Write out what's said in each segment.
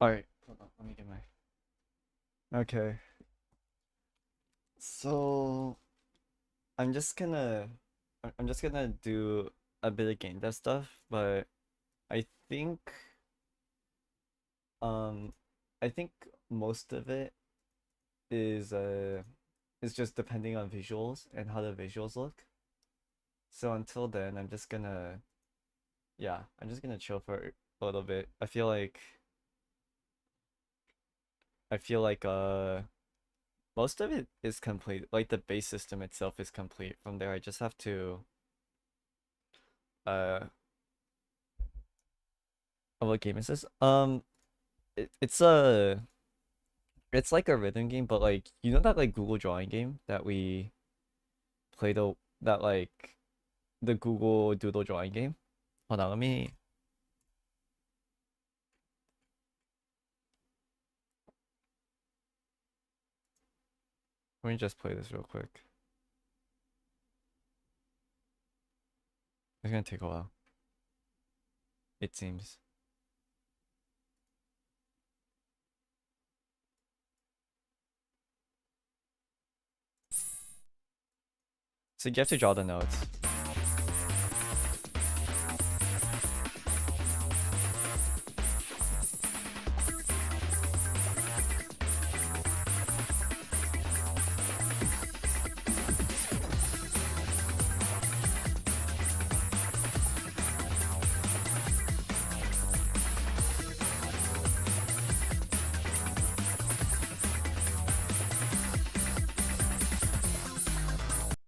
Alright, hold on, let me get my. Okay, so I'm just gonna I'm just gonna do a bit of game dev stuff, but I think um I think most of it is is just depending on visuals and how the visuals look. So until then, I'm just gonna chill for a little bit. I feel like most of it is complete. Like the base system itself is complete. From there, I just have to uh what game is this? It's it's like a rhythm game, but like you know that like Google Drawing game that we played that like the Google Doodle Drawing game. Hold on, let me just play this real quick. It's gonna take a while, it seems. So you have to draw the notes.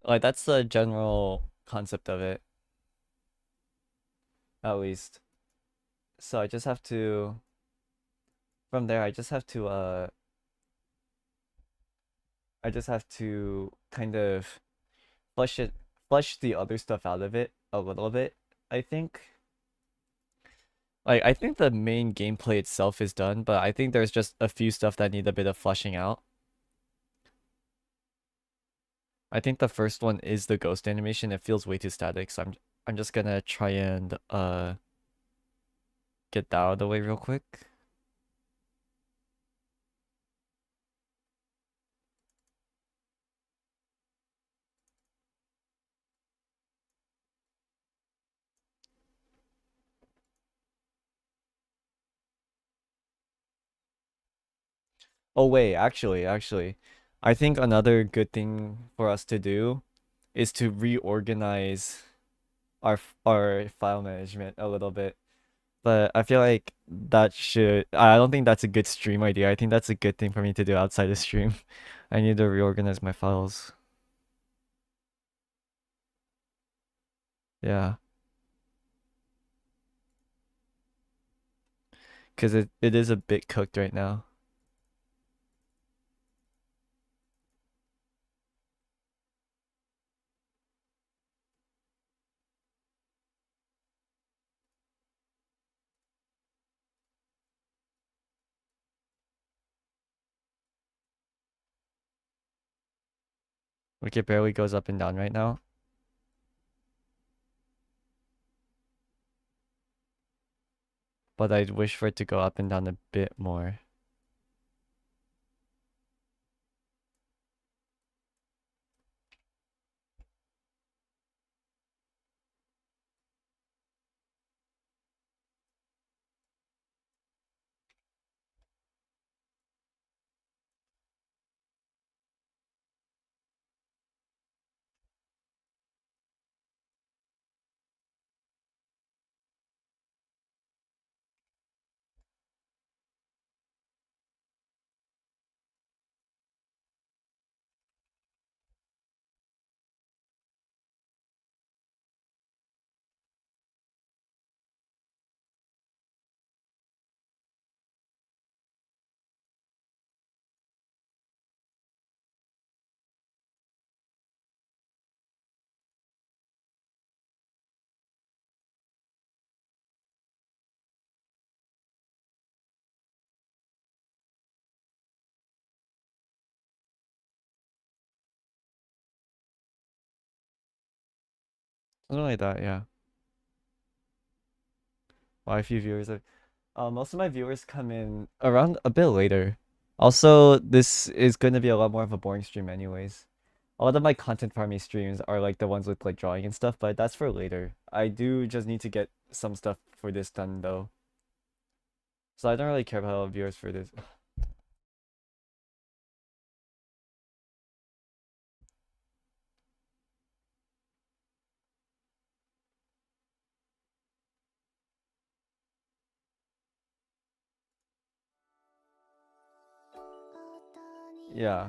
Like that's the general concept of it, at least. So I just have to from there I just have to kind of flush it flush the other stuff out of it a little bit, I think. Like I think the main gameplay itself is done, but I think there's just a few stuff that need a bit of flushing out. I think the first one is the ghost animation. It feels way too static, so I'm just gonna try and get that out of the way real quick. Oh wait, actually, I think another good thing for us to do is to reorganize our file management a little bit. But I feel like I don't think that's a good stream idea. I think that's a good thing for me to do outside the stream. I need to reorganize my files. Yeah, because it is a bit cooked right now. Like it barely goes up and down right now. But I'd wish for it to go up and down a bit more. Something like that, yeah. Why a few viewers? Most of my viewers come in around a bit later. Also, this is going to be a lot more of a boring stream anyways. A lot of my content farming streams are like the ones with like drawing and stuff, but that's for later. I do just need to get some stuff for this done though. So I don't really care about viewers for this. Yeah.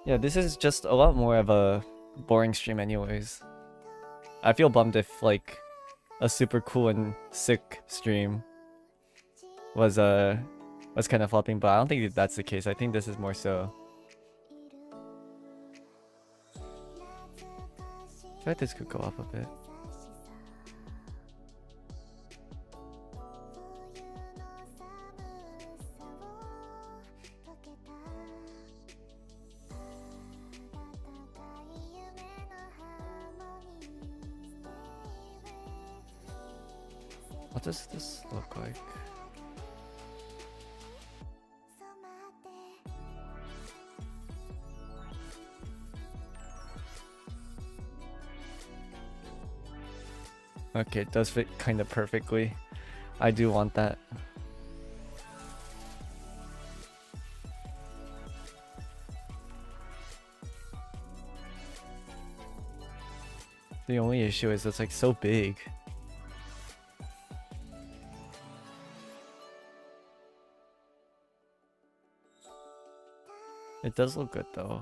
Yeah, this is just a lot more of a boring stream anyways. I feel bummed if like a super cool and sick stream was kind of flopping, but I don't think that's the case. I think this is more so. I feel like this could go up a bit. What does this look like? Okay, it does fit kind of perfectly. I do want that. The only issue is it's like so big. It does look good though.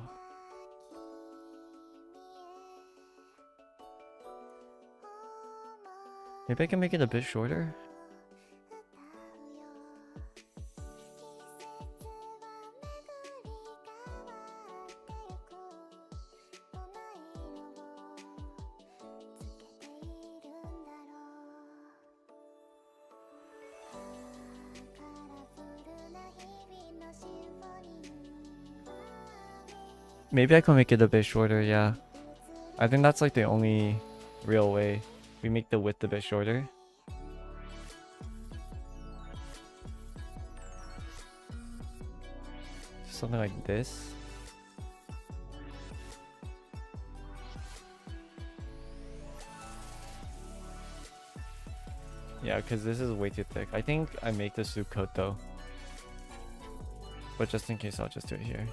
Maybe I can make it a bit shorter. Maybe I can make it a bit shorter, yeah. I think that's like the only real way. We make the width a bit shorter. Something like this. Yeah, because this is way too thick. I think I make the suit coat though. But just in case, I'll just do it here.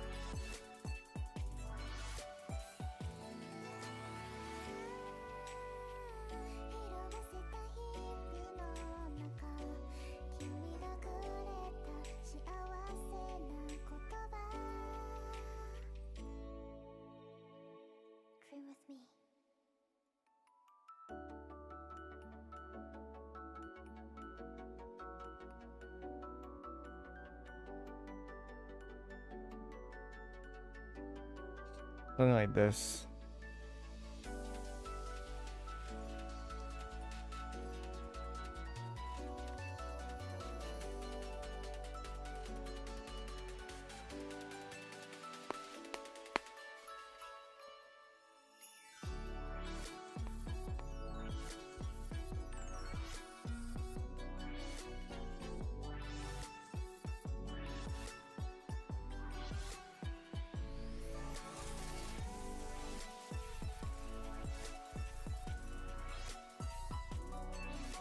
Something like this.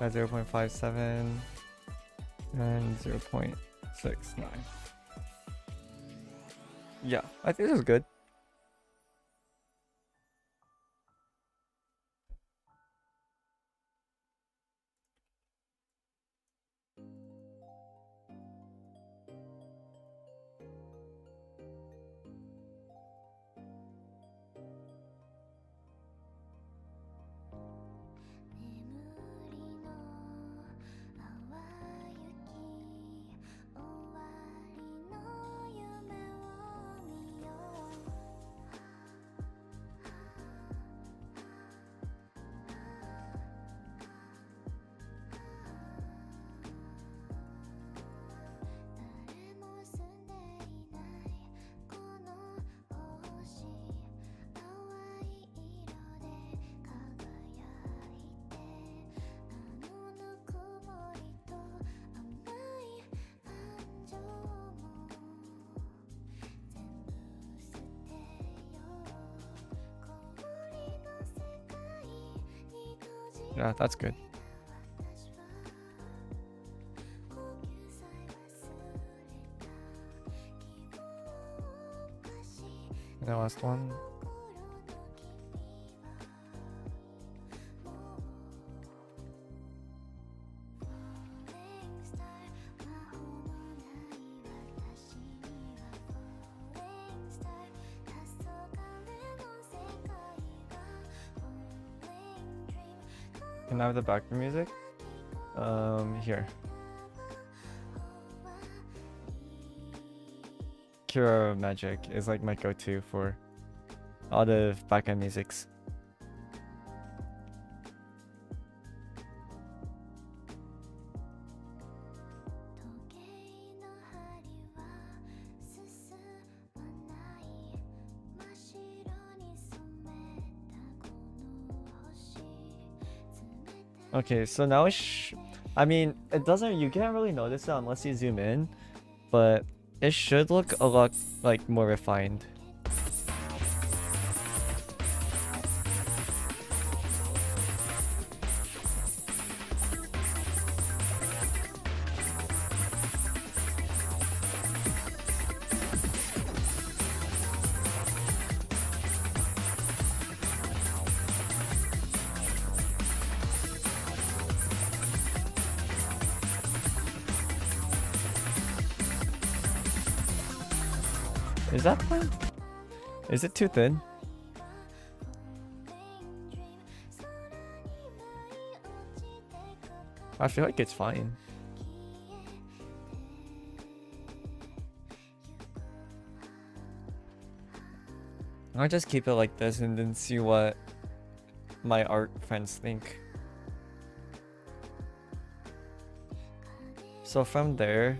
At 0.57 and 0.69. Yeah, I think this is good. Yeah, that's good. The last one. Can I have the background music? Here. Cure Magic is like my go-to for all the background musics. Okay, so now I mean, it doesn't, you can't really notice it unless you zoom in, but it should look a lot like more refined. Is that fine? Is it too thin? I feel like it's fine. I'll just keep it like this and then see what my art friends think. So from there,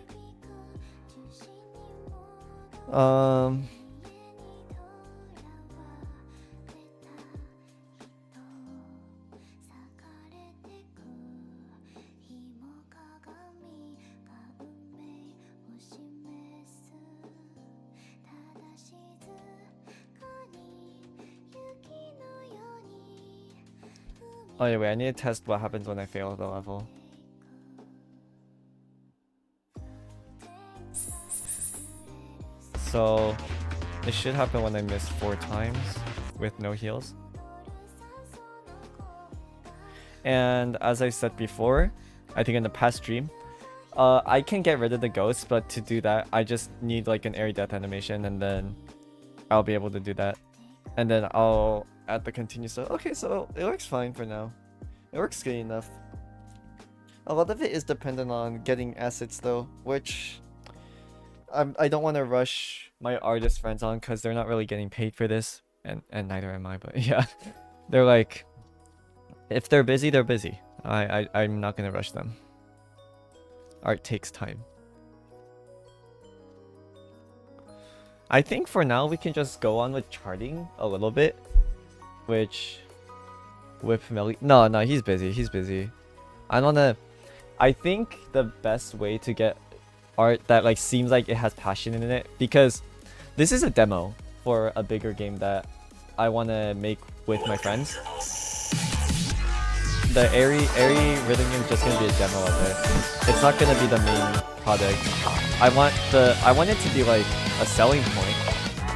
oh yeah, wait, I need to test what happens when I fail the level. So it should happen when I miss 4 times with no heals. And as I said before, I think in the past stream, I can get rid of the ghosts, but to do that, I just need like an airy death animation, and then I'll be able to do that. And then I'll add the continue stuff. Okay, so it works fine for now. It works good enough. A lot of it is dependent on getting assets though, which I don't want to rush my artist friends on because they're not really getting paid for this, and neither am I, but yeah. They're like, if they're busy, they're busy. I'm not gonna rush them. Art takes time. I think for now we can just go on with charting a little bit, which with Melly. No, he's busy. I think the best way to get art that like seems like it has passion in it, because this is a demo for a bigger game that I want to make with my friends. The airy rhythm game is just gonna be a demo of it. It's not gonna be the main product. I want it to be like a selling point,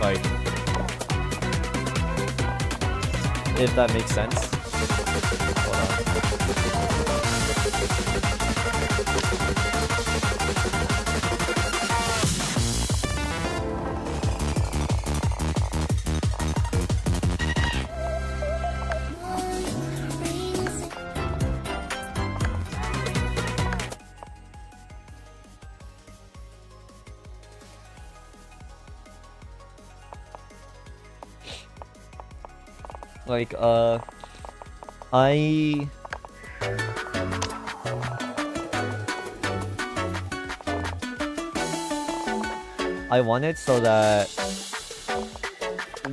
like, if that makes sense. Hold on. Like, I want it so that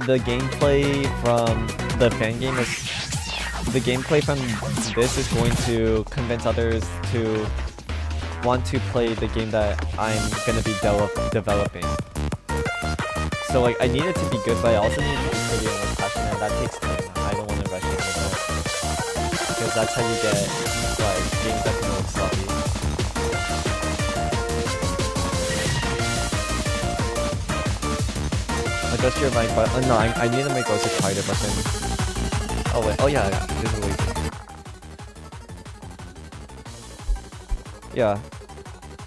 the gameplay from the fan game is, the gameplay from this is going to convince others to want to play the game that I'm gonna be developing. So like, I need it to be good, but I also need it to be pretty and passionate, and that takes time. I don't want to rush it because because that's how you get like games that can look sloppy. Adjust your mic, but no, I need to make also quieter, but then oh wait, oh yeah, this is lazy. Yeah,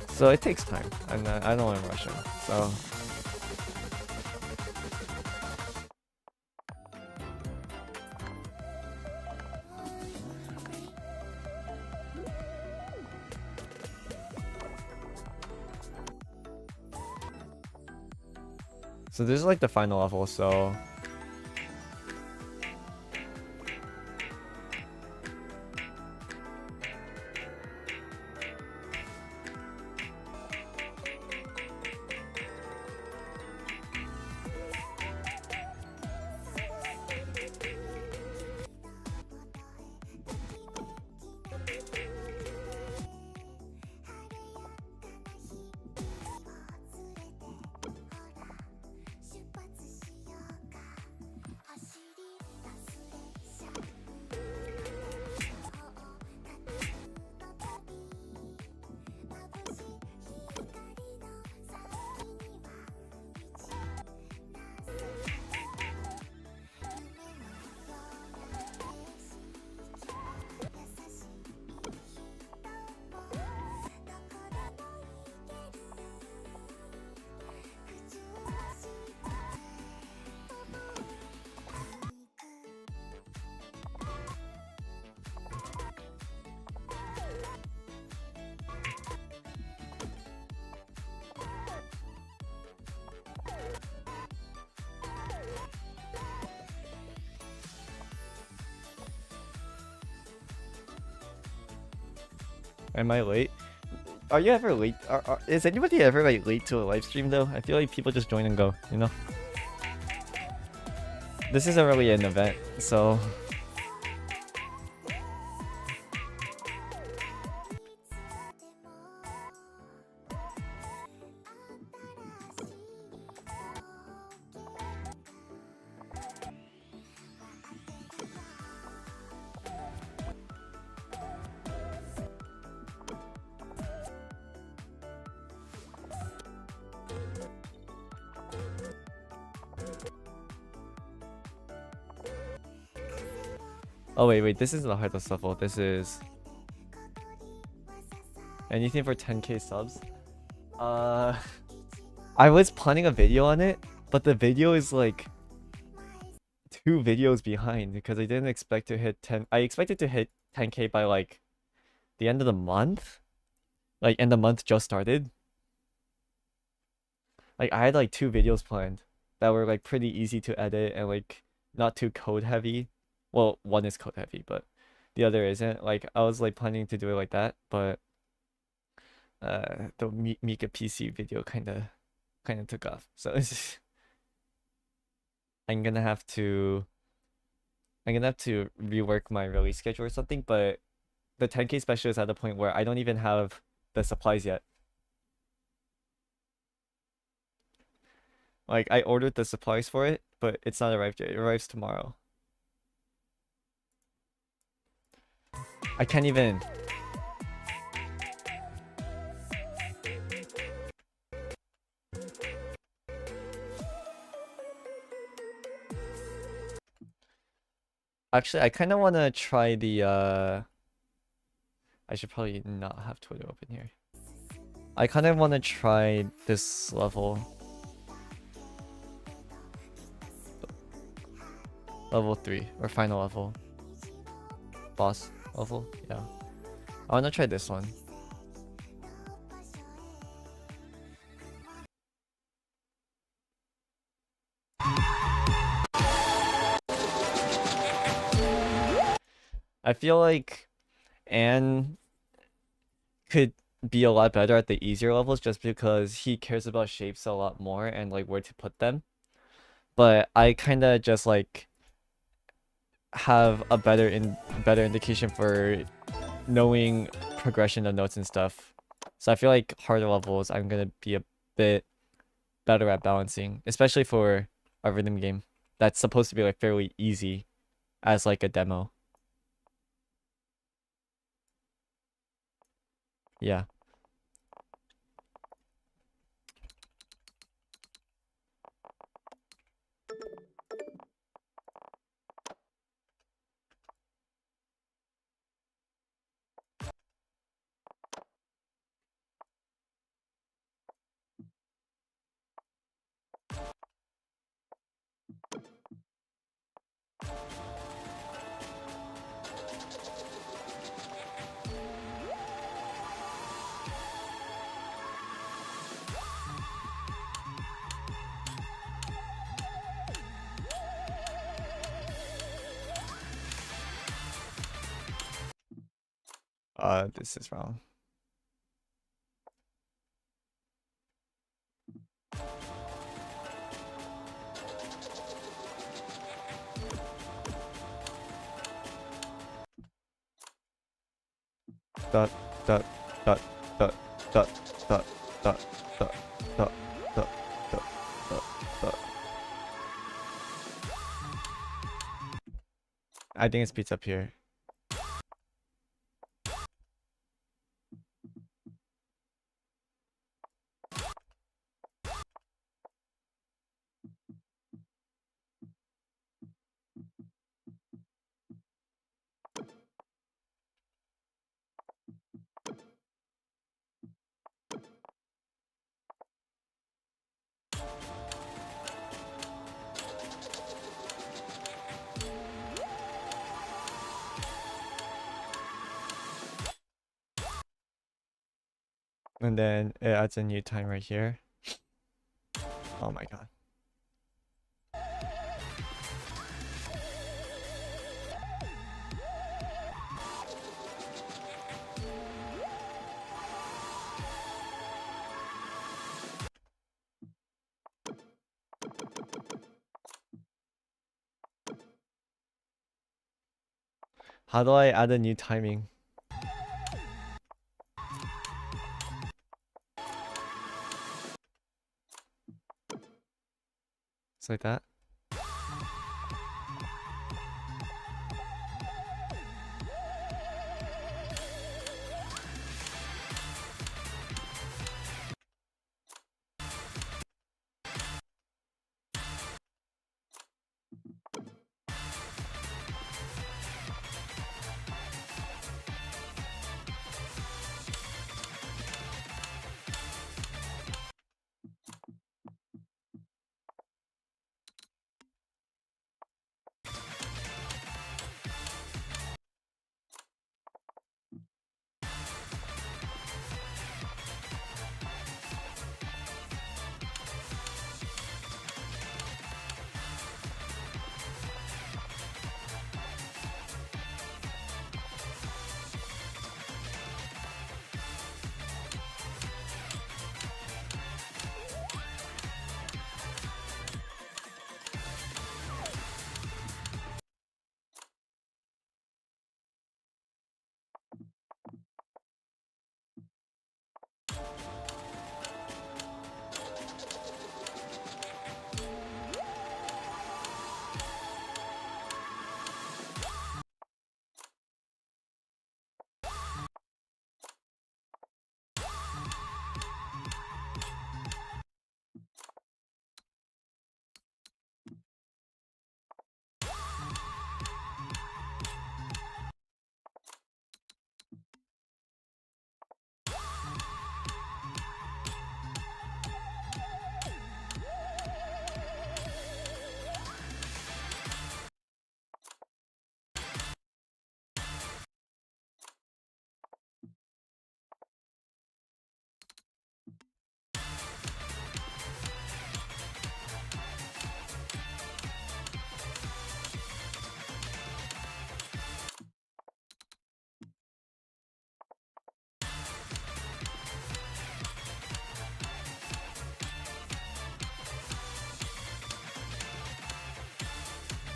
so it takes time. I don't want to rush him, so. So this is like the final level, so am I late? Are you ever late? Is anybody ever like late to a live stream though? I feel like people just join and go, you know? This isn't really an event, so oh wait, this isn't the hardest level. This is anything for 10k subs. I was planning a video on it, but the video is like 2 videos behind because I didn't expect to hit 10. I expected to hit 10k by like the end of the month, like, and the month just started. Like I had like 2 videos planned that were like pretty easy to edit and like not too code heavy. Well, one is code heavy, but the other isn't. Like I was like planning to do it like that, but the Mika PC video kind of took off. So it's I'm gonna have to rework my release schedule or something, but the 10k special is at the point where I don't even have the supplies yet. Like I ordered the supplies for it, but it's not arrived yet. It arrives tomorrow. I can't even. Actually, I kind of want to try the I should probably not have Twitter open here. I kind of want to try this level. Level 3, or final level. Boss level, yeah. I want to try this one. I feel like Anne could be a lot better at the easier levels just because he cares about shapes a lot more and like where to put them. But I kind of just like have a better indication for knowing progression of notes and stuff. So I feel like harder levels I'm gonna be a bit better at balancing, especially for a rhythm game that's supposed to be like fairly easy as like a demo. Yeah. This is wrong. Dot dot dot dot dot dot dot dot dot dot dot dot. I think it speeds up here. And then it adds a new time right here. Oh my god. How do I add a new timing? It's like that.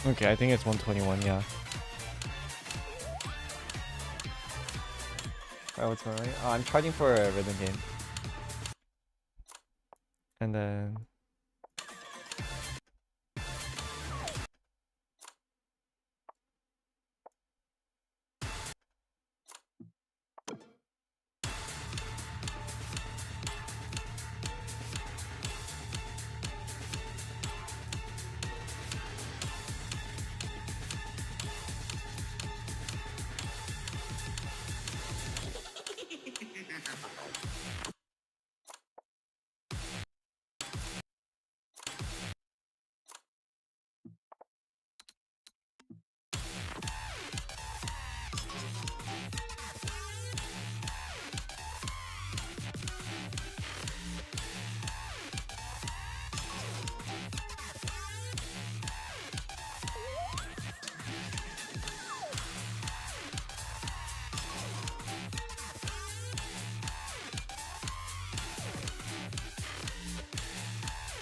Okay, I think it's 121, yeah. Alright, what's going on? Oh, I'm charging for a rhythm game. And then...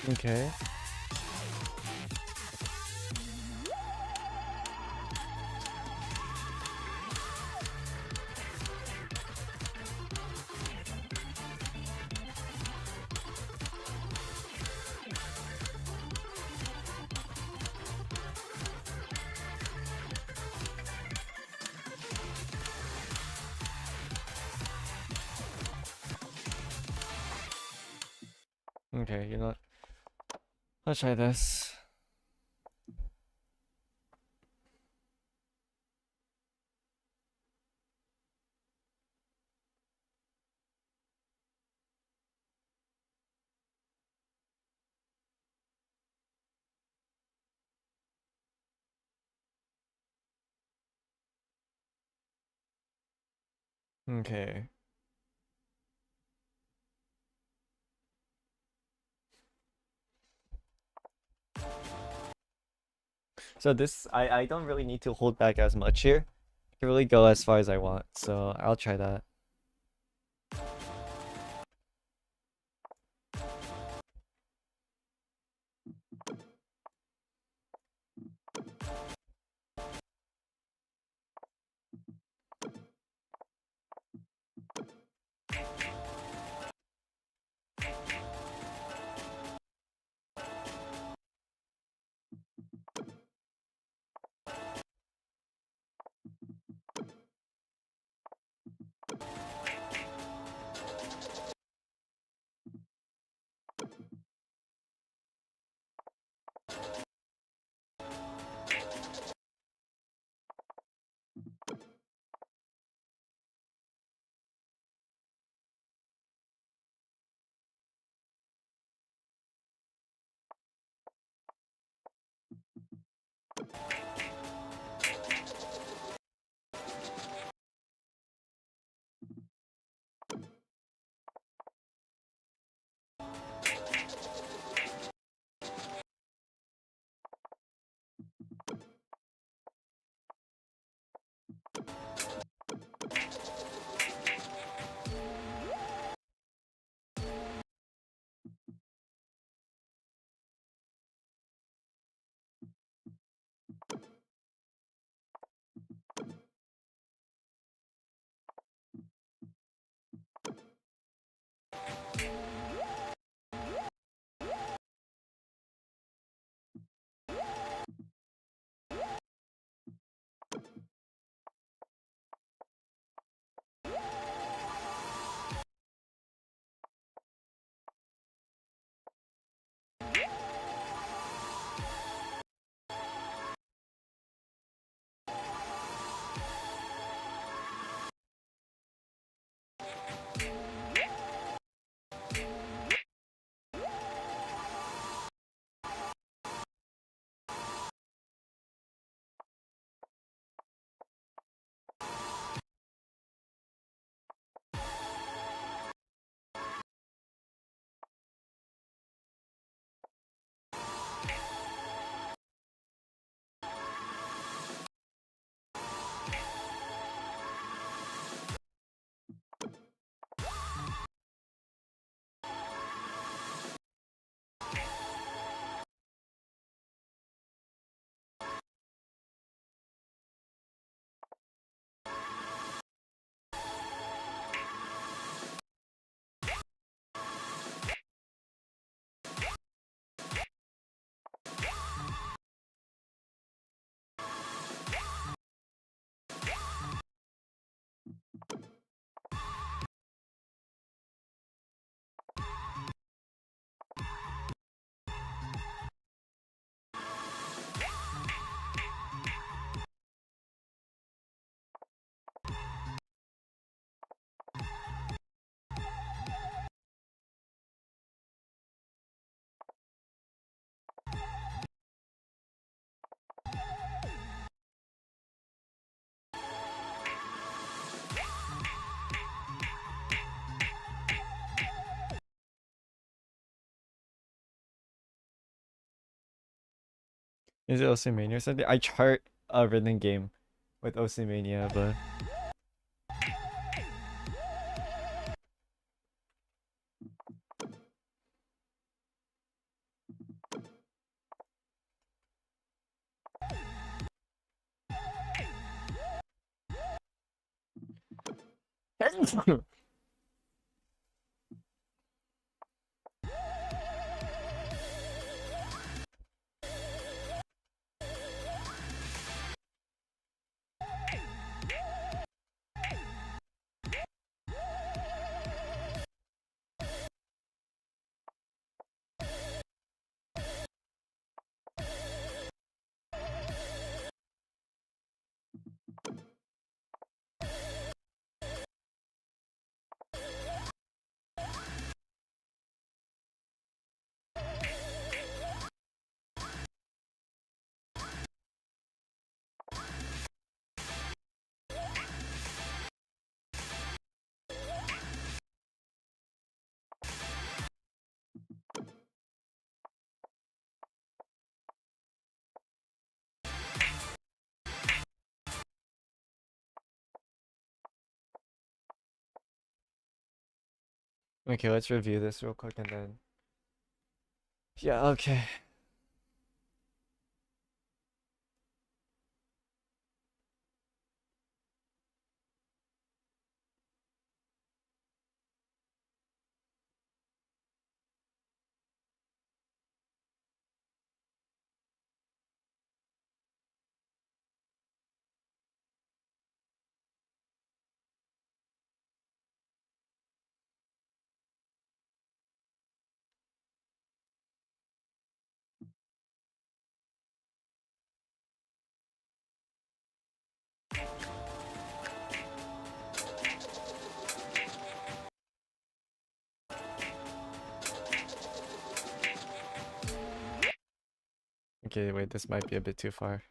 Okay. Okay, you know what? Let's try this. Okay. So this, I don't really need to hold back as much here. I can really go as far as I want, so I'll try that. Is it Oceania or something? I chart a rhythm game with Oceania, but Okay, let's review this real quick and then. Yeah, okay. Okay, wait, this might be a bit too far.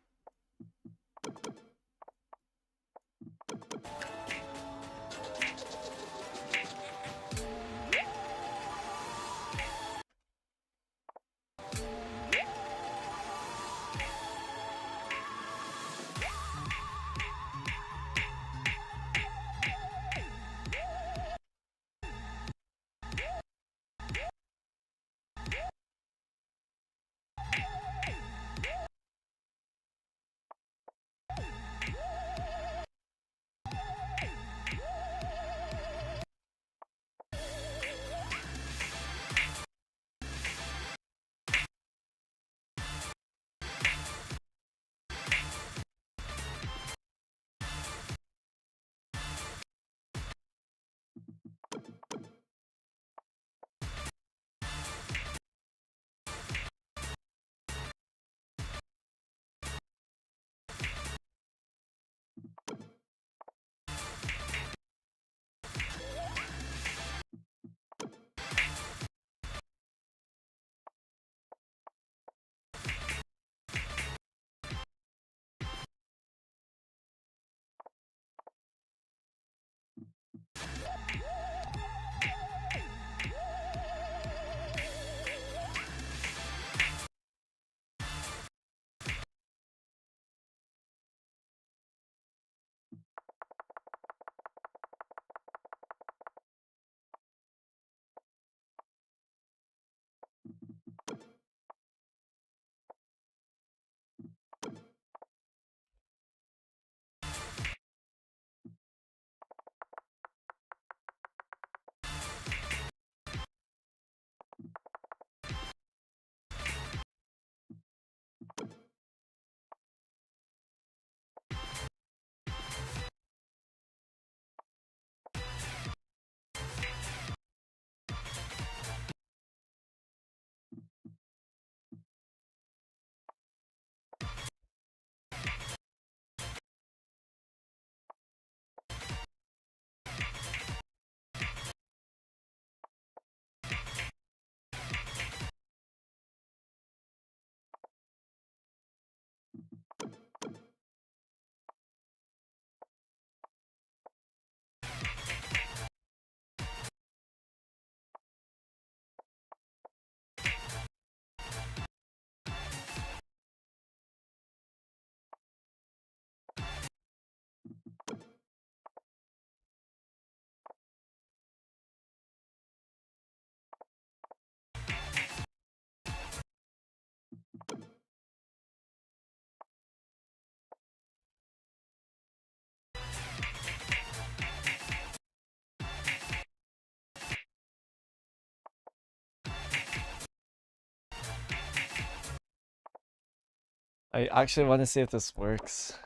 I actually want to see if this works.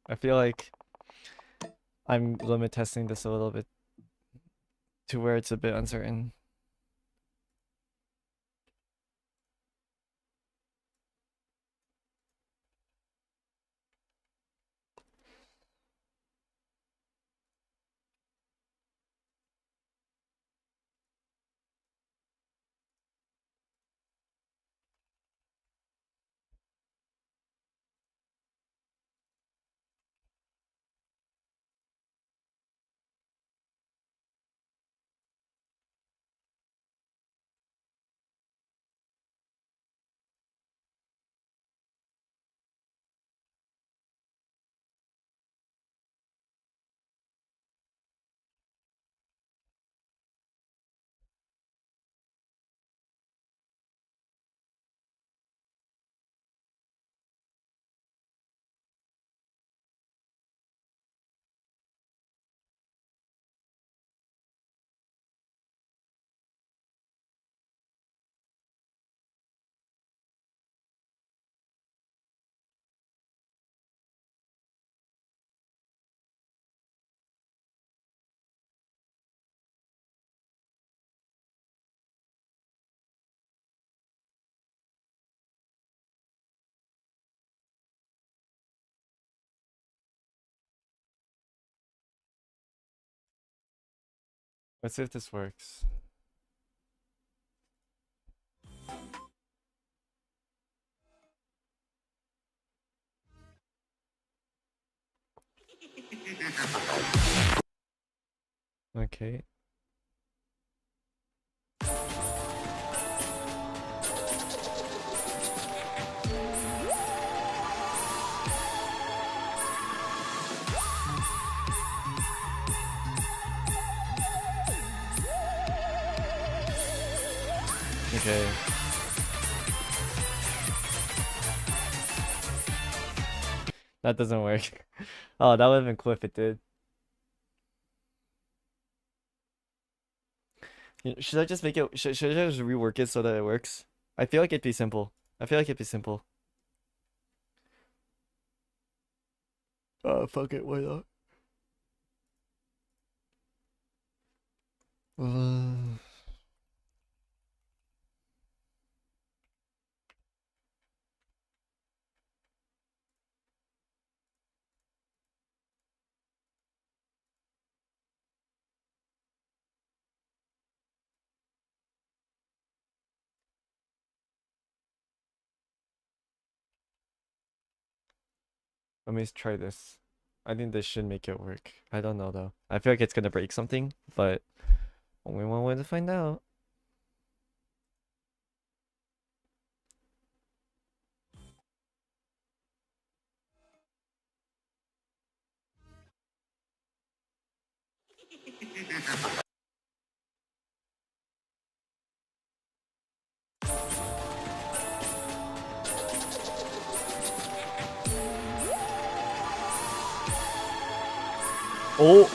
I feel like I'm limit testing this a little bit to where it's a bit uncertain. Let's see if this works. Okay. Okay. That doesn't work. Oh, that would have been cool if it did. Should I just make it? Should I just rework it so that it works? I feel like it'd be simple. I feel like it'd be simple. Fuck it, why not? Let me try this. I think this should make it work. I don't know though. I feel like it's gonna break something, but only one way to find out. Oh!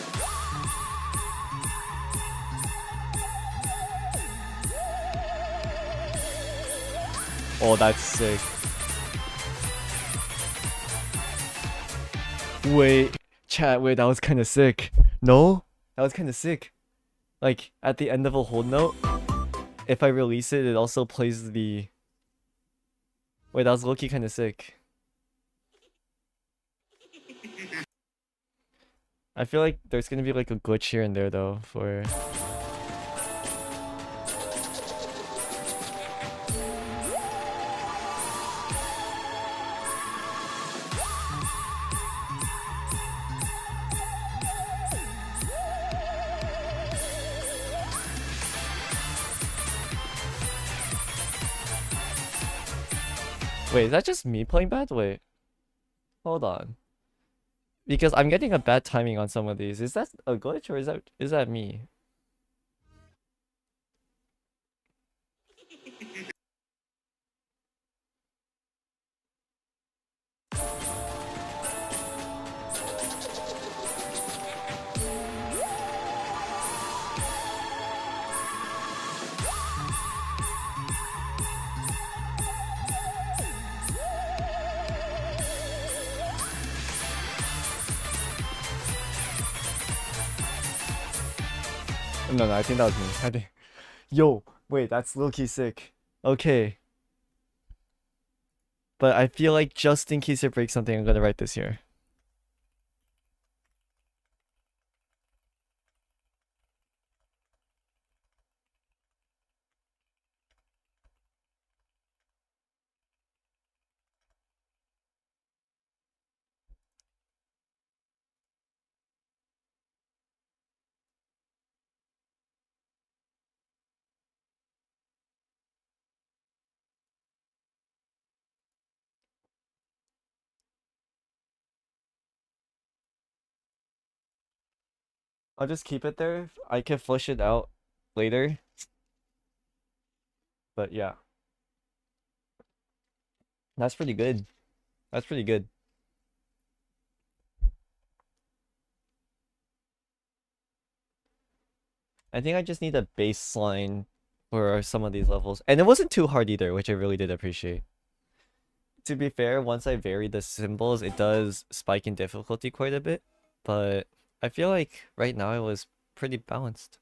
Oh, that's sick. Wait, chat, wait, that was kind of sick. No? That was kind of sick. Like, at the end of a hold note, if I release it, it also plays the... Wait, that was low-key kind of sick. I feel like there's gonna be like a glitch here and there though for... Wait, is that just me playing bad? Wait. Hold on. Because I'm getting a bad timing on some of these. Is that a glitch or is that me? No, I think that was me. I think. Yo, wait, that's low-key sick. Okay. But I feel like just in case it breaks something, I'm gonna write this here. I'll just keep it there. I can flush it out later. But yeah, that's pretty good. That's pretty good. I think I just need a baseline for some of these levels. And it wasn't too hard either, which I really did appreciate. To be fair, once I vary the symbols, it does spike in difficulty quite a bit. But I feel like right now it was pretty balanced.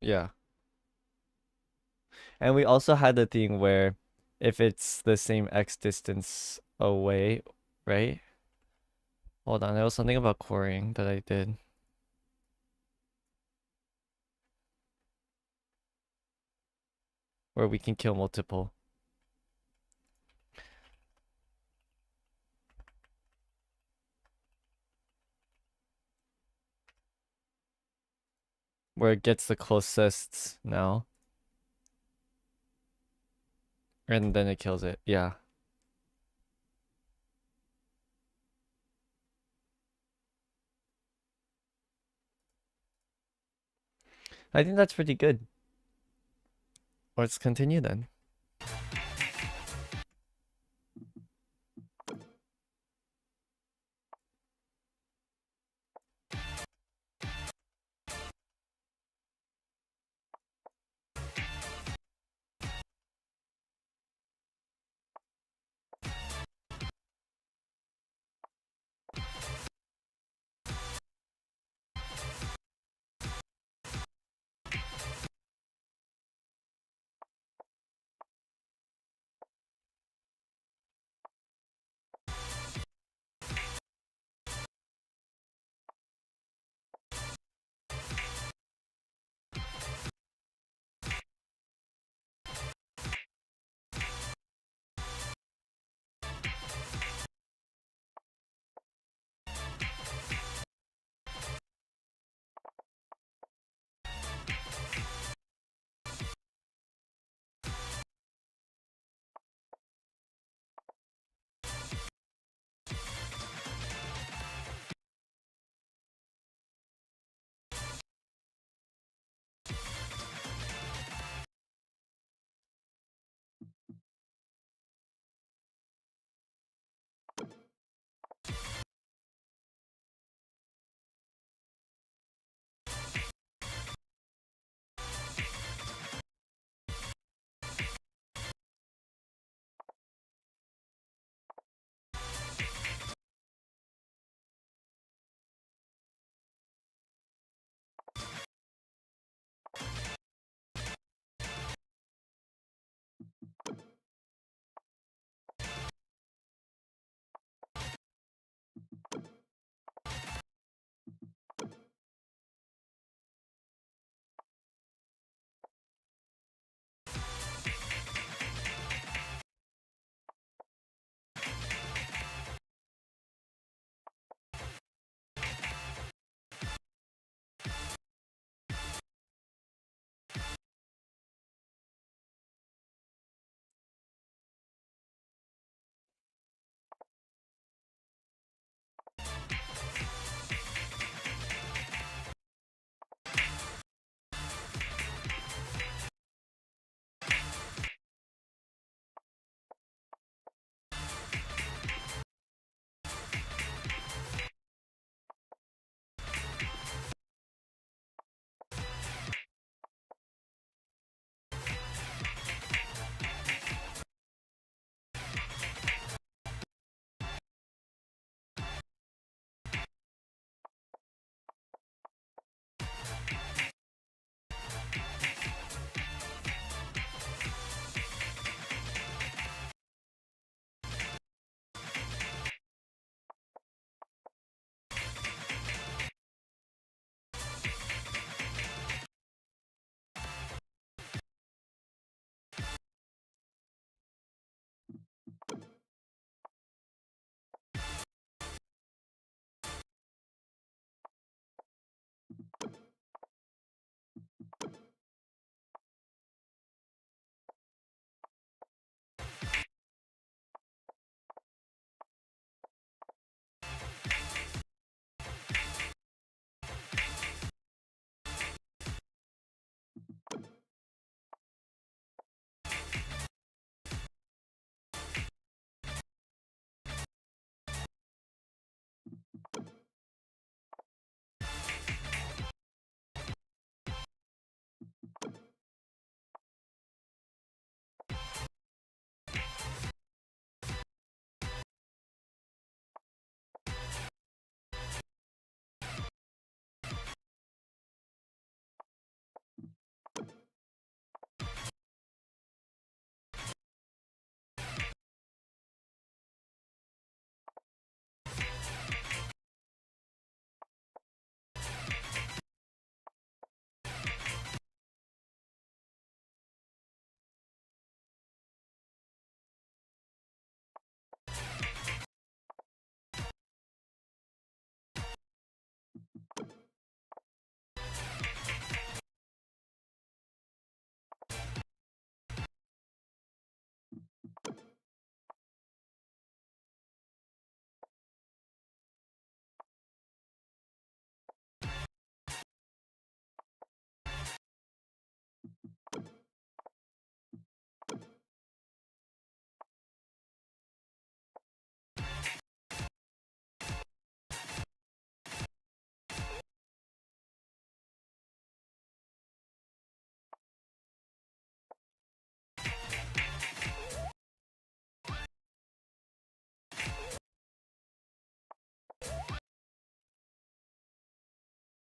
Yeah. And we also had the thing where if it's the same X distance away, right? Hold on, there was something about quarrying that I did. Where we can kill multiple. Where it gets the closest now. And then it kills it. Yeah. I think that's pretty good. Let's continue then.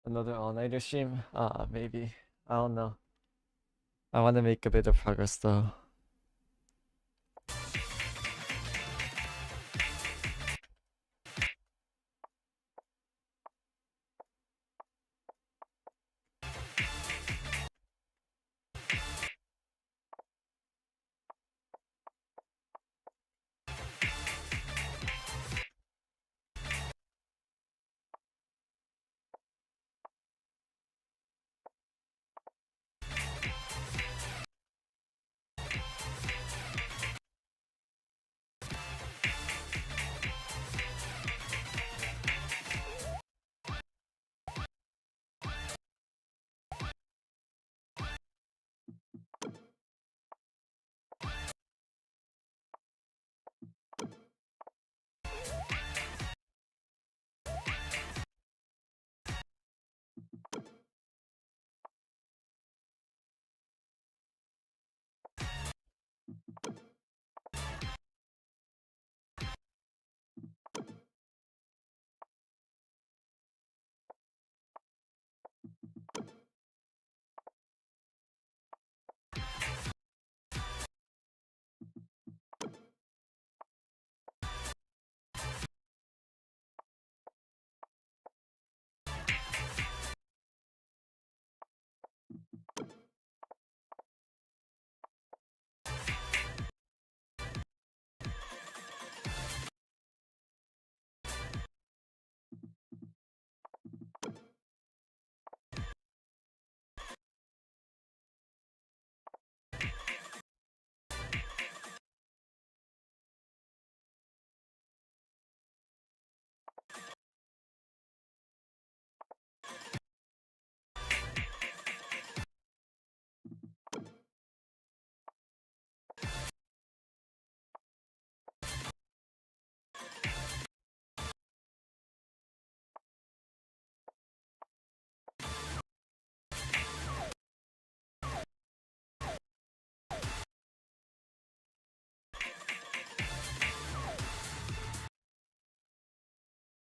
Another all-nighter stream? Maybe. I don't know. I want to make a bit of progress though.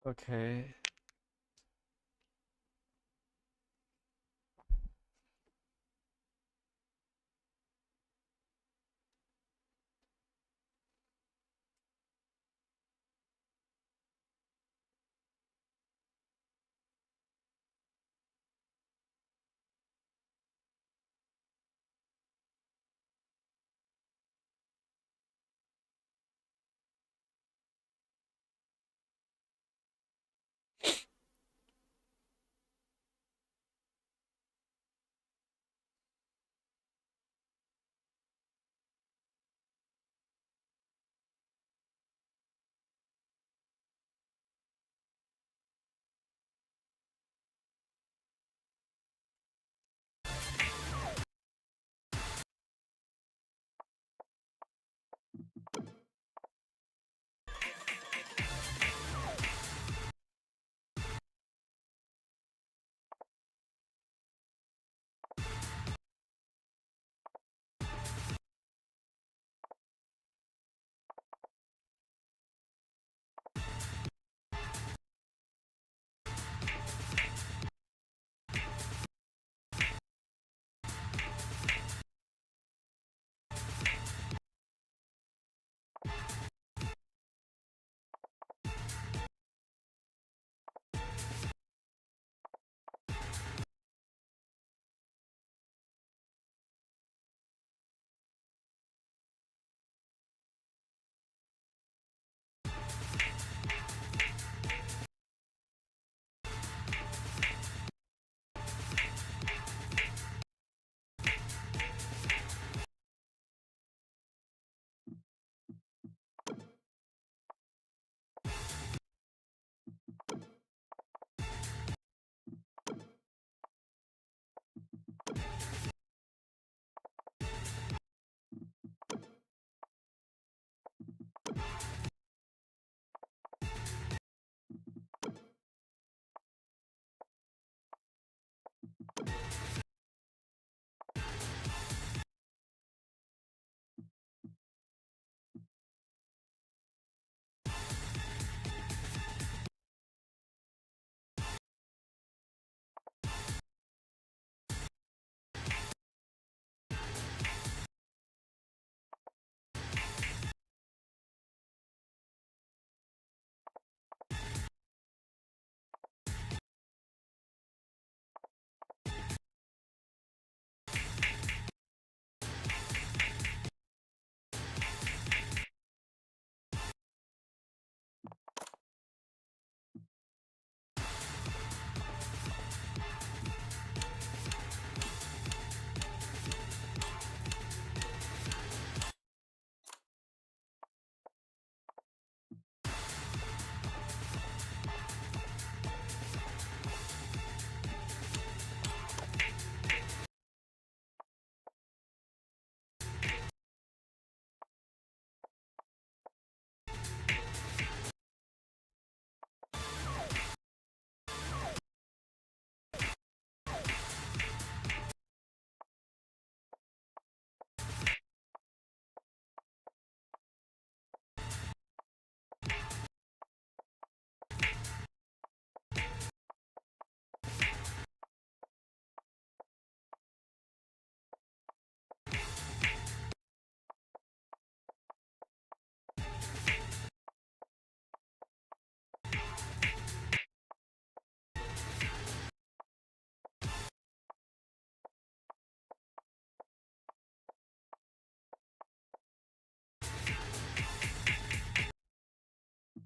Okay.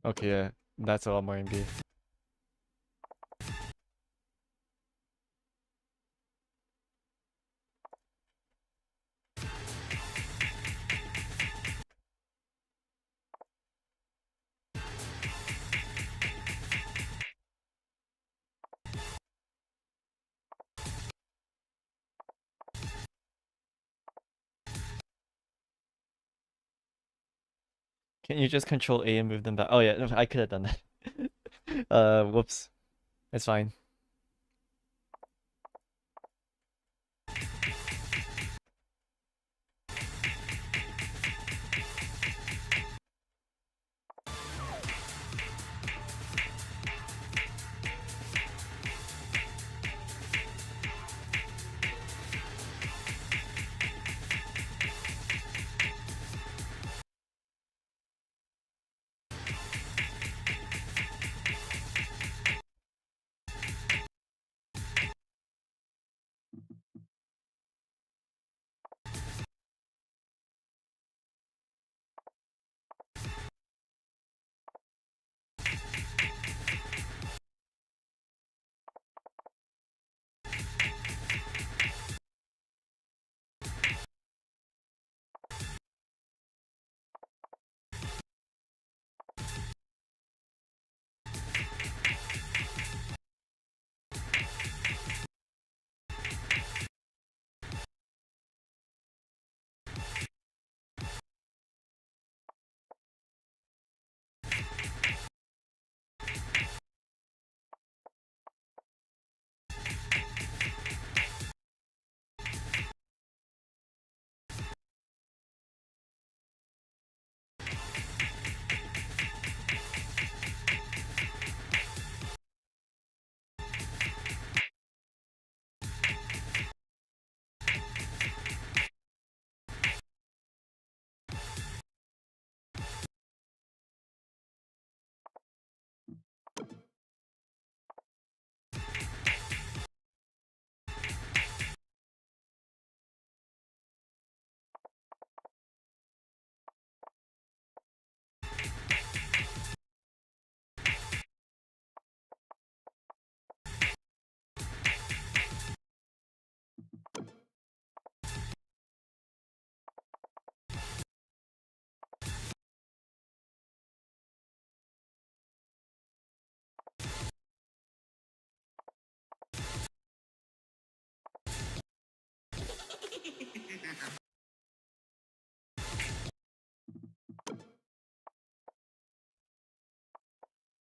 Okay, yeah, that's a lot more in B. Can you just control A and move them back? Oh yeah, no, I could have done that. Whoops. It's fine.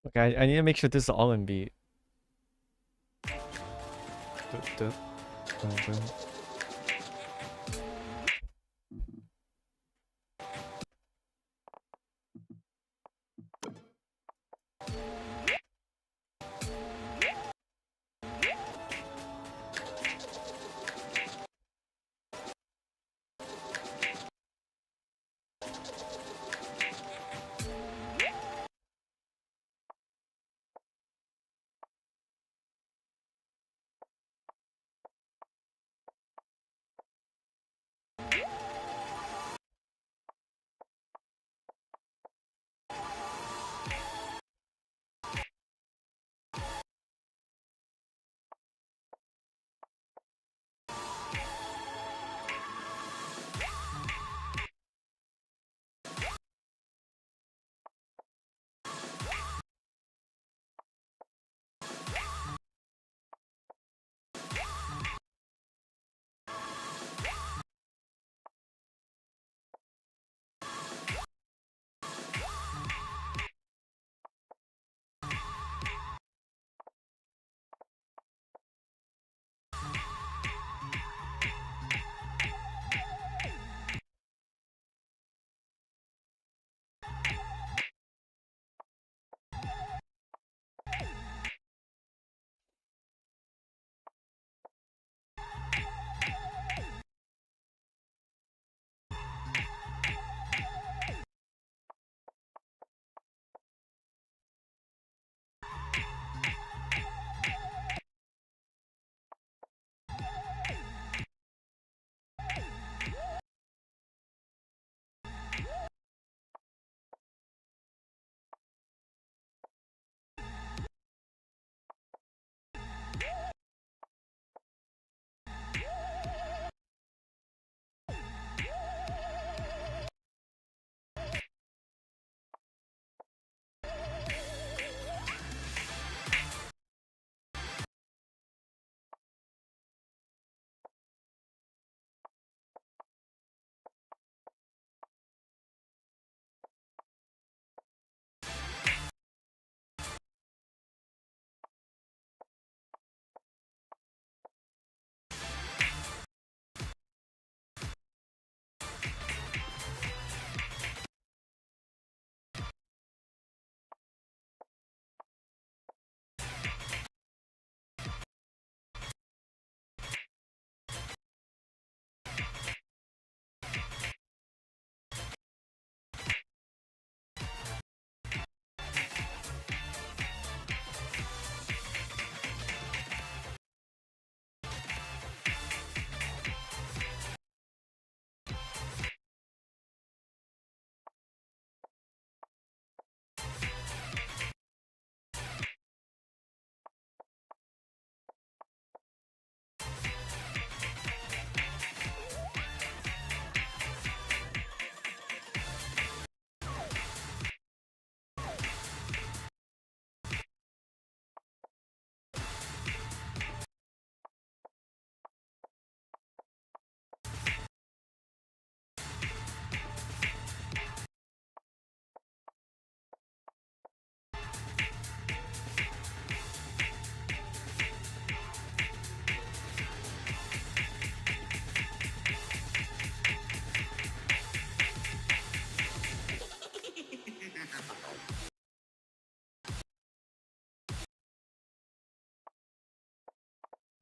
Okay, I need to make sure this is all in B. Dup, boom, boom.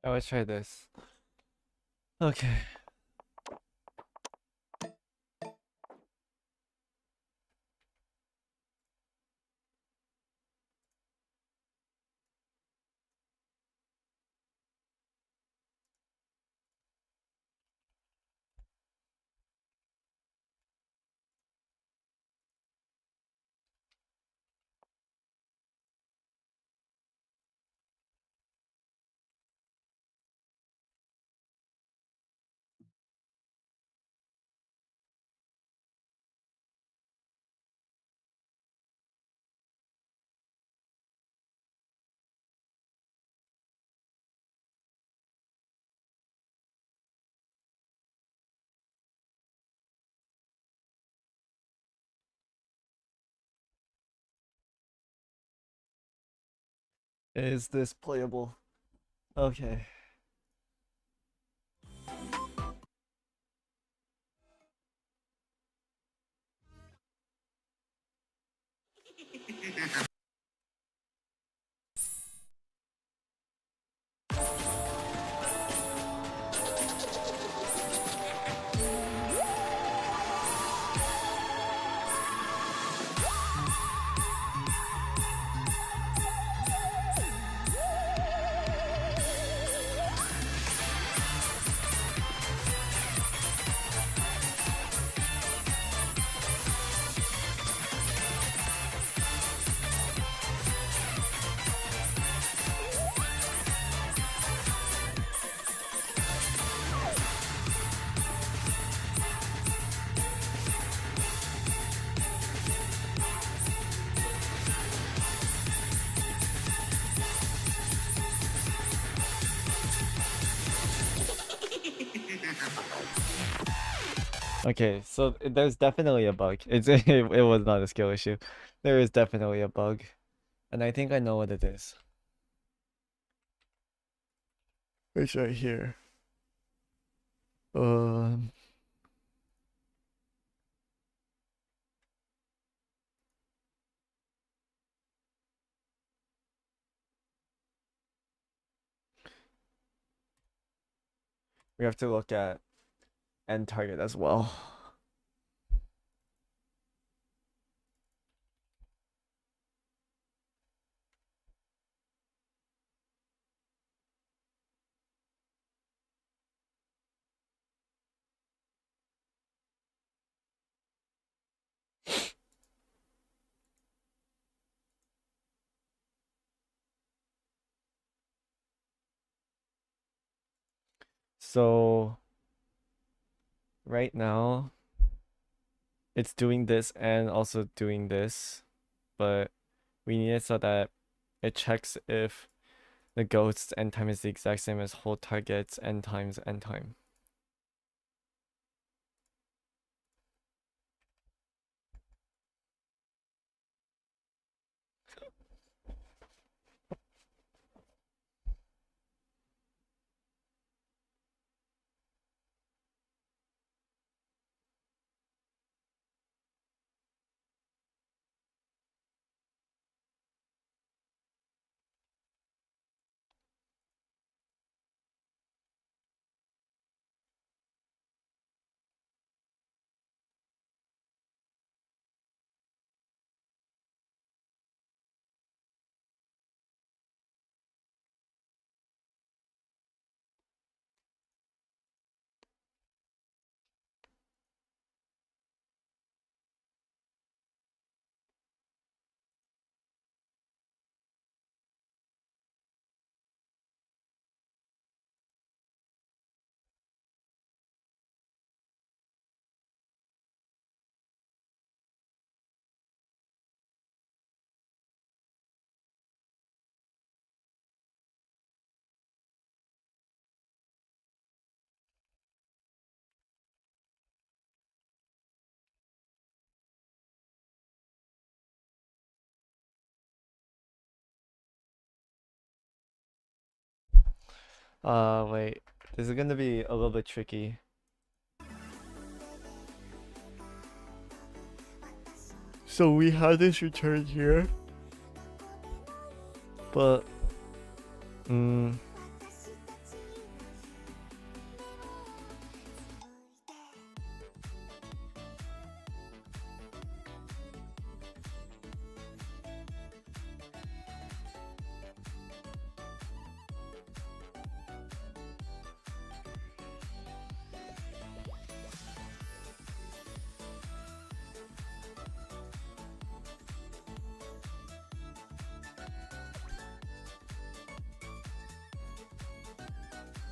I will try this. Okay. Is this playable? Okay. Okay, so there's definitely a bug. It was not a skill issue. There is definitely a bug, and I think I know what it is. It's right here. Um, we have to look at end target as well. So right now it's doing this and also doing this, but we need it so that it checks if the ghost's end time is the exact same as whole target's end times end time. Wait. This is gonna be a little bit tricky. So we have this return here, but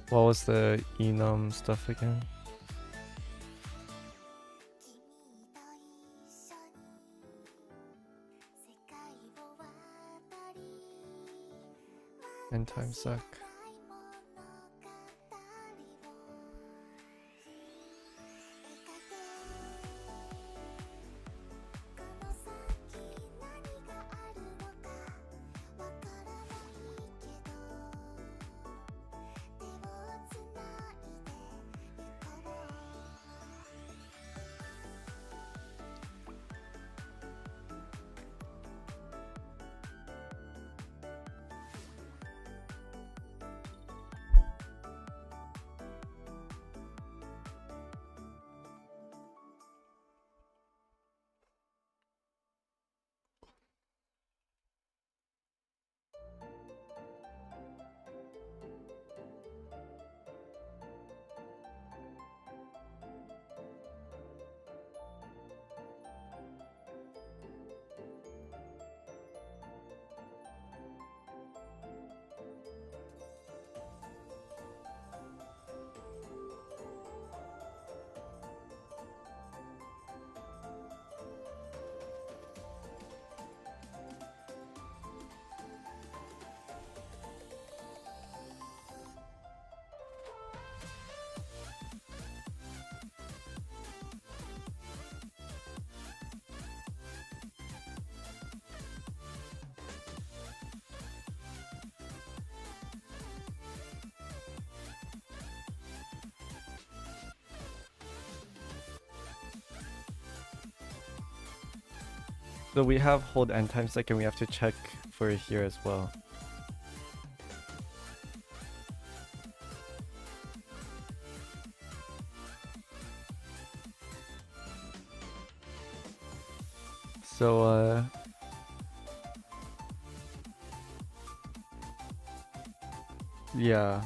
What was the enum stuff again? End time suck. So we have hold end time sec and we have to check for it here as well. So yeah.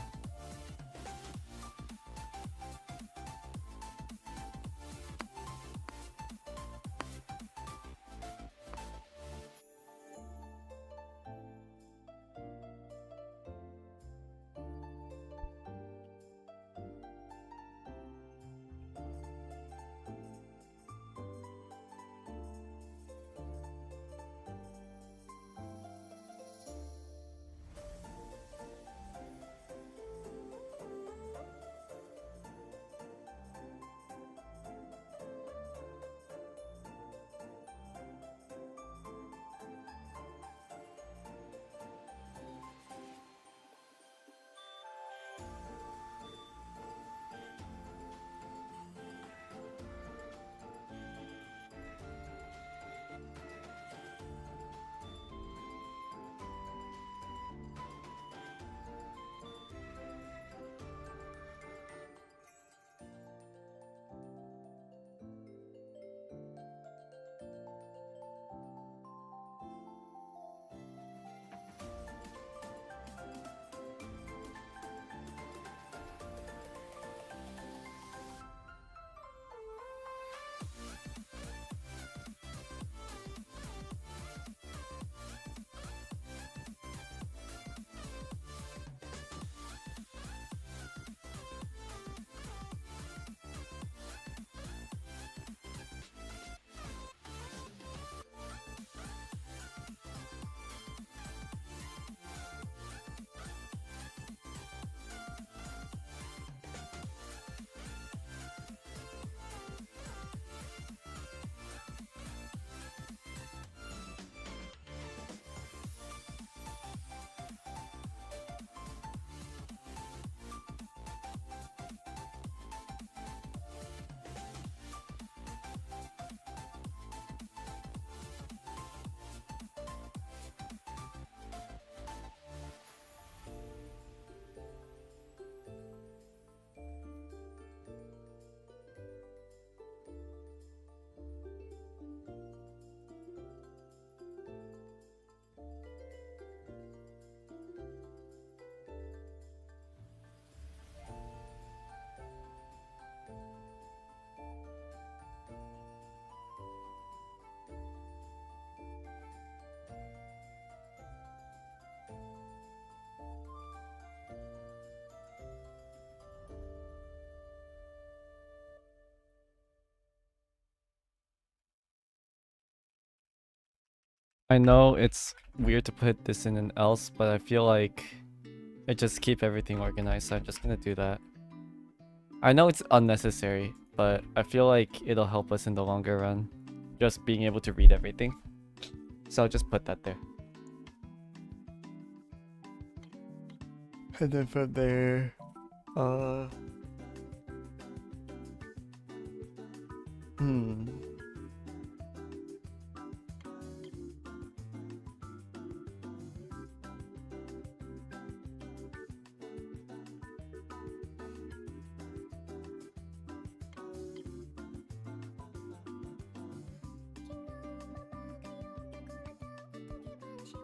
I know it's weird to put this in an else, but I feel like it just keep everything organized, so I'm just gonna do that. I know it's unnecessary, but I feel like it'll help us in the longer run. Just being able to read everything. So I'll just put that there. And then from there,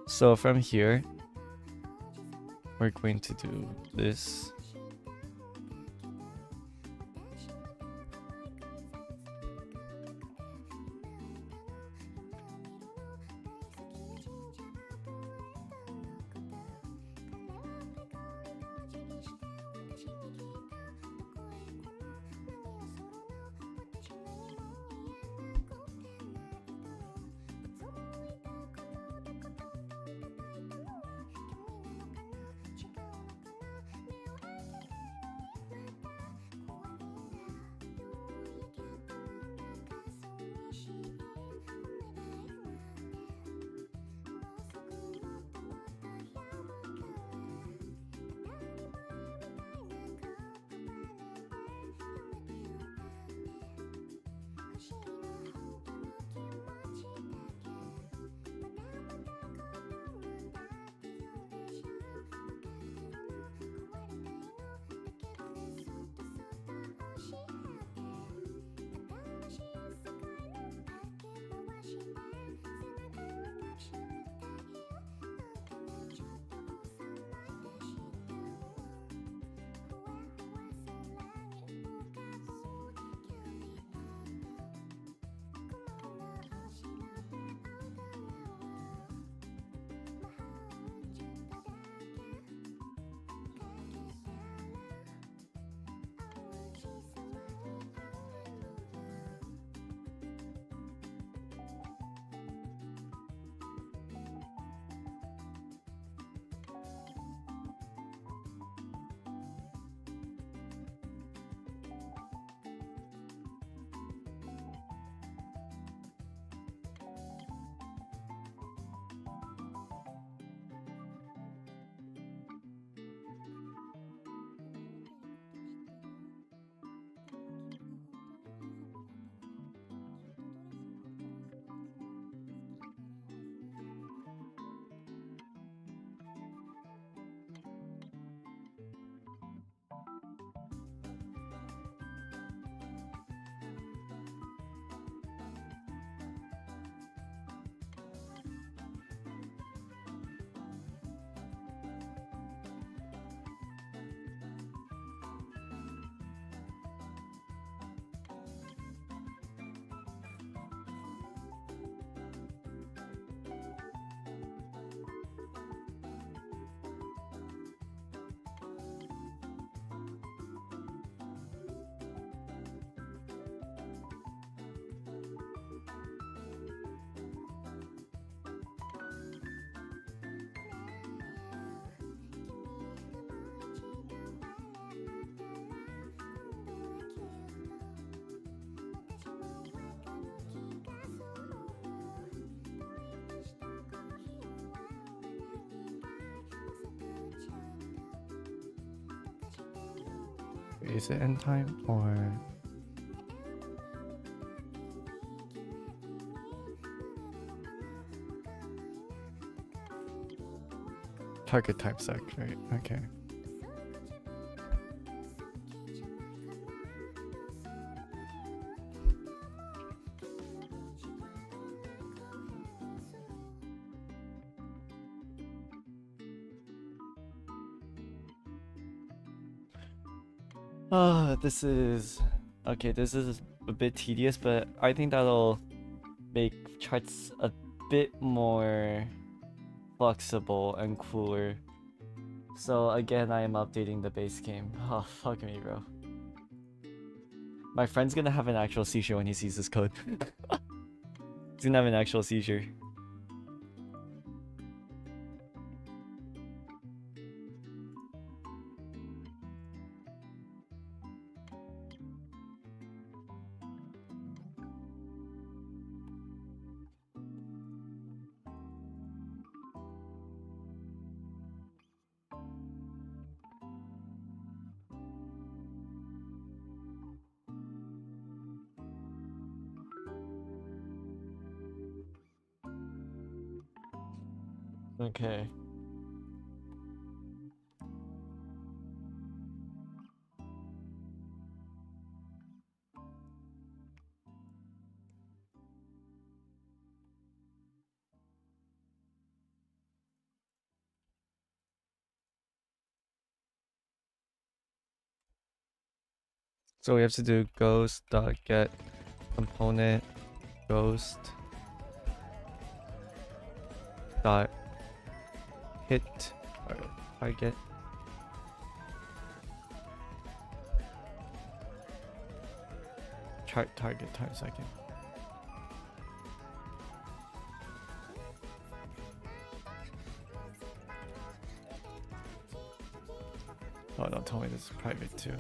So from here, we're going to do this. Is it end time or target type sec, right? Okay. This is okay. This is a bit tedious, but I think that'll make charts a bit more flexible and cooler. So again, I am updating the base game. Oh, fuck me, bro. My friend's gonna have an actual seizure when he sees this code. He's gonna have an actual seizure. Okay. So we have to do ghost dot get component ghost dot hit or target chart target times second. Oh, don't tell me this is private too.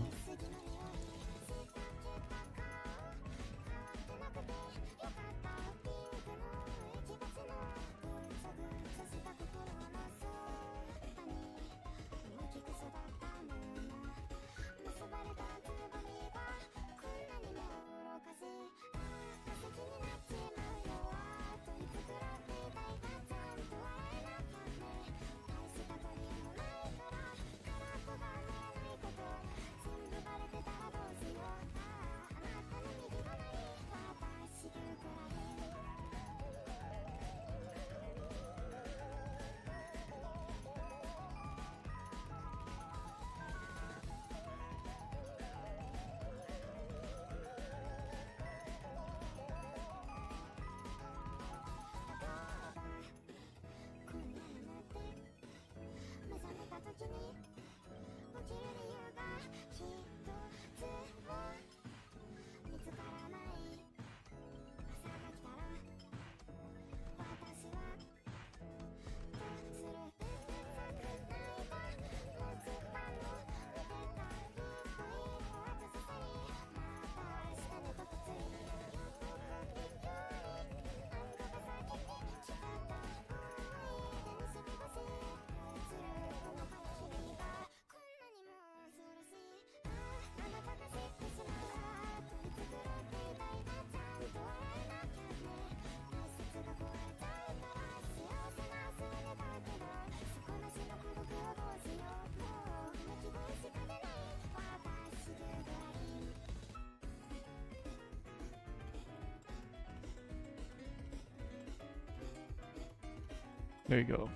There you go.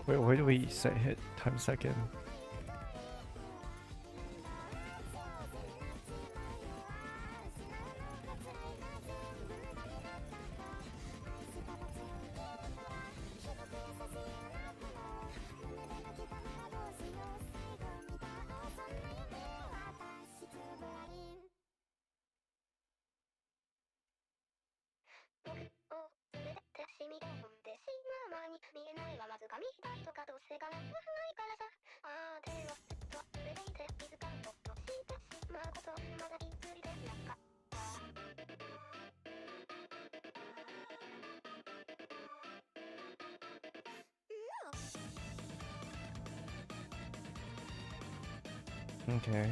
Wait, where do we set hit time second? Okay.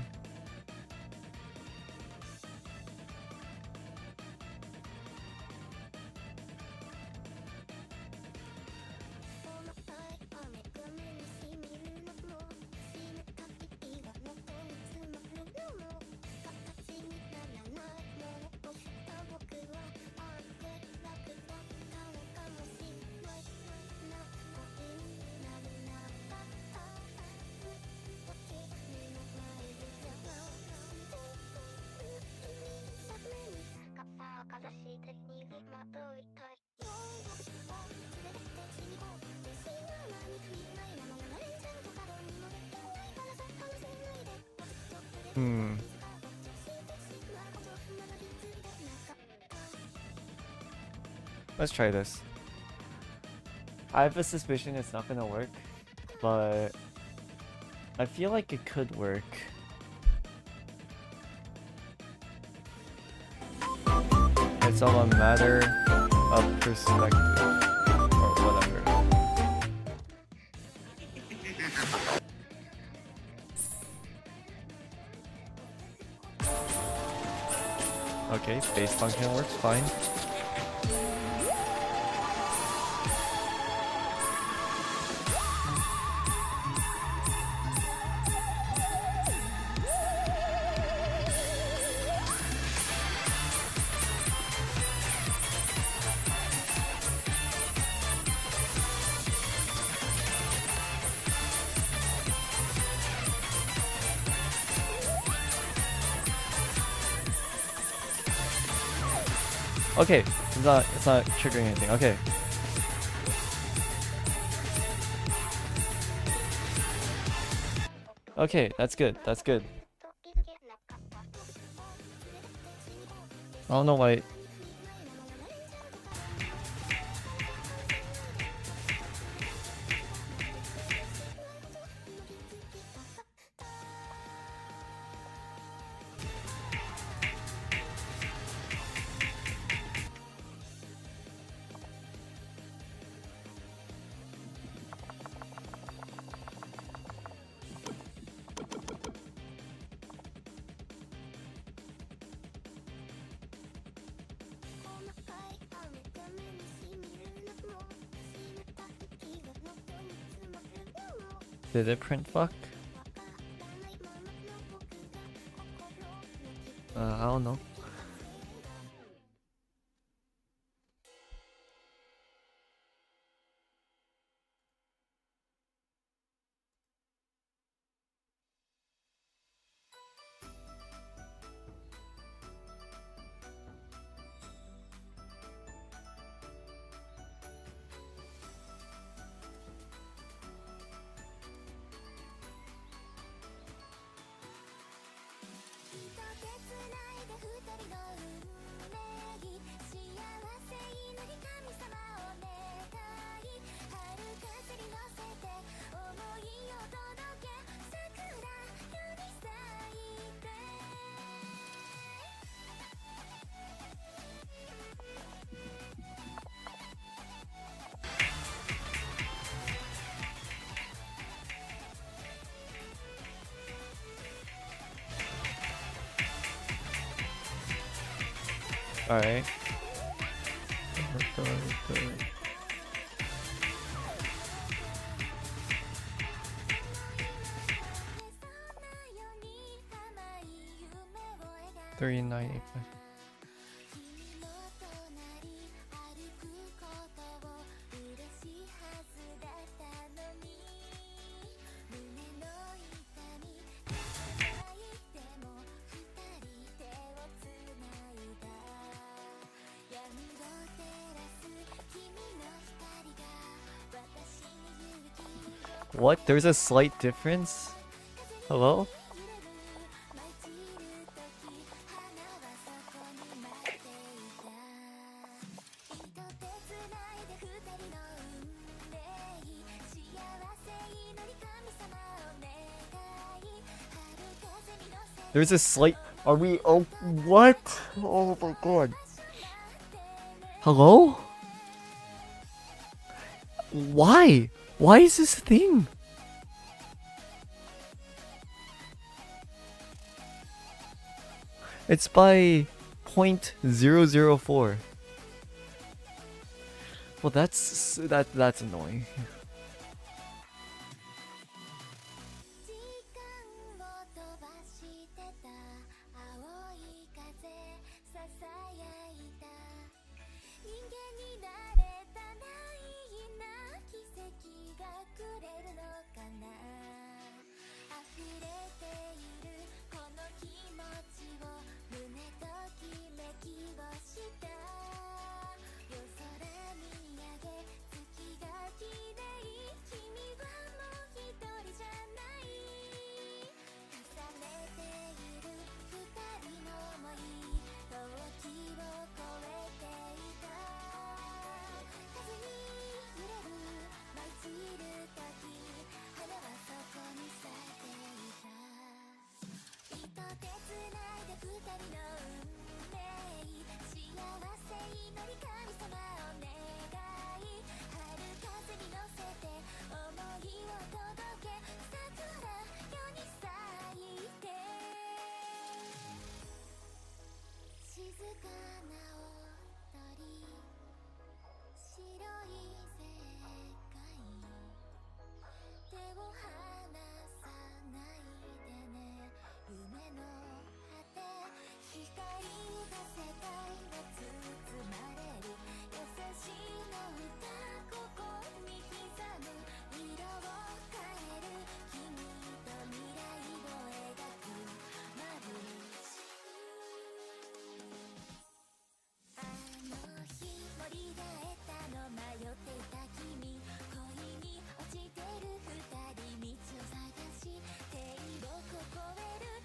Hmm. Let's try this. I have a suspicion it's not gonna work, but I feel like it could work. It's all a matter of perspective, or whatever. Okay, base function works fine. Okay, it's not triggering anything. Okay. Okay, that's good. That's good. I don't know why. Did it print fuck? I don't know. Alright. $3.95. What? There's a slight difference? Hello? There's a slight... Are we... Oh, what? Oh my god. Hello? Why? Why is this a thing? It's by 0.004. Well, that's annoying.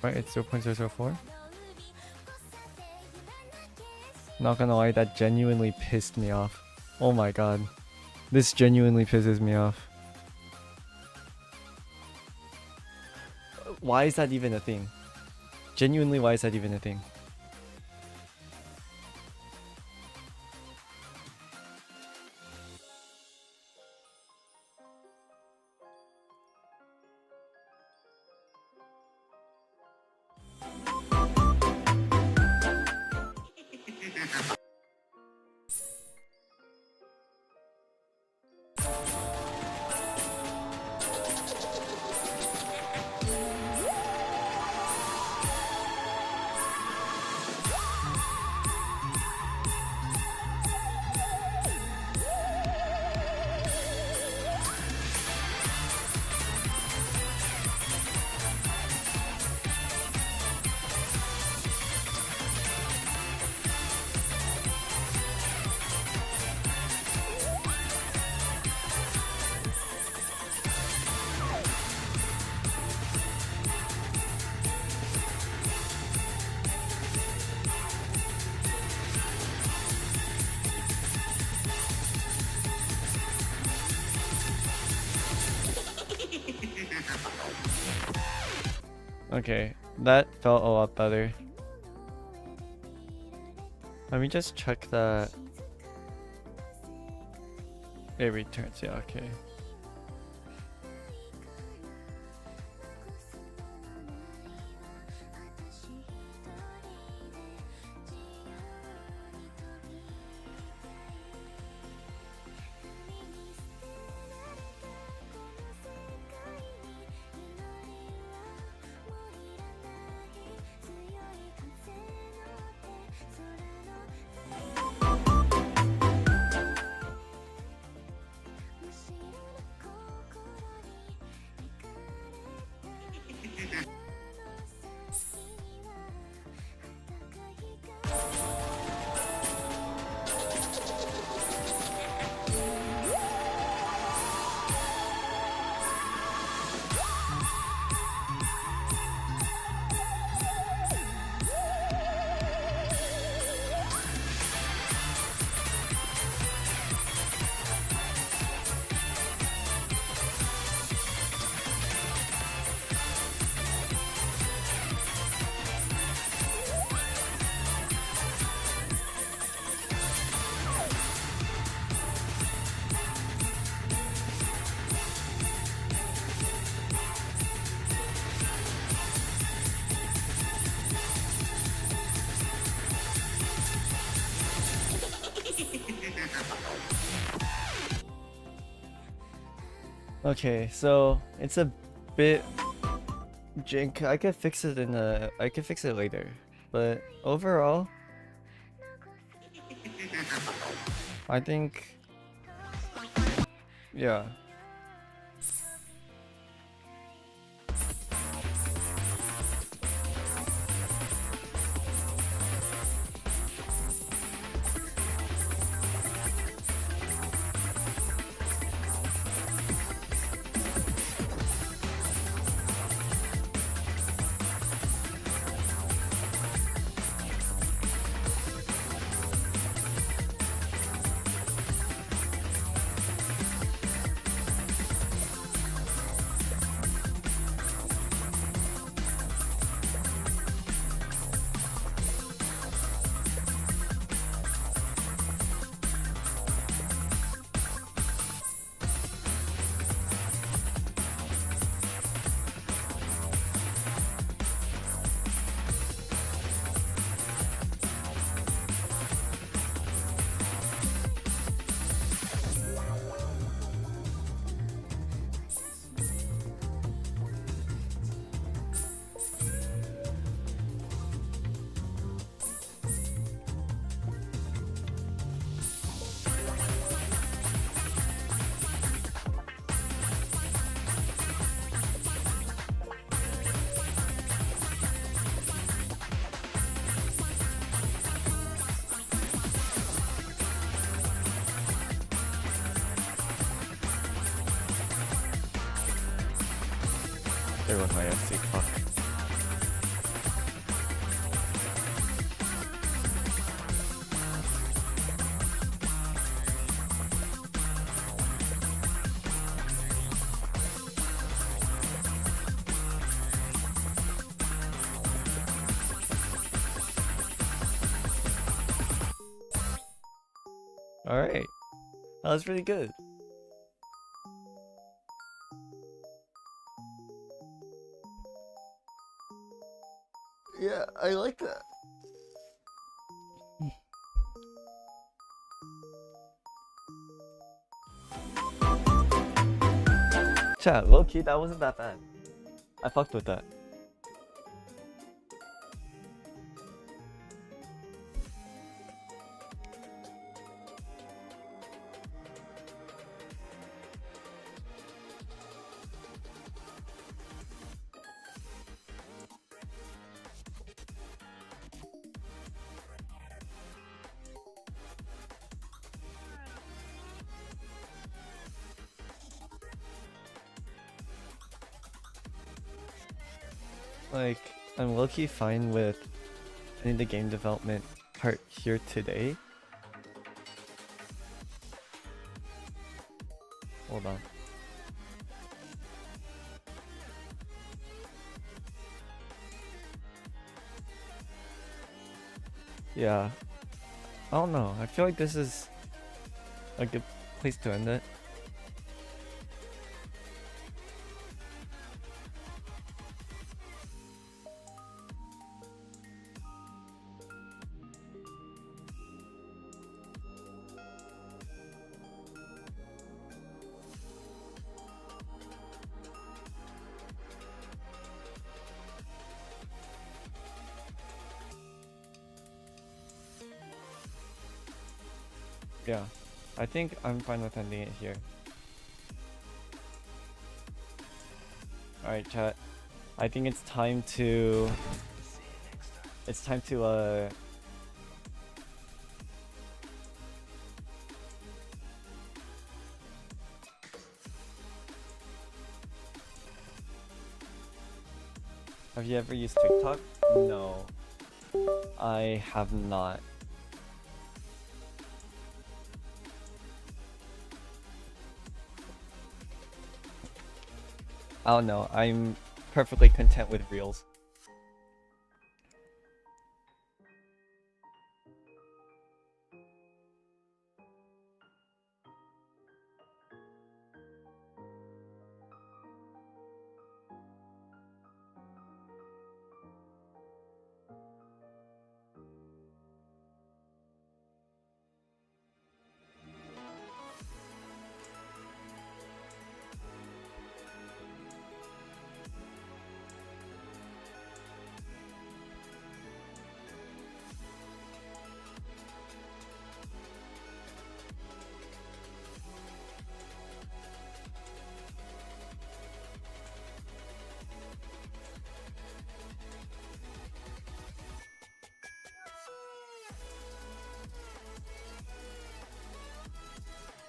Right, it's 0.004. Not gonna lie, that genuinely pissed me off. Oh my god. This genuinely pisses me off. Why is that even a thing? Genuinely, why is that even a thing? Okay, that felt a lot better. Let me just check that it returns. Yeah, okay. Okay, so it's a bit jank. I could fix it I could fix it later. But overall, I think, yeah. There goes my FC, fuck. Alright. That was really good. Yeah, I like that. Chat, low key, that wasn't that bad. I fucked with that. Like, I'm low-key fine with ending the game development part here today. Hold on. Yeah. I don't know. I feel like this is a good place to end it. Yeah, I think I'm fine with ending it here. Alright, chat. I think it's time to... Have you ever used TikTok? No. I have not. I don't know. I'm perfectly content with Reels.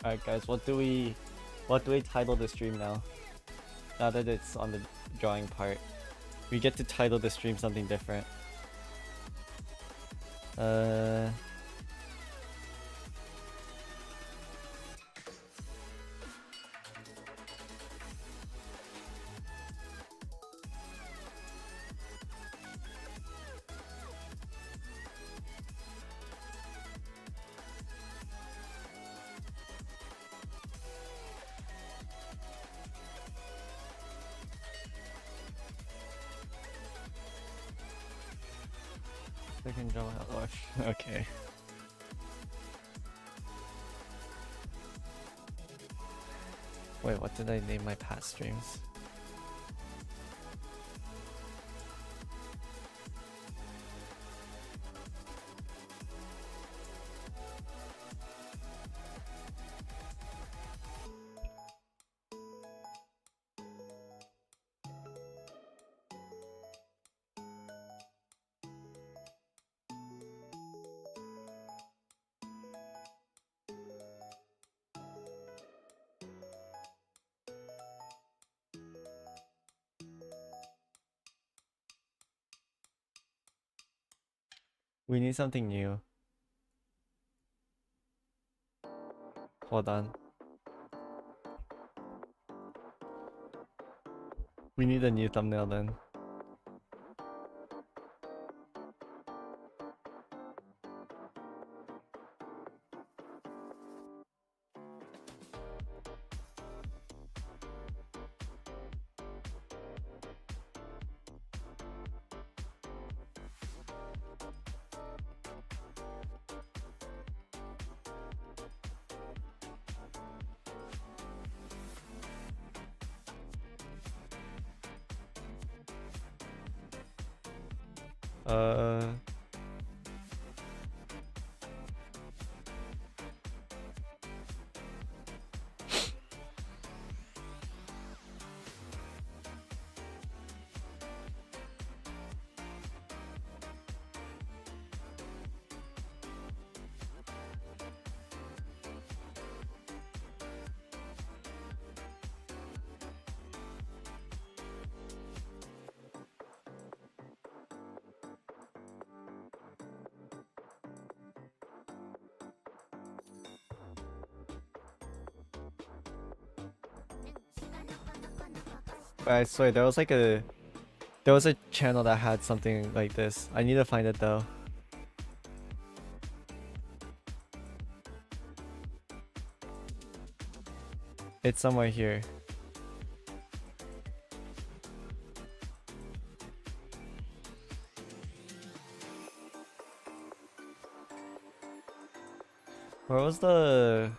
Alright guys, what do we title the stream now? Now that it's on the drawing part. We get to title the stream something different. Second draw okay. Wait, what did I name my past streams? We need something new. Hold on. We need a new thumbnail then. Uh, I swear there was a channel that had something like this. I need to find it though. It's somewhere here. Where was the...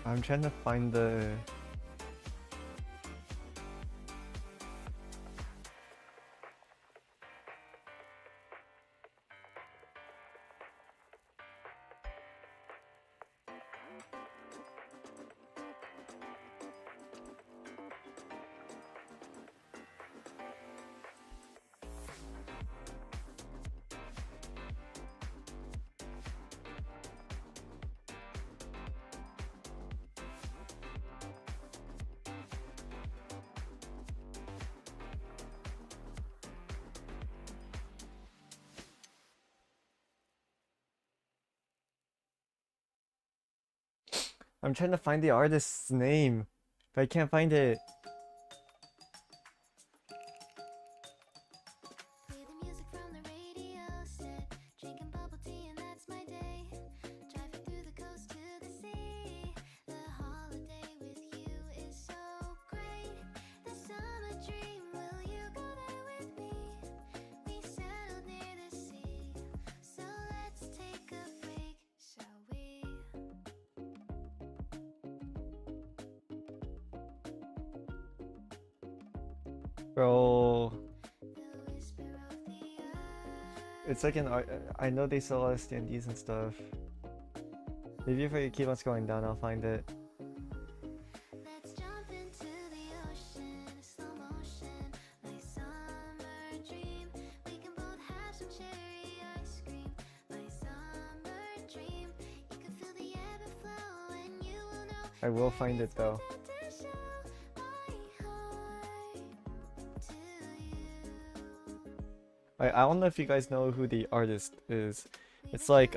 I'm trying to find the... I'm trying to find the artist's name, but I can't find it. Bro, it's like an art. I know they sell a lot of standees and stuff. Maybe if I keep on scrolling down, I'll find it. I will find it though. I don't know if you guys know who the artist is. It's like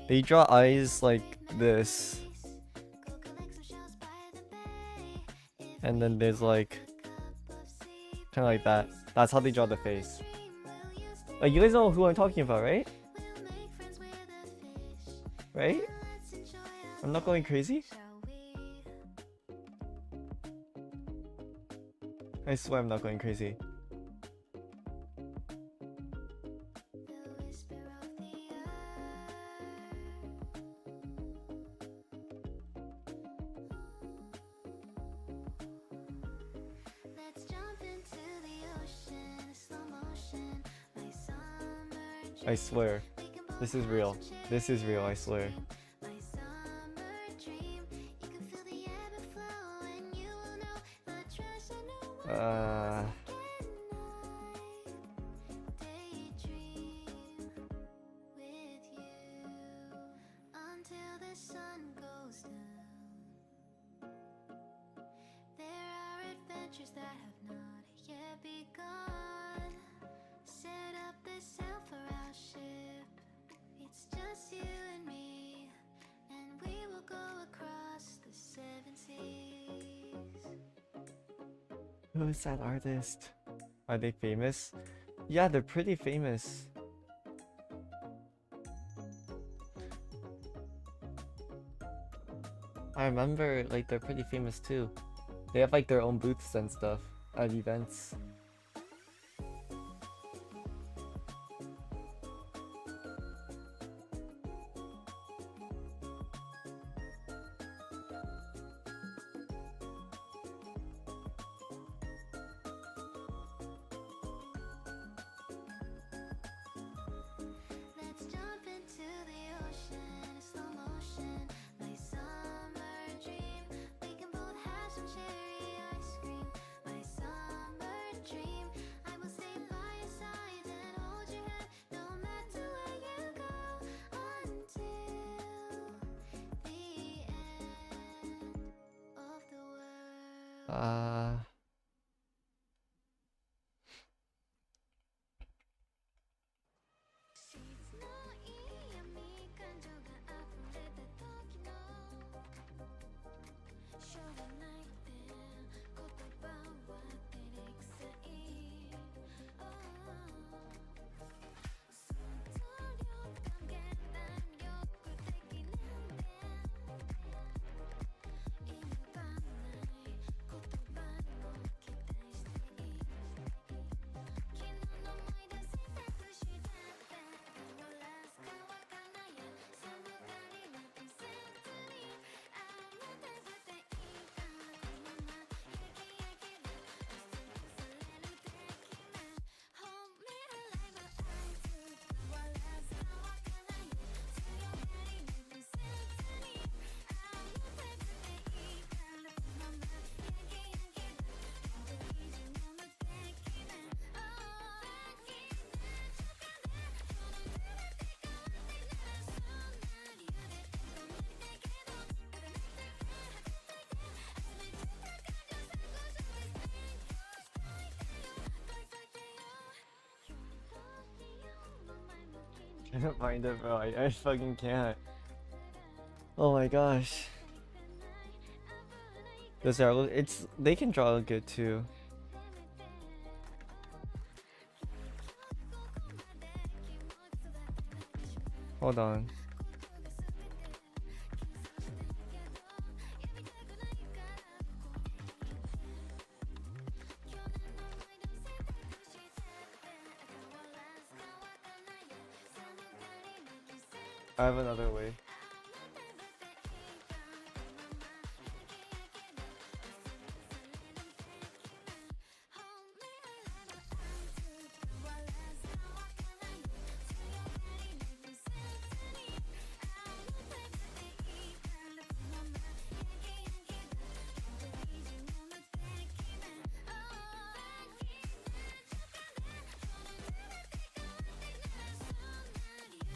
they draw eyes like this, and then there's like kind of like that. That's how they draw the face. Like, you guys know who I'm talking about, right? Right? I'm not going crazy? I swear I'm not going crazy. I swear. This is real. This is real, I swear. Uh... Who is that artist? Are they famous? Yeah, they're pretty famous. I remember, like, they're pretty famous too. They have like their own booths and stuff at events. I can't find it, bro. I fucking can't. Oh my gosh. They can draw good too. Hold on. I have another way.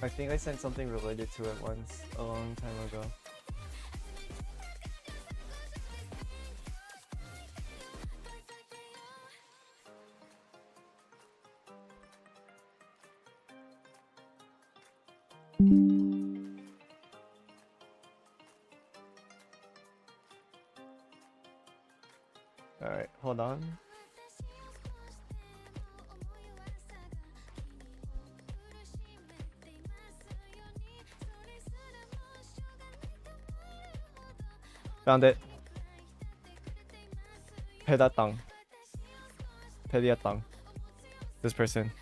I think I sent something related to it once, a long time ago. Alright, hold on. Found it. 벨리아땅. 벨리아땅. This person.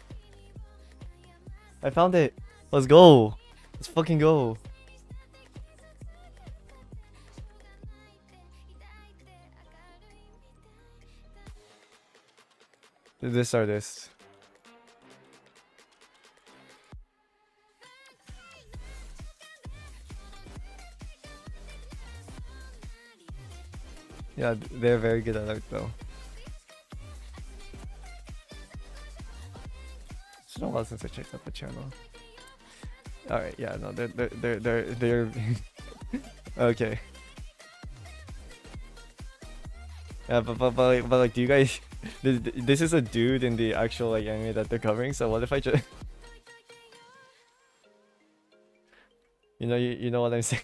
I found it. Let's go. Let's fucking go. This artist. Yeah, they're very good at art though. It's been a while since I checked out the channel. All right, yeah, no, they're okay. Yeah, but like, do you guys? This is a dude in the actual like anime that they're covering. So what if I just, you know what I'm saying?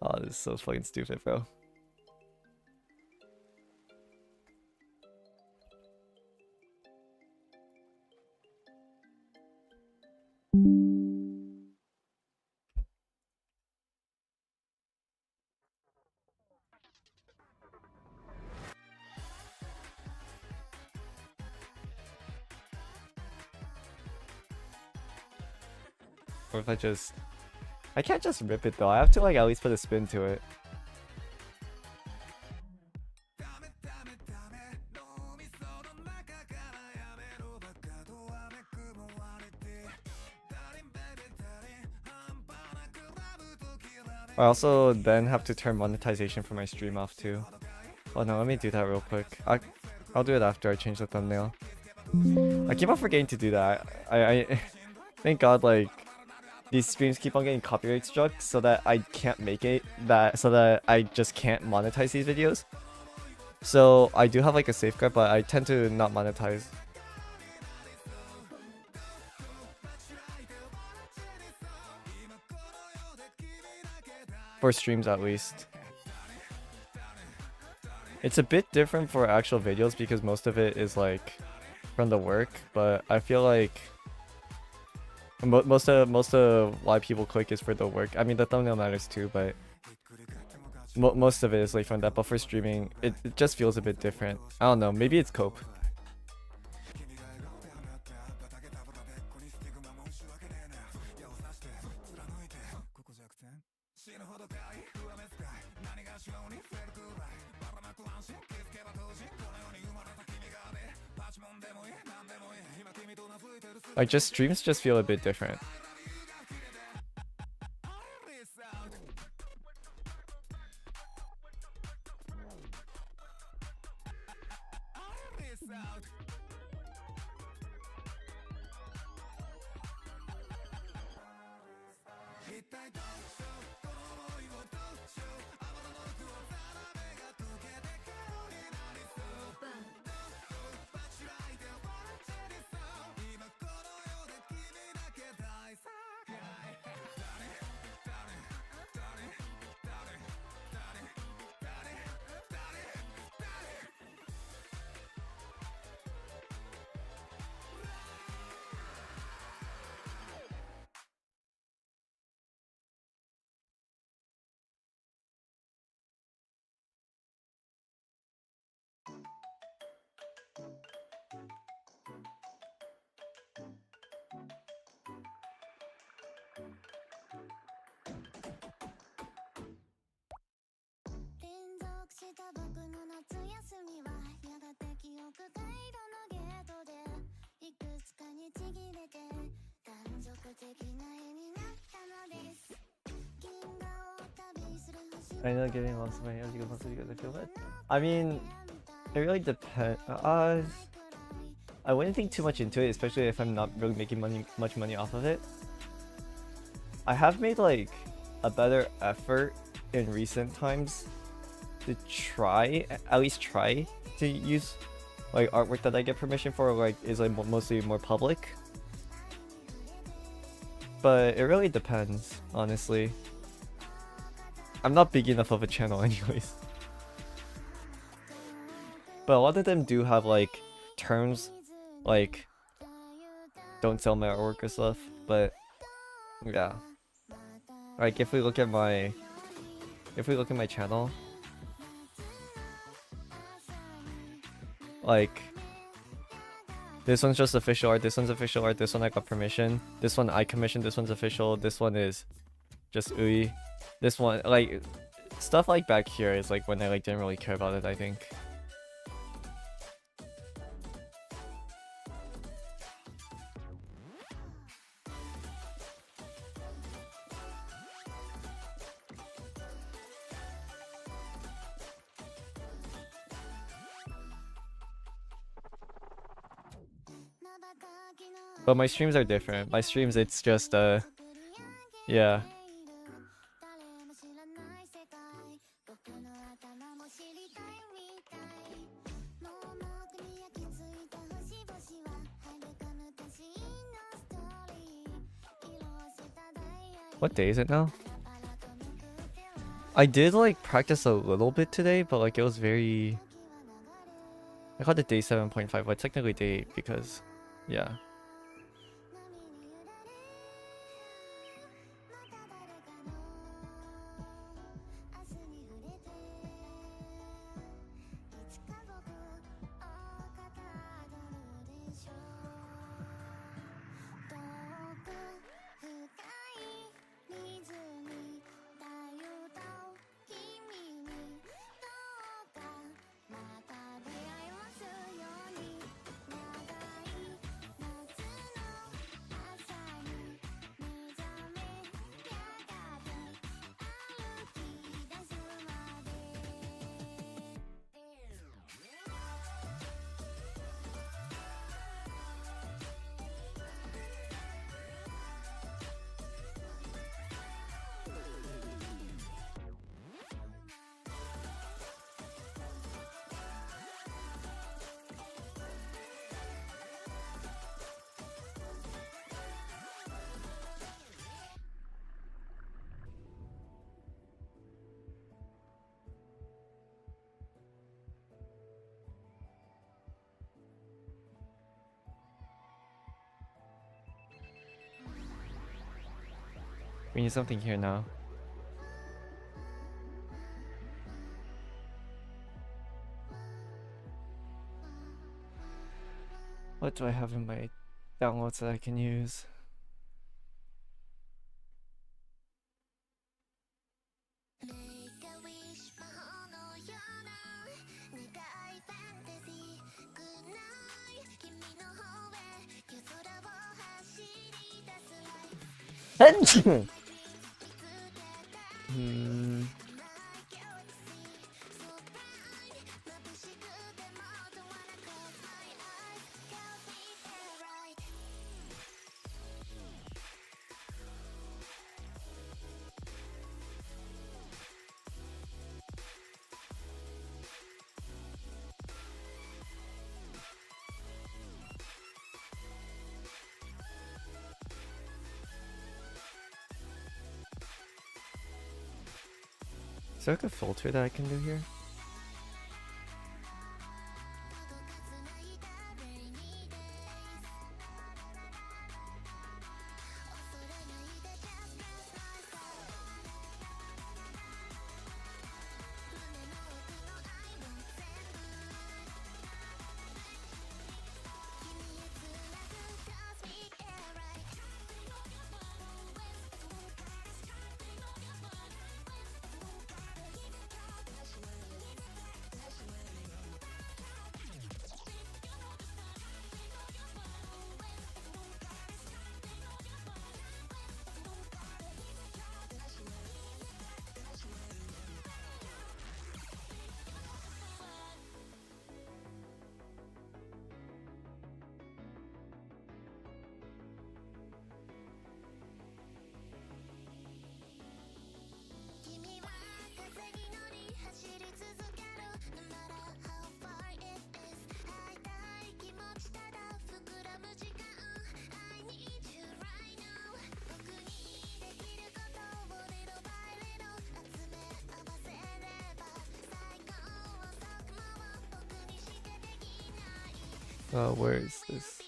Oh, this is so fucking stupid, bro. Or if I can't just rip it though. I have to like at least put a spin to it. I also then have to turn monetization for my stream off too. Oh no, let me do that real quick. I'll do it after I change the thumbnail. I keep on forgetting to do that. I thank God like these streams keep on getting copyright struck so that I can't make it so that I just can't monetize these videos. So I do have like a safeguard, but I tend to not monetize. For streams at least. It's a bit different for actual videos because most of it is like from the work, but I feel like most of why people click is for the work. I mean the thumbnail matters too, but most of it is like from that. But for streaming, it just feels a bit different. I don't know, maybe it's cope. Like just streams just feel a bit different. I know getting lost in my hands, you can possibly get the feel it. I mean, it really depends. I wouldn't think too much into it, especially if I'm not really making much money off of it. I have made like a better effort in recent times to at least try to use like artwork that I get permission for, like is like mostly more public. But it really depends, honestly. I'm not big enough of a channel anyways. But a lot of them do have like terms like don't sell my artwork or stuff, but yeah. Like if we look at my channel, like this one's just official art, this one's official art, this one I got permission, this one I commissioned, this one's official, this one is just UI. This one, like, stuff like back here is like when I like didn't really care about it, I think. But my streams are different. My streams, it's just yeah. What day is it now? I did like practice a little bit today, but like it was very. I called it day 7.5, but technically day 8 because, yeah. We need something here now. What do I have in my downloads that I can use? Is there like a filter that I can do here? Where is this?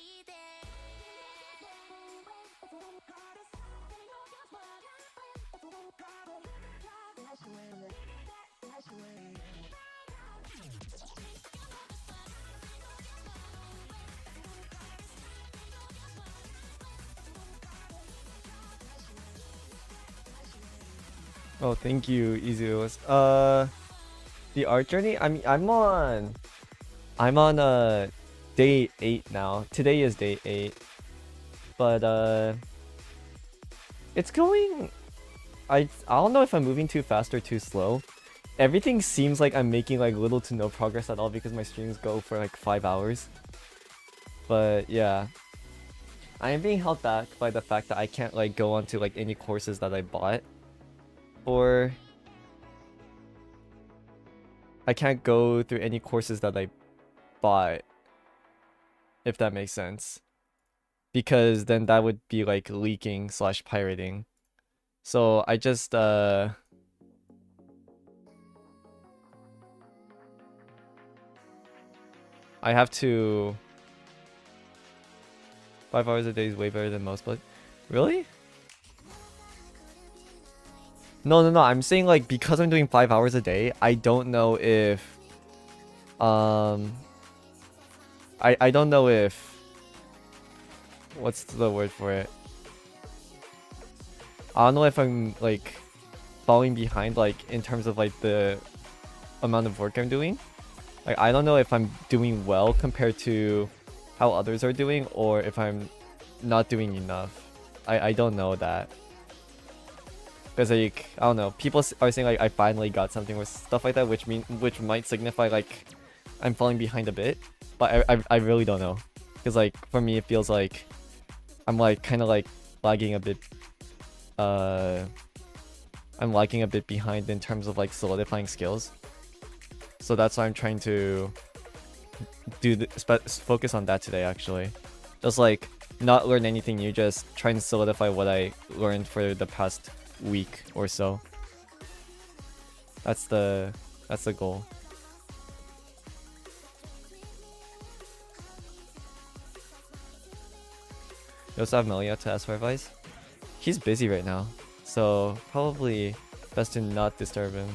Oh, thank you, Izuos. The art journey. I mean, I'm on day 8 now. Today is day 8, but it's going. I don't know if I'm moving too fast or too slow. Everything seems like I'm making like little to no progress at all because my streams go for like 5 hours. But yeah, I'm being held back by the fact that I can't like go onto like any courses that I bought. Or I can't go through any courses that I bought, if that makes sense. Because then that would be like leaking / pirating. So I just I have to 5 hours a day is way better than most, but really? No. I'm saying like because I'm doing 5 hours a day, I don't know if I don't know if what's the word for it? I don't know if I'm like falling behind like in terms of like the amount of work I'm doing. Like I don't know if I'm doing well compared to how others are doing or if I'm not doing enough. I don't know that. Because like I don't know, people are saying like I finally got something or stuff like that, which might signify like I'm falling behind a bit, but I really don't know. Because like for me it feels like I'm like kind of like lagging a bit. I'm lagging a bit behind in terms of like solidifying skills. So that's why I'm trying to focus on that today actually. Just like not learn anything new, just trying to solidify what I learned for the past week or so. That's the goal. You also have Melia to ask for advice? He's busy right now, so probably best to not disturb him.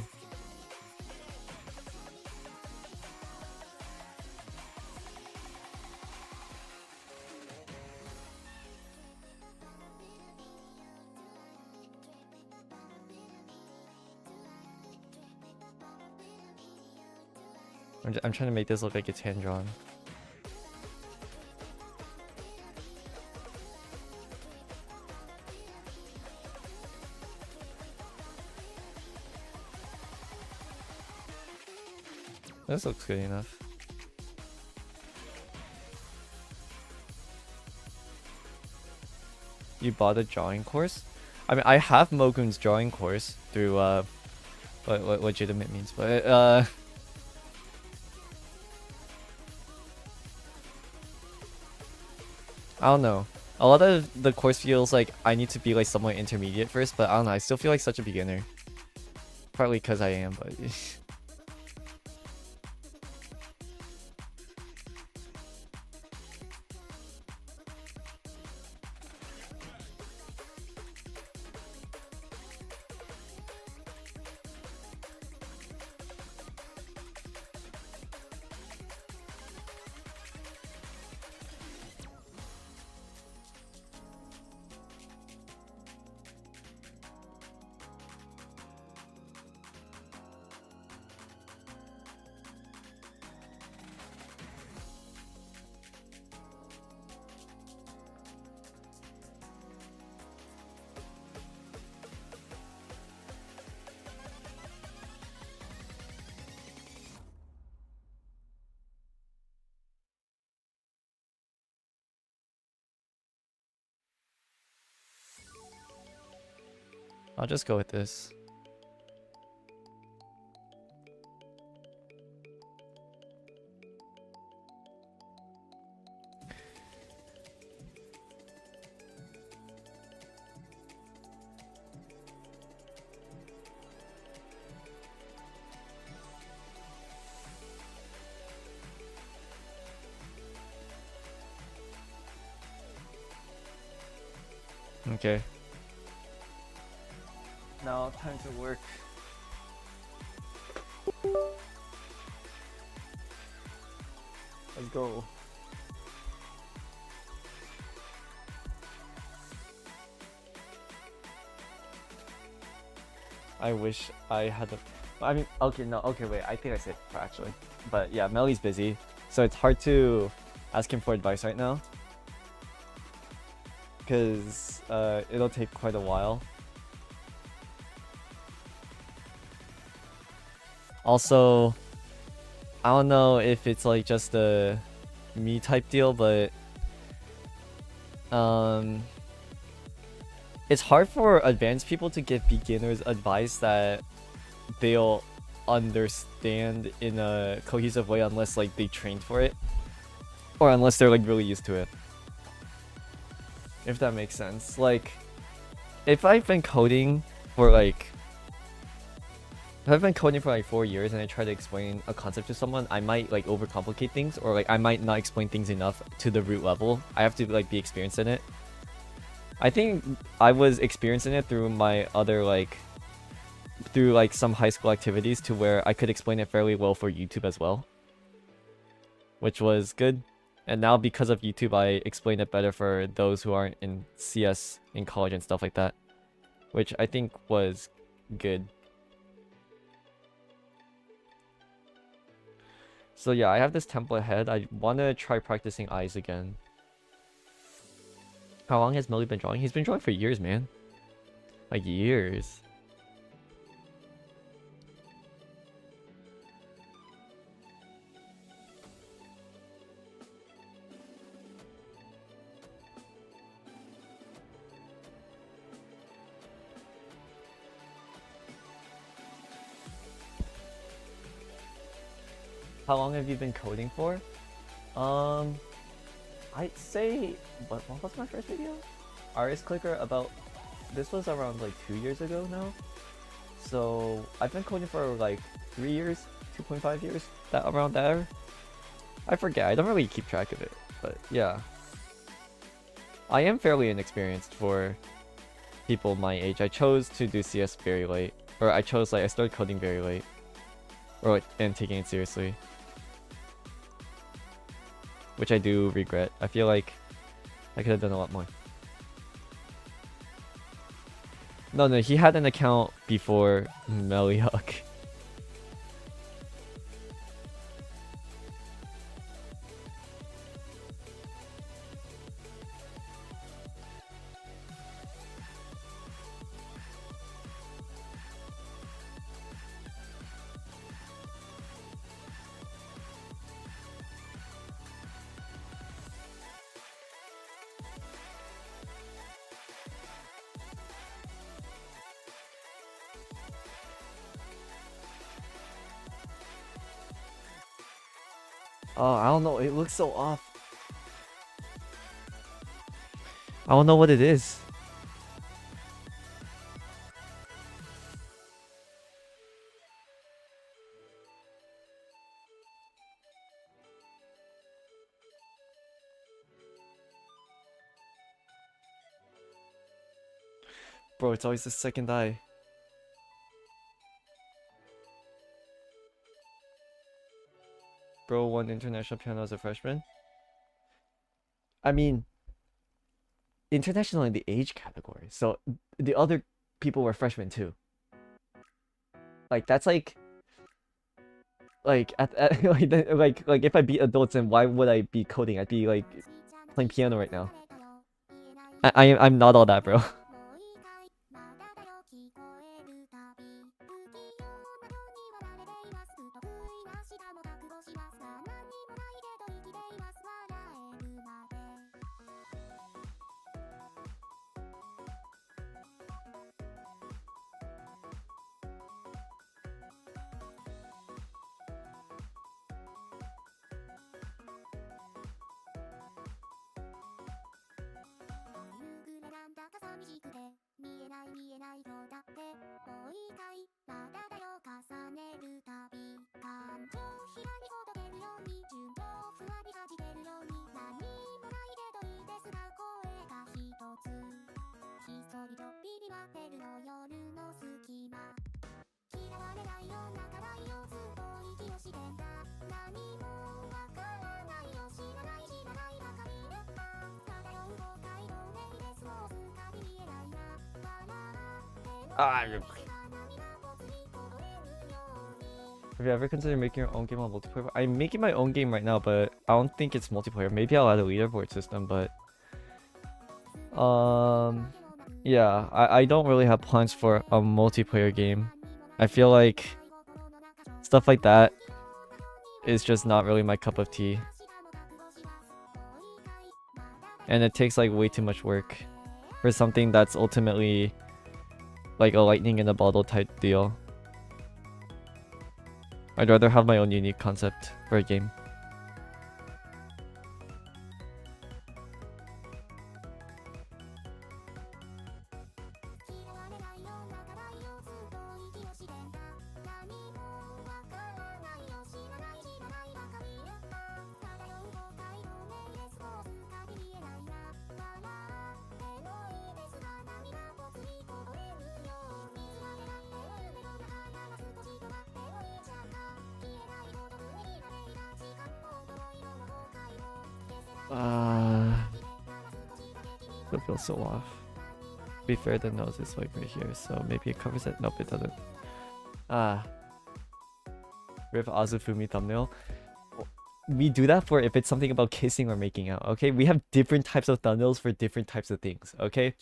I'm trying to make this look like it's hand drawn. This looks good enough. You bought a drawing course? I mean, I have Mogun's drawing course through what legitimate means, but I don't know. A lot of the course feels like I need to be like somewhat intermediate first, but I don't know. I still feel like such a beginner. Partly because I am, but I'll just go with this. Okay. Now time to work. Let's go. I wish I had a... I mean, okay, no, okay, wait, I think I said actually. But yeah, Melly's busy, so it's hard to ask him for advice right now. Because it'll take quite a while. Also, I don't know if it's like just a me type deal, but Um, it's hard for advanced people to give beginners advice that they'll understand in a cohesive way unless like they trained for it, or unless they're like really used to it. If that makes sense. Like, if I've been coding for like if I've been coding for like 4 years and I try to explain a concept to someone, I might like overcomplicate things, or like I might not explain things enough to the root level. I have to like be experienced in it. I think I was experiencing it through my other like through like some high school activities to where I could explain it fairly well for YouTube as well, which was good. And now because of YouTube, I explain it better for those who aren't in CS in college and stuff like that, which I think was good. So yeah, I have this template head. I want to try practicing eyes again. How long has Melly been drawing? He's been drawing for years, man. Like years. How long have you been coding for? I'd say, what was my first video? Artist Clicker about, this was around like 2 years ago now. So I've been coding for like 3 years, 2.5 years, that around there. I forget, I don't really keep track of it, but yeah. I am fairly inexperienced for people my age. I chose to do CS very late, or I started coding very late, or like, and taking it seriously, which I do regret. I feel like I could have done a lot more. No, he had an account before Meliok. Oh, I don't know. It looks so off. I don't know what it is. Bro, it's always the second eye. Bro won international piano as a freshman. I mean, international in the age category. So the other people were freshmen too. Like that's like like if I beat adults, then why would I be coding? I'd be like playing piano right now. I'm not all that, bro. Have you ever considered making your own game on multiplayer? I'm making my own game right now, but I don't think it's multiplayer. Maybe I'll add a leaderboard system, but yeah, I don't really have plans for a multiplayer game. I feel like stuff like that is just not really my cup of tea. and it takes like way too much work for something that's ultimately like a lightning in a bottle type deal. I'd rather have my own unique concept for a game. It feels so off. To be fair, the nose is like right here, so maybe it covers it. Nope, it doesn't. Rip Azufumi thumbnail. We do that for if it's something about kissing or making out, okay? We have different types of thumbnails for different types of things, okay?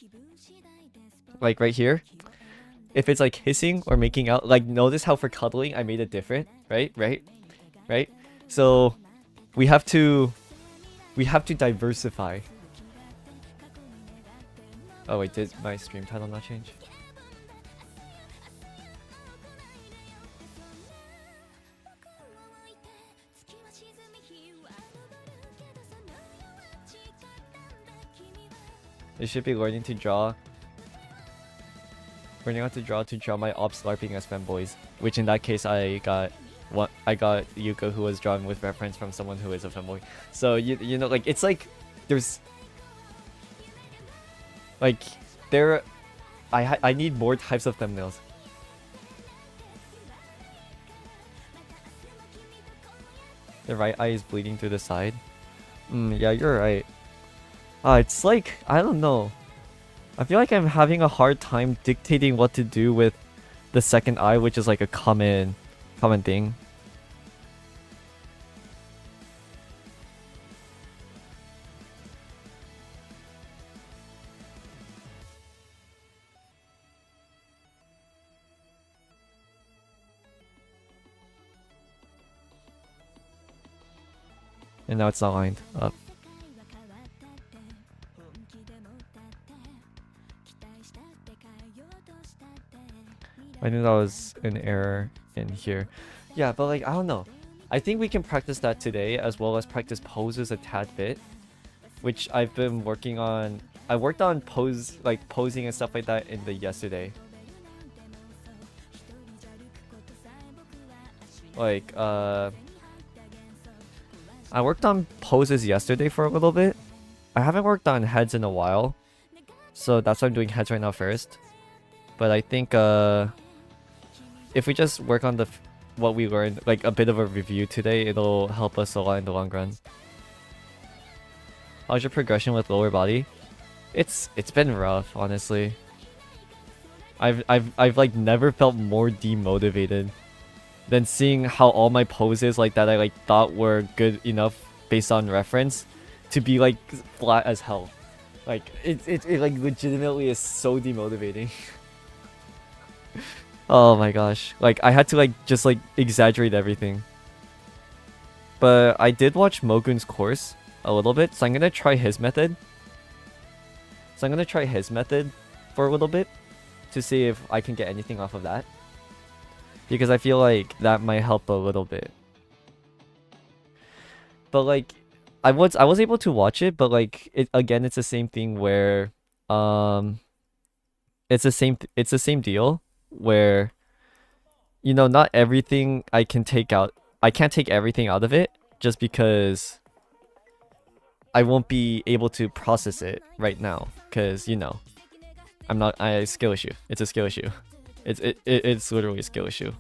Like right here, if it's like kissing or making out, like notice how for cuddling I made it different, right? Right? So we have to diversify. Oh wait, did my stream title not change? It should be learning to draw. Learning how to draw my opps larping as femboys. Which in that case I got Yuka, who was drawn with reference from someone who is a femboy. So you know, like it's like there's like I need more types of thumbnails. The right eye is bleeding through the side. Yeah, you're right. It's like, I don't know. I feel like I'm having a hard time dictating what to do with the second eye, which is like a common thing. And now it's not lined up. I knew that was an error in here. Yeah, but like, I don't know. I think we can practice that today as well as practice poses a tad bit, which I've been working on. I worked on posing and stuff like that in the yesterday. Like, I worked on poses yesterday for a little bit. I haven't worked on heads in a while, so that's why I'm doing heads right now first. But I think, if we just work on what we learned, like a bit of a review today, it'll help us a lot in the long run. How's your progression with lower body? It's been rough, honestly. I've like never felt more demotivated than seeing how all my poses like that I like thought were good enough based on reference to be like flat as hell. Like it like legitimately is so demotivating. Oh my gosh. Like I had to like just like exaggerate everything. But I did watch Mogun's course a little bit, so I'm gonna try his method. For a little bit to see if I can get anything off of that. Because I feel like that might help a little bit. But like I was able to watch it, but like it's the same thing where it's the same deal where, you know, not everything I can't take everything out of it just because I won't be able to process it right now, because you know skill issue. It's a skill issue. It's literally a skill issue.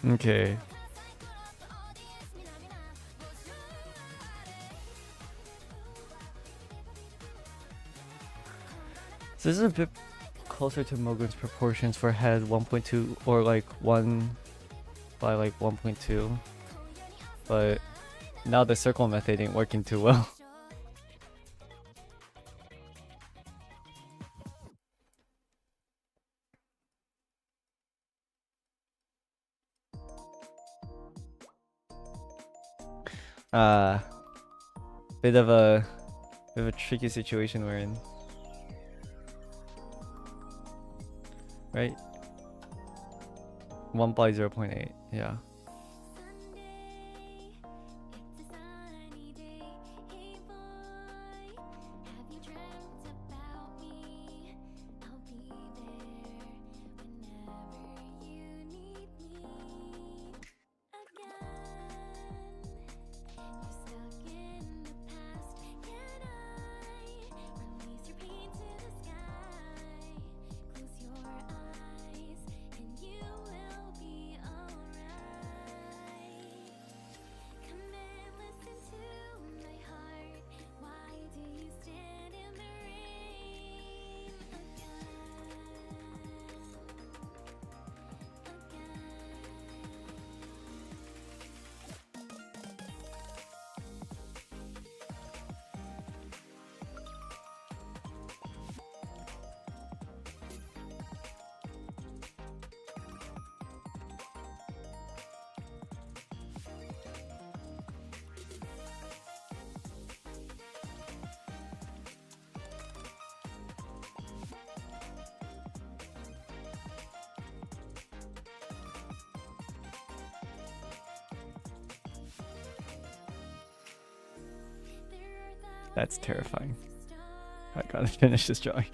Okay. So this is a bit closer to Mogun's proportions for head 1.2 or like 1 by like 1.2. But now the circle method ain't working too well. Bit of a tricky situation we're in. Right? 1 by 0.8, yeah. That's terrifying. I gotta finish this drawing.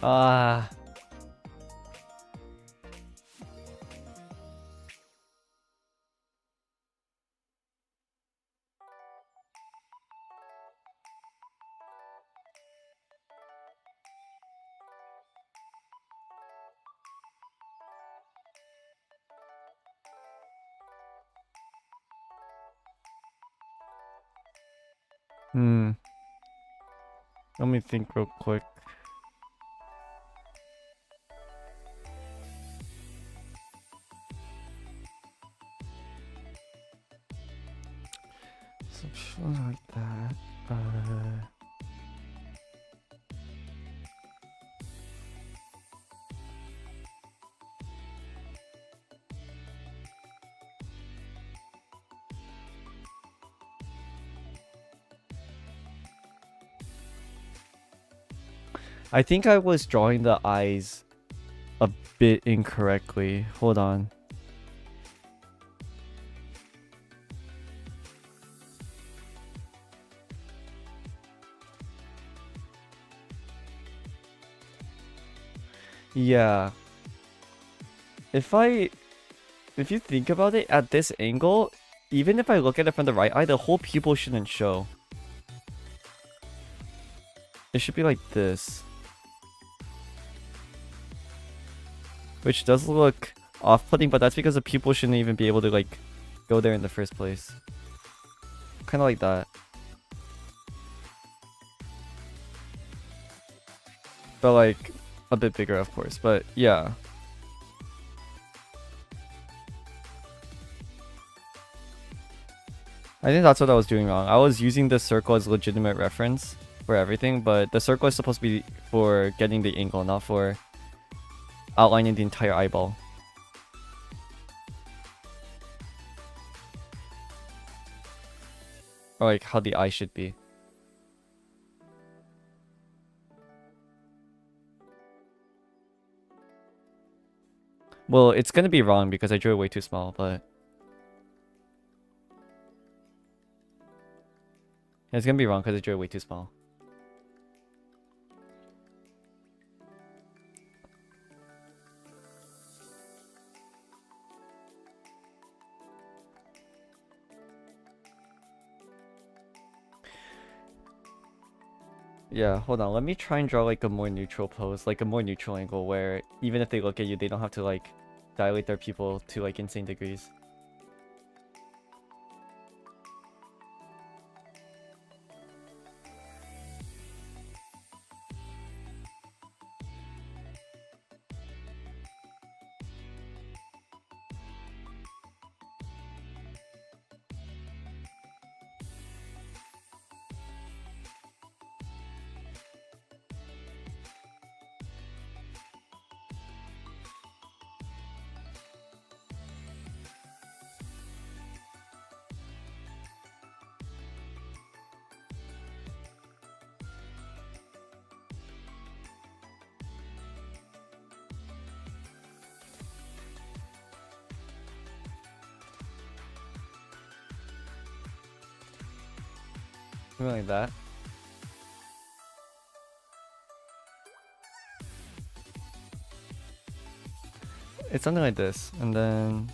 Ah. Let me think real quick. Something like that. I think I was drawing the eyes a bit incorrectly. Hold on. Yeah. If you think about it at this angle, even if I look at it from the right eye, the whole pupil shouldn't show. It should be like this. Which does look off-putting, but that's because the pupil shouldn't even be able to like go there in the first place. Kind of like that. But like a bit bigger, of course. But yeah. I think that's what I was doing wrong. I was using the circle as legitimate reference for everything, but the circle is supposed to be for getting the angle, not for outlining the entire eyeball. Or like how the eye should be. Well, it's gonna be wrong because I drew it way too small, but it's gonna be wrong because I drew it way too small. Yeah, hold on. Let me try and draw like a more neutral pose, like a more neutral angle where even if they look at you, they don't have to like dilate their pupil to like insane degrees. Something like that. It's something like this, and then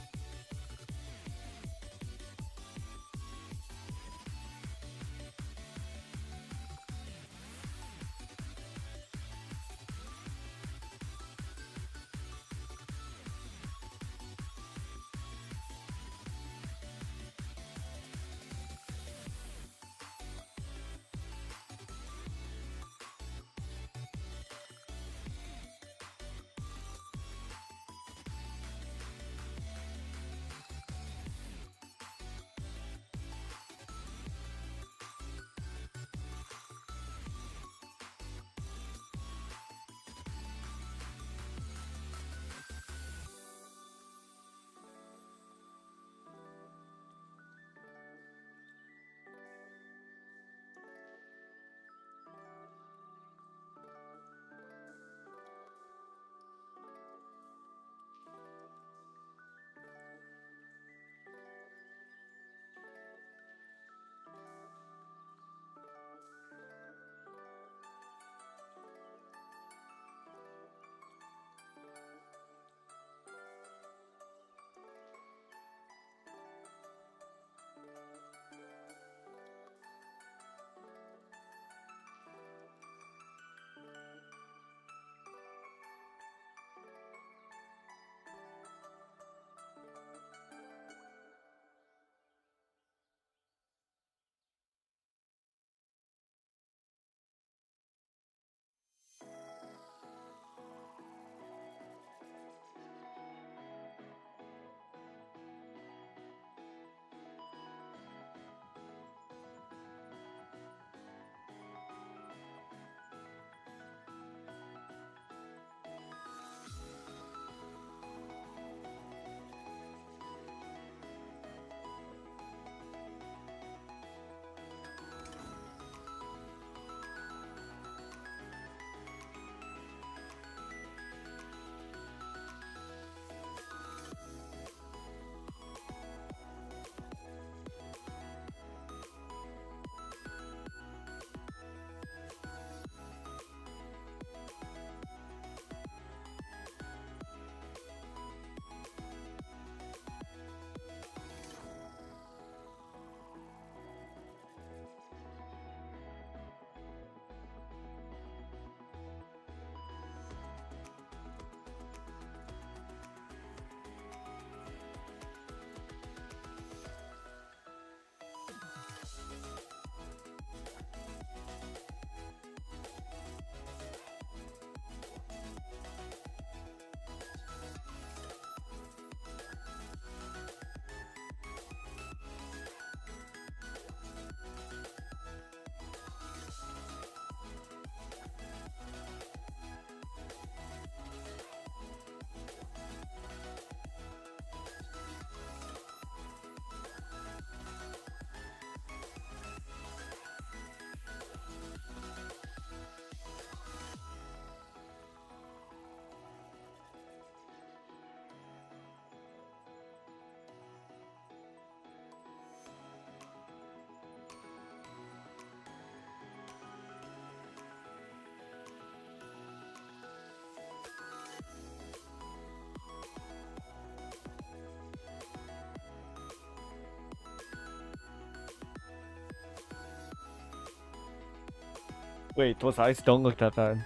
Wait, those eyes don't look that bad.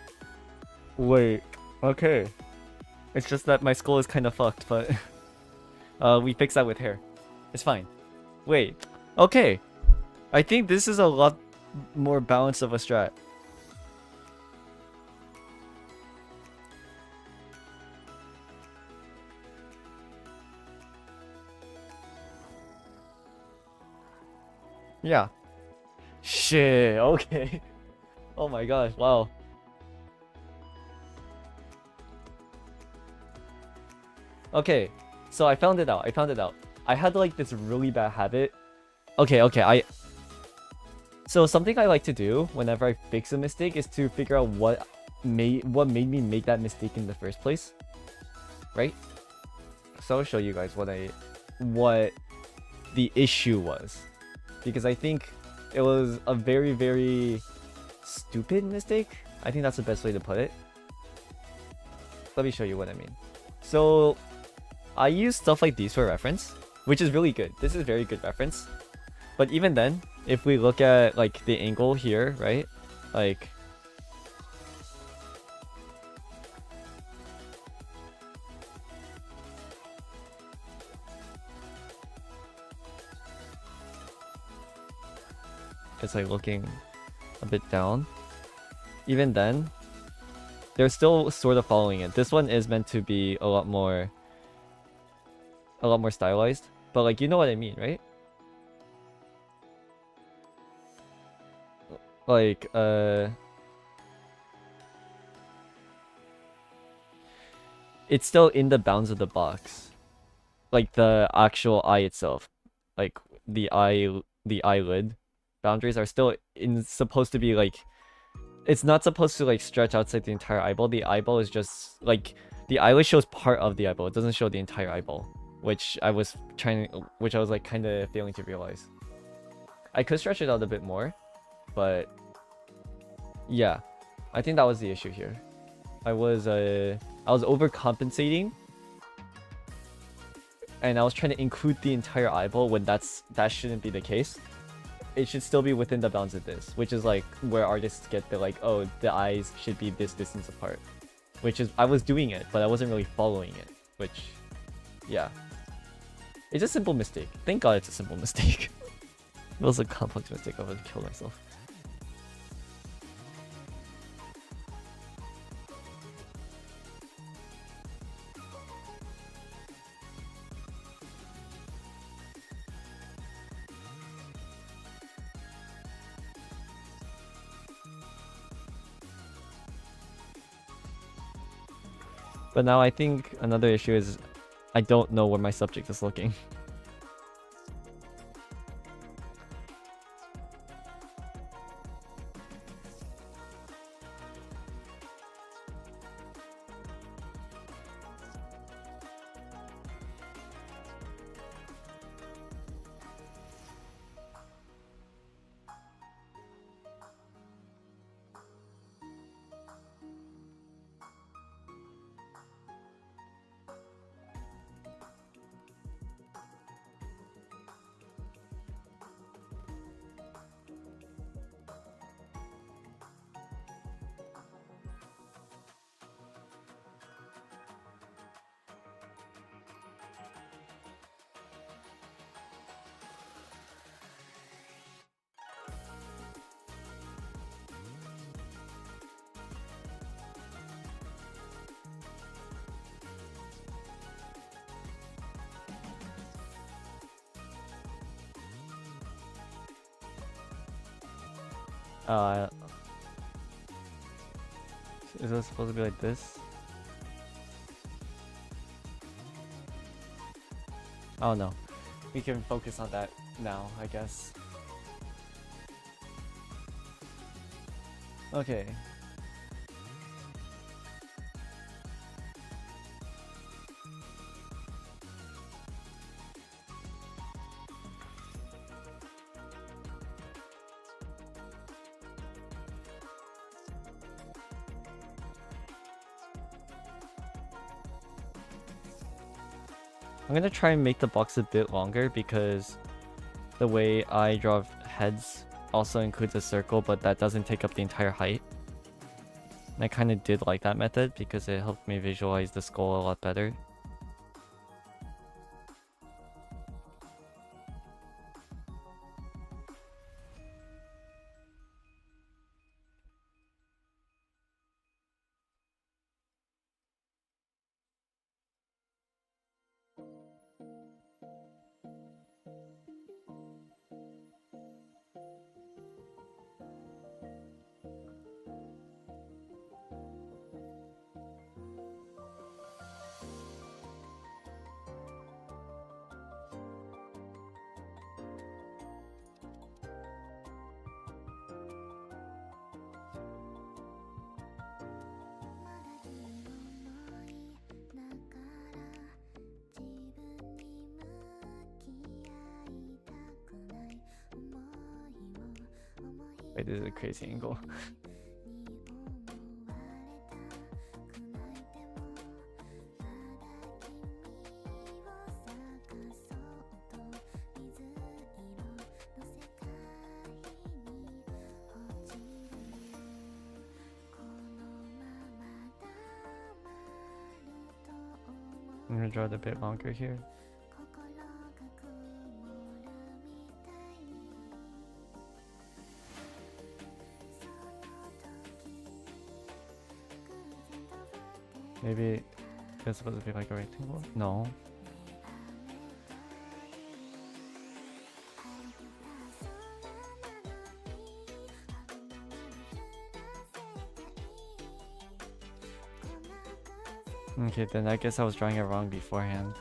Wait, okay. It's just that my skull is kind of fucked, but we fix that with hair. It's fine. Wait, okay. I think this is a lot more balanced of a strat. Yeah. Shit, okay. Oh my gosh, wow. Okay, so I found it out. I had like this really bad habit. Okay, so something I like to do whenever I fix a mistake is to figure out what made me make that mistake in the first place. Right? So I'll show you guys what the issue was. Because I think it was a very, very stupid mistake. I think that's the best way to put it. Let me show you what I mean. So I use stuff like these for reference, which is really good. This is very good reference. But even then, if we look at like the angle here, right? Like it's like looking a bit down. Even then, they're still sort of following it. This one is meant to be a lot more stylized, but like you know what I mean, right? Like it's still in the bounds of the box. Like the actual eye itself. Like the eyelid boundaries are still supposed to be like, it's not supposed to like stretch outside the entire eyeball. The eyeball is just like, the eyelid shows part of the eyeball. It doesn't show the entire eyeball, which I was like kind of failing to realize. I could stretch it out a bit more, but yeah, I think that was the issue here. I was overcompensating, and I was trying to include the entire eyeball when that shouldn't be the case. It should still be within the bounds of this, which is like where artists get the like, oh, the eyes should be this distance apart, which is, I was doing it, but I wasn't really following it, which, yeah. It's a simple mistake. Thank God it's a simple mistake. If it was a complex mistake, I would have killed myself. But now I think another issue is I don't know where my subject is looking. Is it supposed to be like this? Oh no. We can focus on that now, I guess. Okay. I'm gonna try and make the box a bit longer because the way I draw heads also includes a circle, but that doesn't take up the entire height. And I kind of did like that method because it helped me visualize the skull a lot better. Wait, this is a crazy angle. I'm gonna draw it a bit longer here. Maybe it's supposed to be like a rectangle? No. Okay, then I guess I was drawing it wrong beforehand.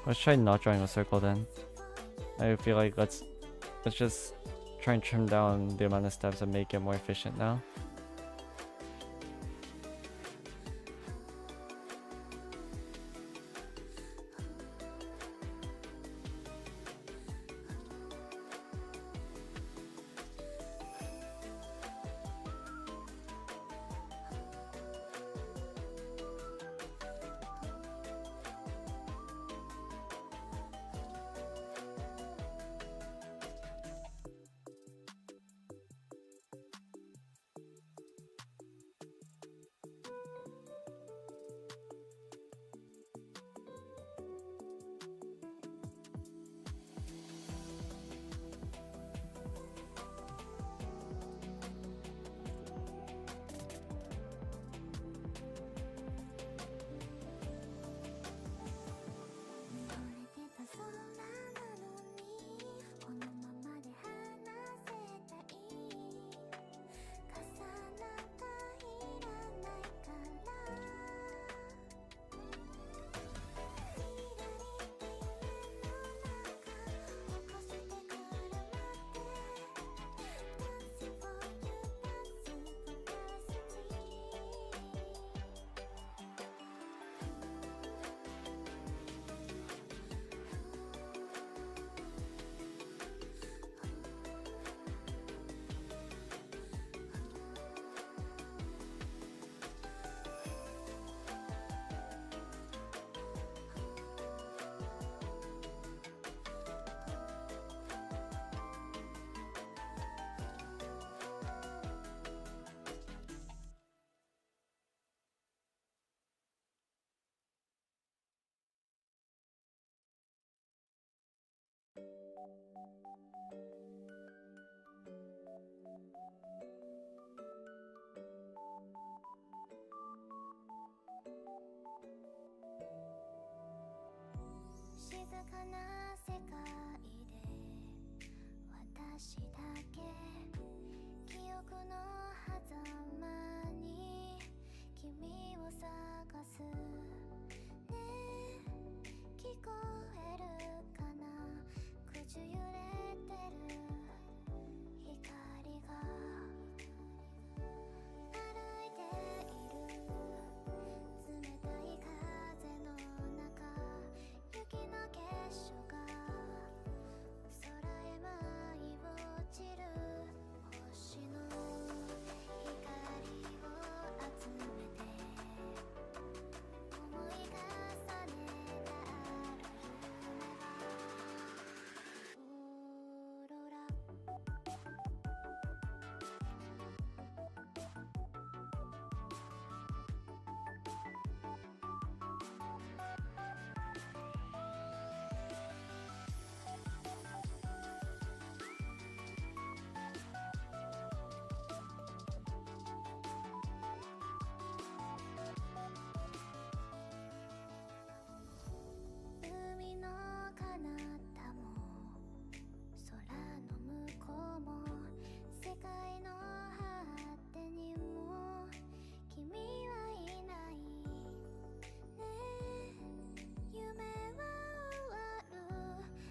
Let's try not drawing a circle then. I feel like let's just try and trim down the amount of steps and make it more efficient now.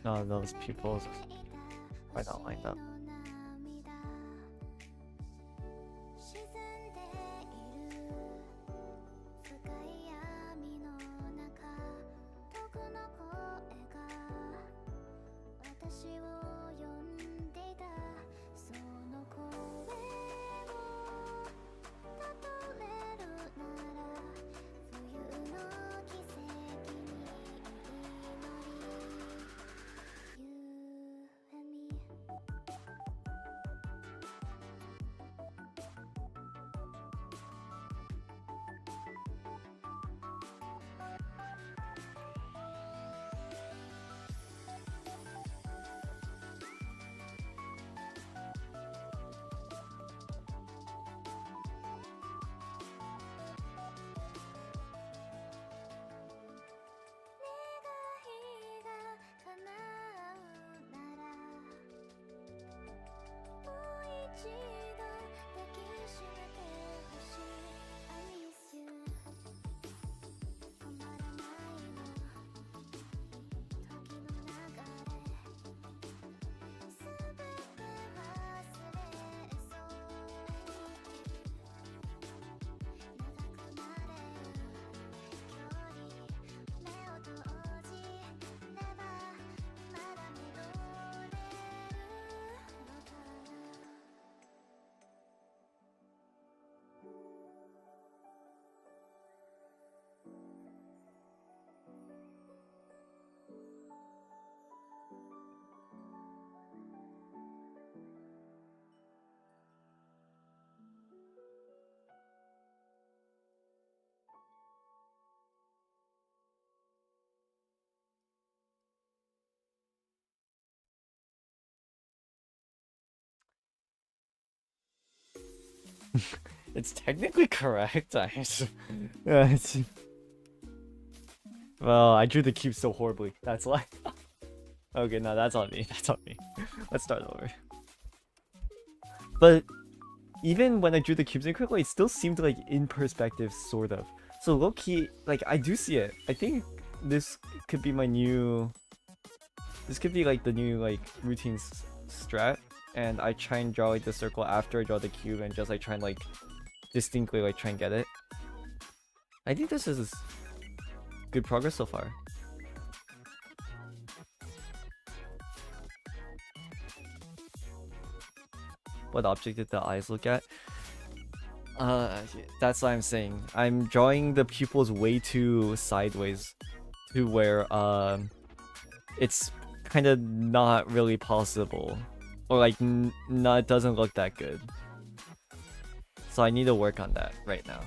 No, those pupils are not lined up. It's technically correct. Well, I drew the cube so horribly. That's why. Okay, no, that's on me. That's on me. Let's start over. But even when I drew the cubes incorrectly, it still seemed like in perspective, sort of. So low key, like I do see it. I think this could be my new. This could be like the new like routine strat, and I try and draw like the circle after I draw the cube, and just like try and like distinctly like try and get it. I think this is good progress so far. What object did the eyes look at? That's what I'm saying. I'm drawing the pupils way too sideways to where it's kind of not really possible, or like it doesn't look that good. So I need to work on that right now.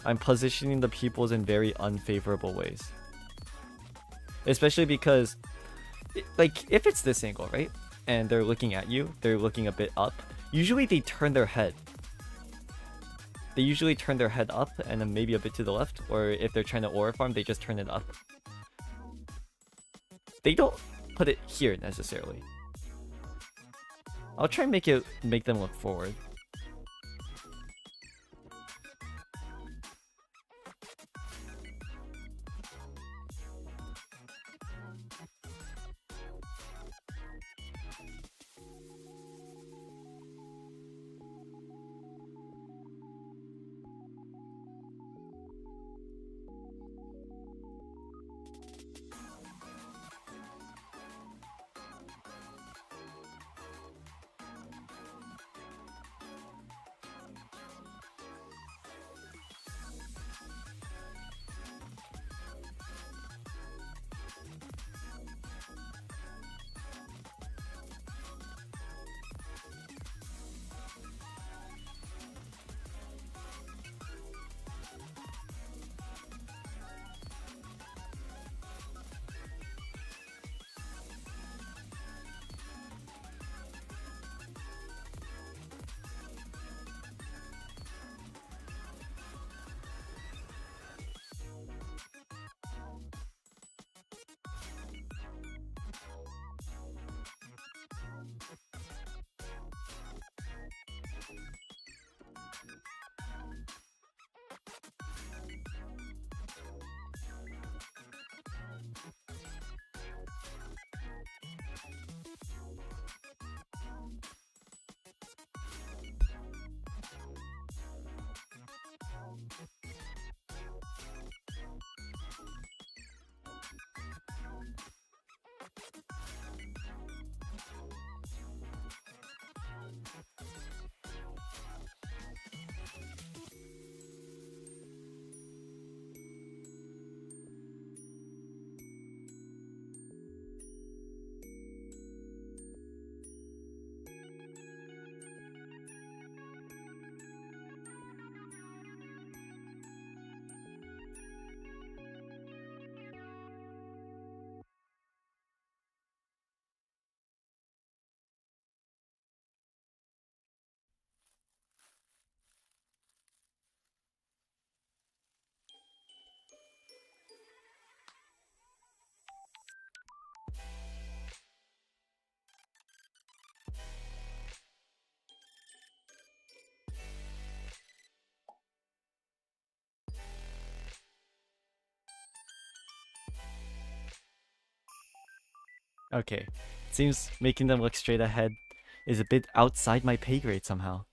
I'm positioning the pupils in very unfavorable ways, especially because like if it's this angle, right, and they're looking at you, they're looking a bit up, usually they turn their head. They usually turn their head up and then maybe a bit to the left, or if they're trying to aura farm, they just turn it up. They don't put it here necessarily. I'll try and make them look forward. Okay. Seems making them look straight ahead is a bit outside my pay grade somehow.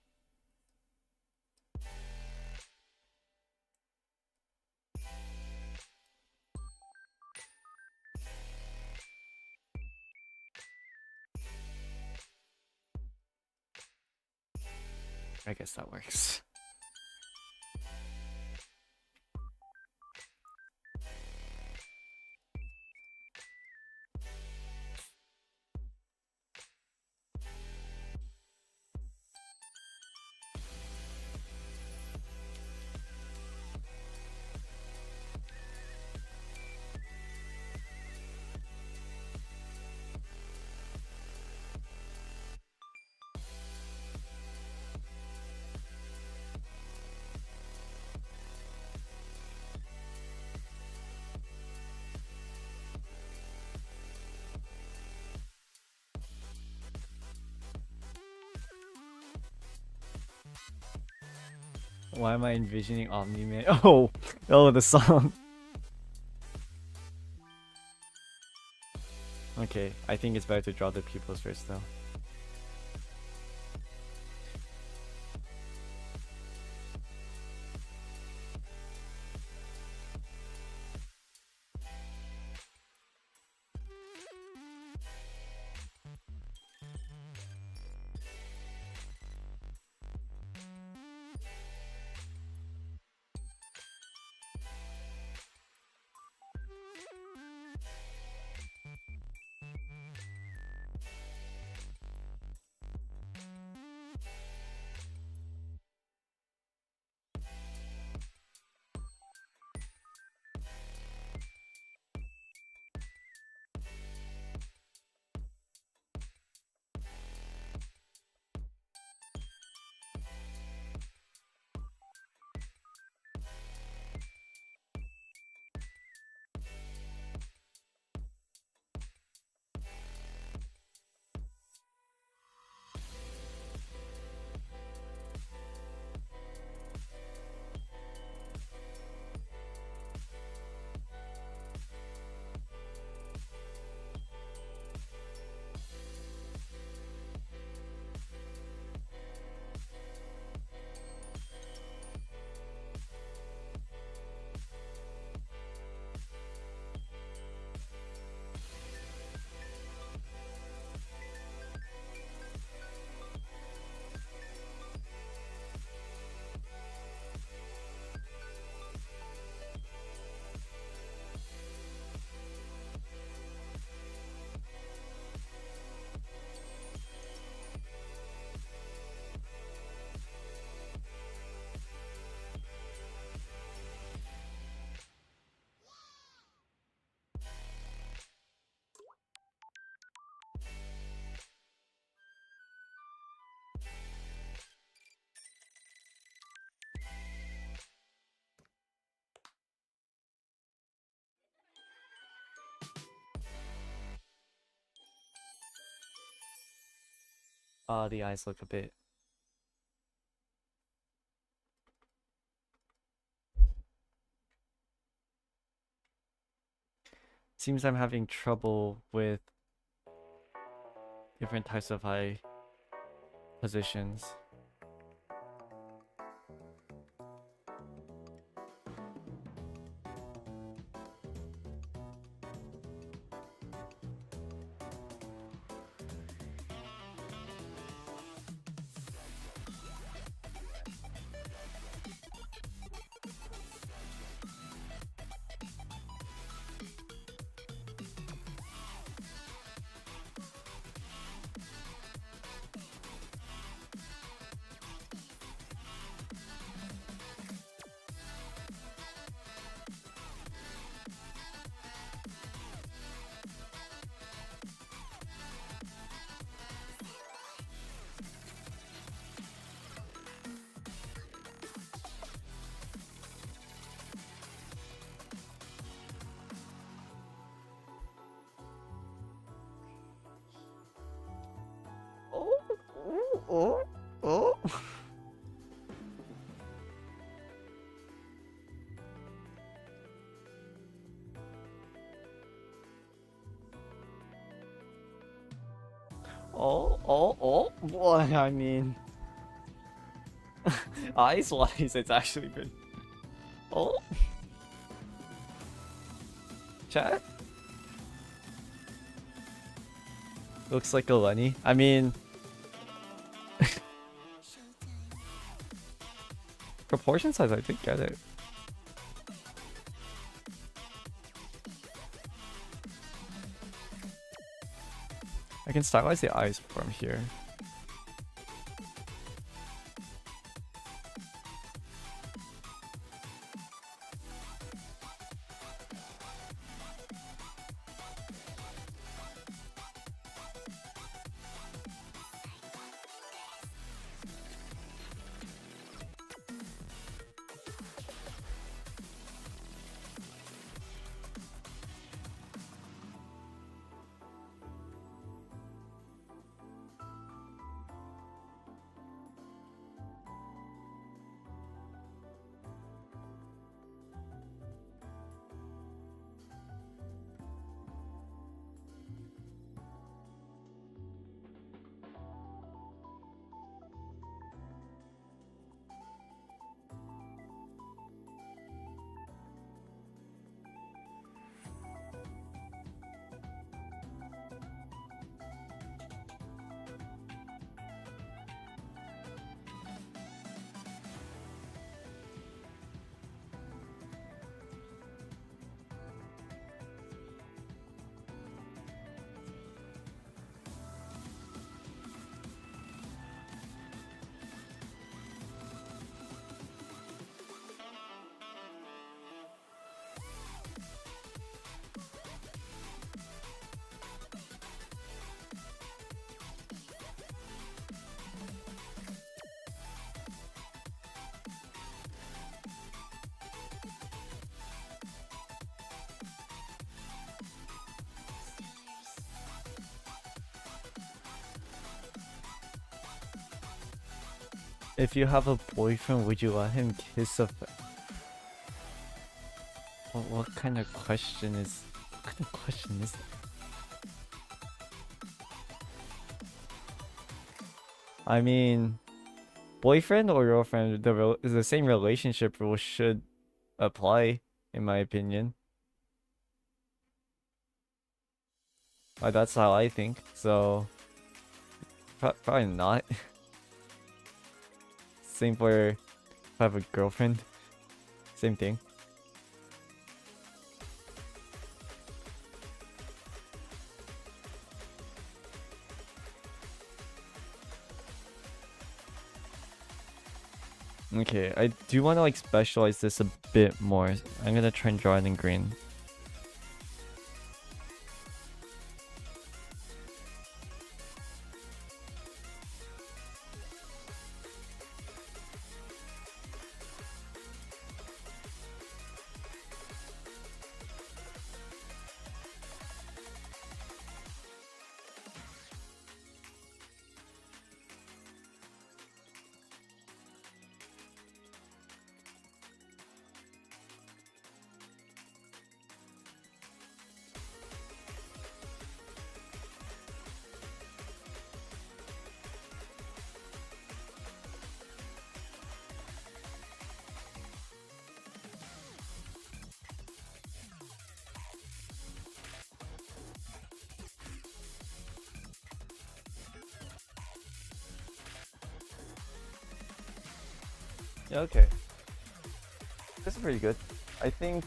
I guess that works. Why am I envisioning Omni-Man? Oh! Oh, the song. Okay, I think it's better to draw the pupils first though. The eyes look a bit... Seems I'm having trouble with different types of eye positions. Well, I mean, eyes wise, it's actually pretty. Oh, chat looks like a Lenny. I mean, proportion size, I think get it. I can stylize the eyes from here. If you have a boyfriend, would you let him kiss a? What kind of question is? What kind of question is that? I mean, boyfriend or girlfriend, the same relationship rule should apply, in my opinion. That's how I think. So, probably not. Same for if I have a girlfriend. Same thing. Okay, I do want to like specialize this a bit more. I'm gonna try and draw it in green. Yeah, okay. This is pretty good. I think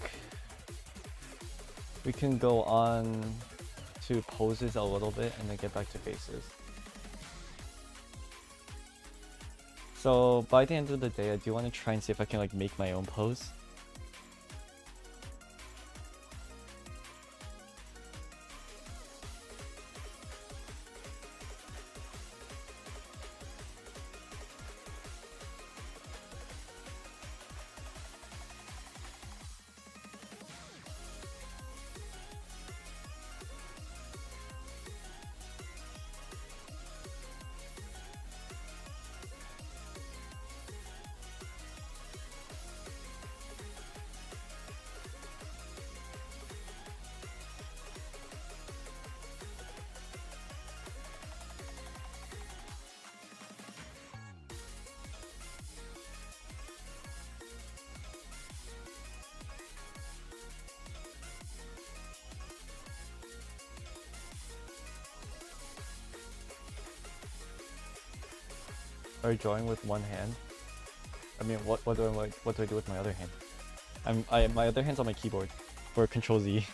we can go on to poses a little bit and then get back to faces. So by the end of the day, I do want to try and see if I can like make my own pose. Or drawing with one hand. I mean, what do I do with my other hand? My other hand's on my keyboard for Control Z.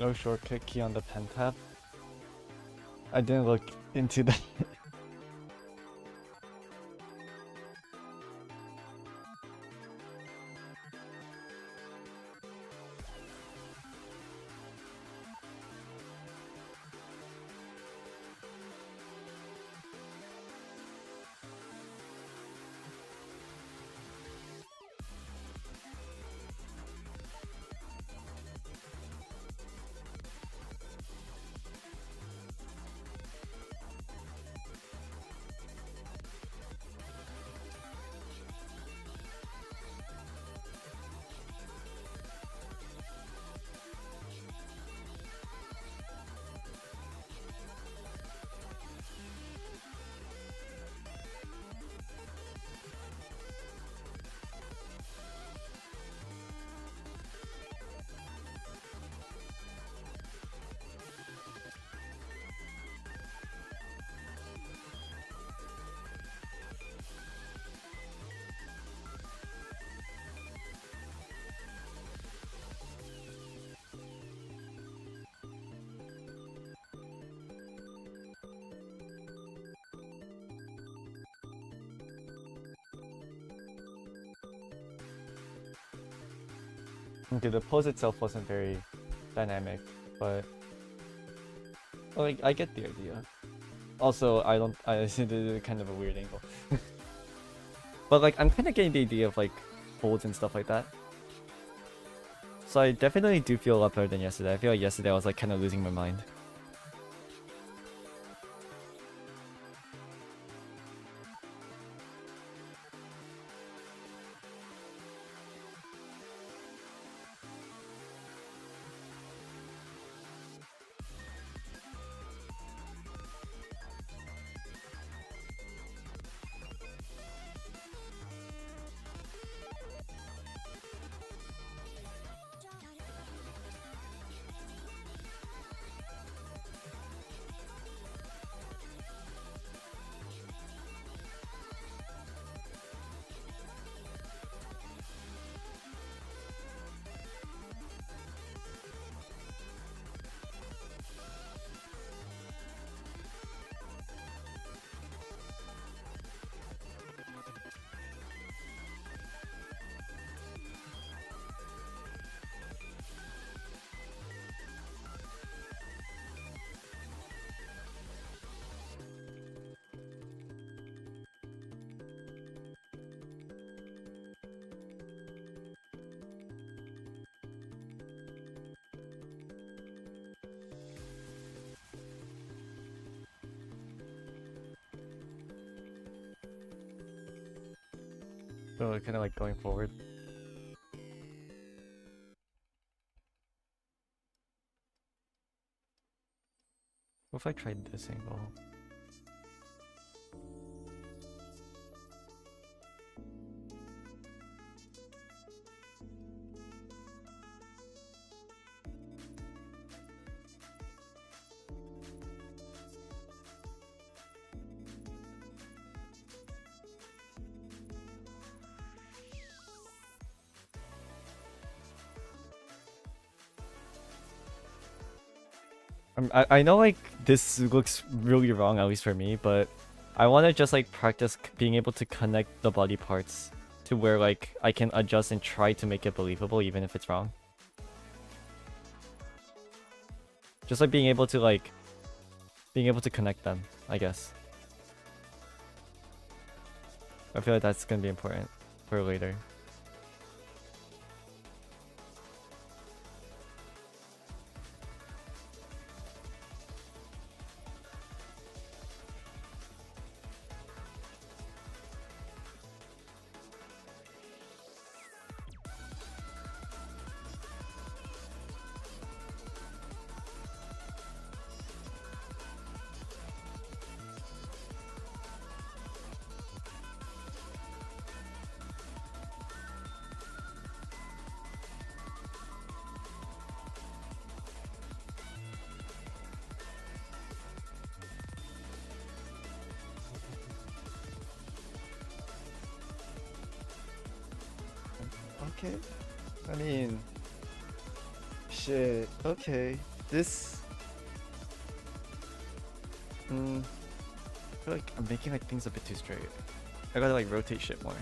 No shortcut key on the pen tab. I didn't look into that. Okay, the pose itself wasn't very dynamic, but like I get the idea. Also, I see this is kind of a weird angle. But like I'm kind of getting the idea of like holds and stuff like that. So I definitely do feel a lot better than yesterday. I feel like yesterday I was like kind of losing my mind. So kind of like going forward. What if I tried this angle? I know like this looks really wrong, at least for me, but I want to just like practice being able to connect the body parts to where like I can adjust and try to make it believable even if it's wrong. Just like being able to connect them, I guess. I feel like that's gonna be important for later. Okay. I mean, shit. Okay. This. I feel like I'm making like things a bit too straight. I gotta like rotate shit more.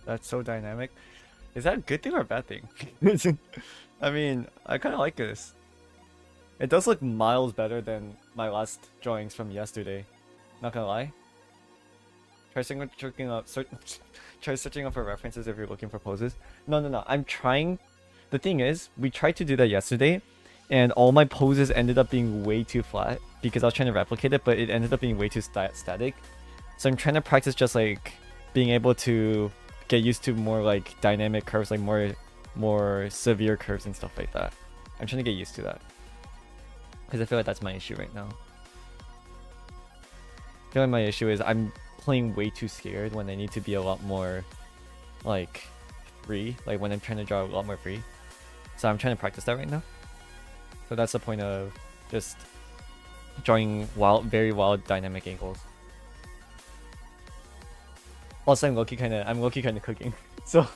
That's so dynamic. Is that a good thing or a bad thing? I mean, I kind of like this. It does look miles better than my last drawings from yesterday. Not gonna lie. Try searching up try searching up for references if you're looking for poses. No. I'm trying. The thing is, we tried to do that yesterday, and all my poses ended up being way too flat because I was trying to replicate it, but it ended up being way too static. So I'm trying to practice just like being able to get used to more like dynamic curves, like more severe curves and stuff like that. I'm trying to get used to that because I feel like that's my issue right now. I feel like my issue is I'm playing way too scared when I need to be a lot more like free, like when I'm trying to draw a lot more free. So I'm trying to practice that right now. So that's the point of just drawing wild, very wild dynamic angles. Also, I'm low-key kinda cooking. So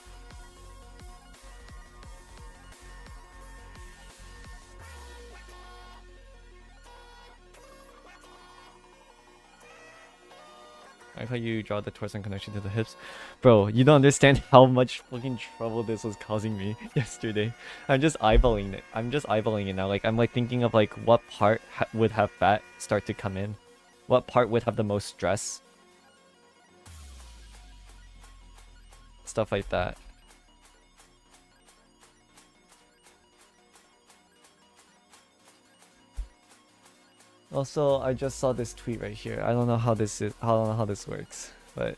I like how you draw the torso in connection to the hips. Bro, you don't understand how much fucking trouble this was causing me yesterday. I'm just eyeballing it. I'm just eyeballing it now. Like, I'm like thinking of like what part would have fat start to come in. What part would have the most stress. Stuff like that. Also, I just saw this tweet right here. I don't know how this is. I don't know how this works, but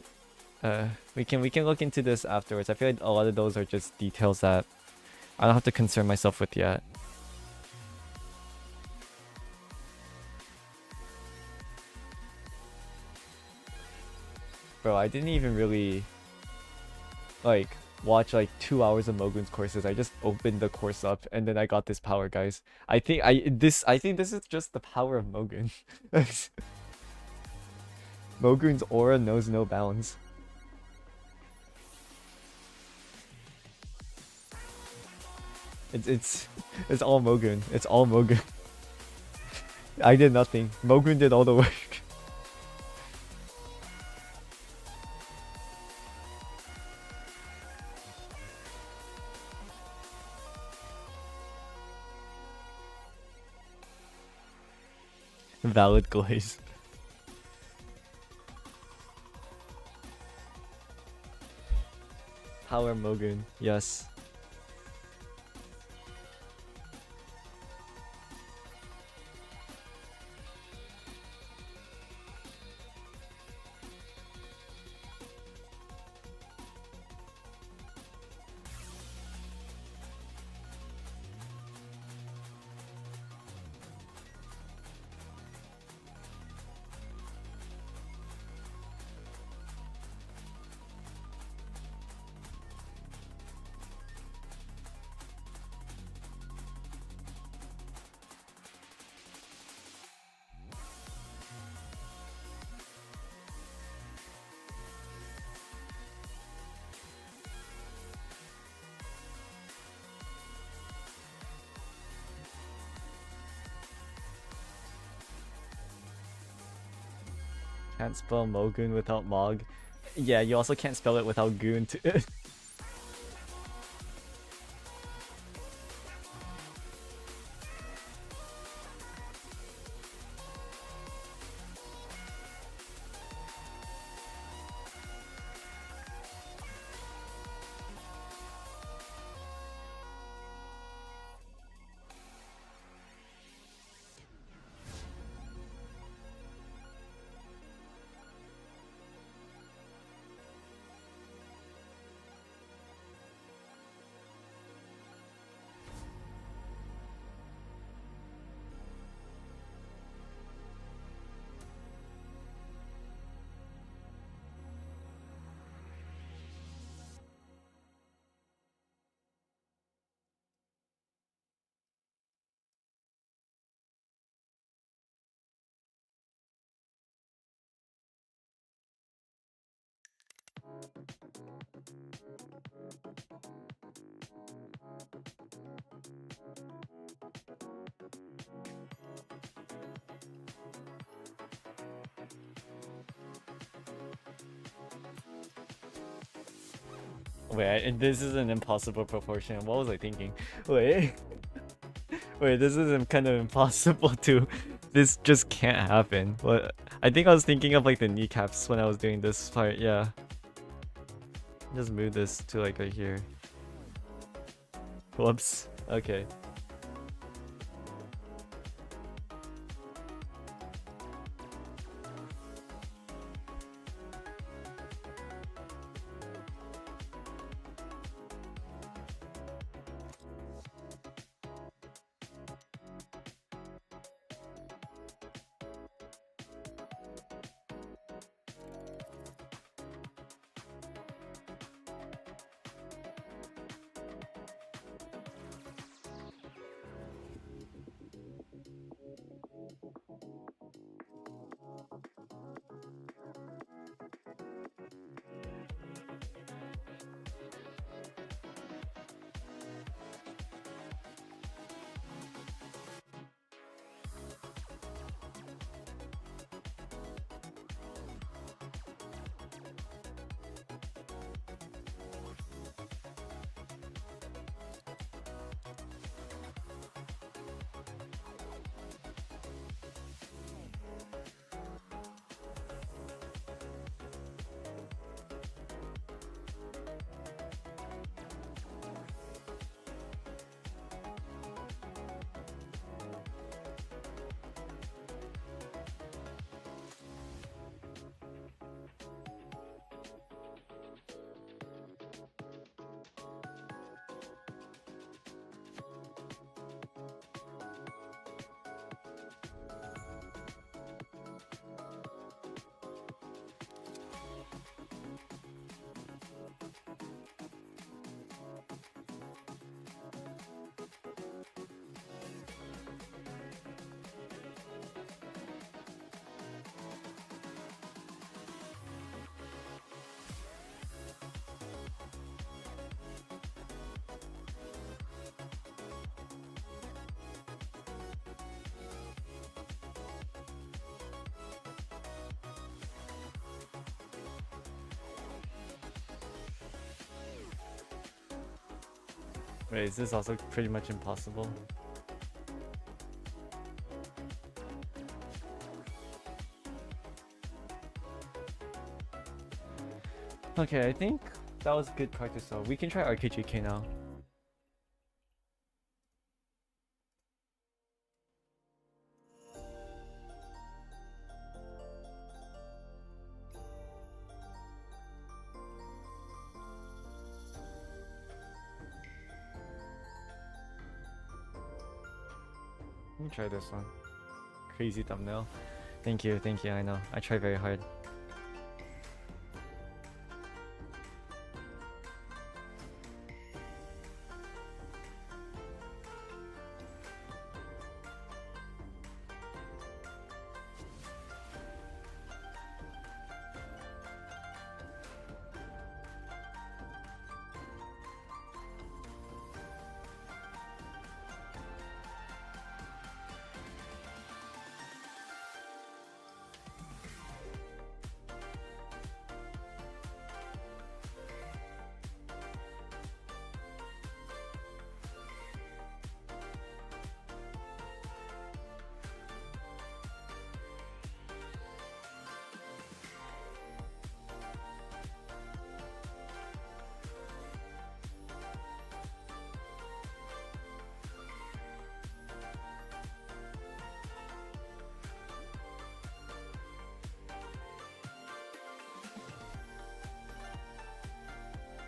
we can look into this afterwards. I feel like a lot of those are just details that I don't have to concern myself with yet. Bro, I didn't even really like watch like 2 hours of Mogun's courses. I just opened the course up and then I got this power, guys. I think this is just the power of Mogun. Mogun's aura knows no bounds. It's all Mogun. It's all Mogun. I did nothing. Mogun did all the work. Valid glaze. Power Mogun, yes. Can't spell Mogun without Mog. Yeah, you also can't spell it without Goon too. Wait, this is an impossible proportion. What was I thinking? Wait. Wait, this is kind of impossible to... This just can't happen. What? I think I was thinking of like the kneecaps when I was doing this part, yeah. Just move this to like right here. Whoops. Okay. Wait, is this also pretty much impossible? Okay, I think that was good practice though. We can try RKGK now. Let me try this one. Crazy thumbnail. Thank you, I know. I try very hard.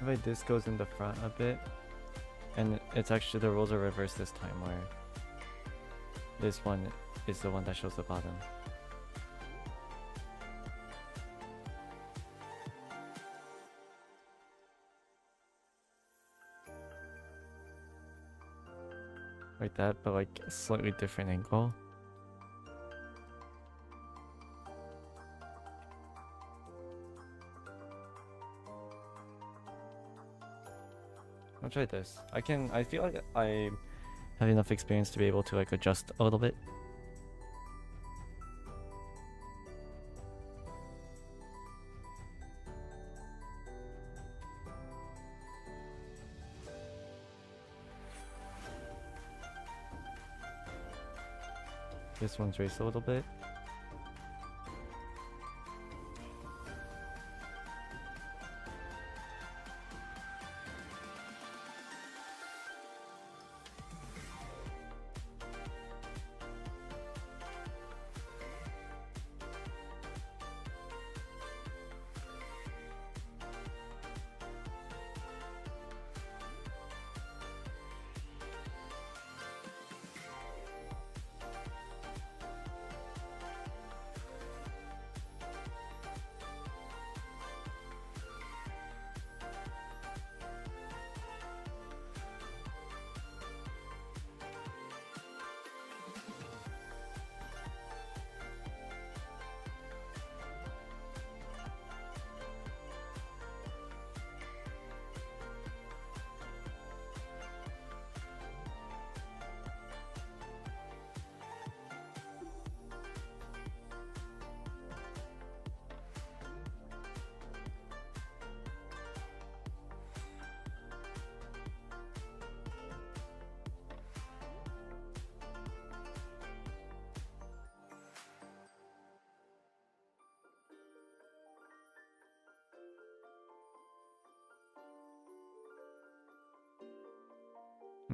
Wait, this goes in the front a bit, and it's actually the roles are reversed this time, where this one is the one that shows the bottom. Like that, but like a slightly different angle. I'll try this. I feel like I have enough experience to be able to like adjust a little bit. This one's raised a little bit.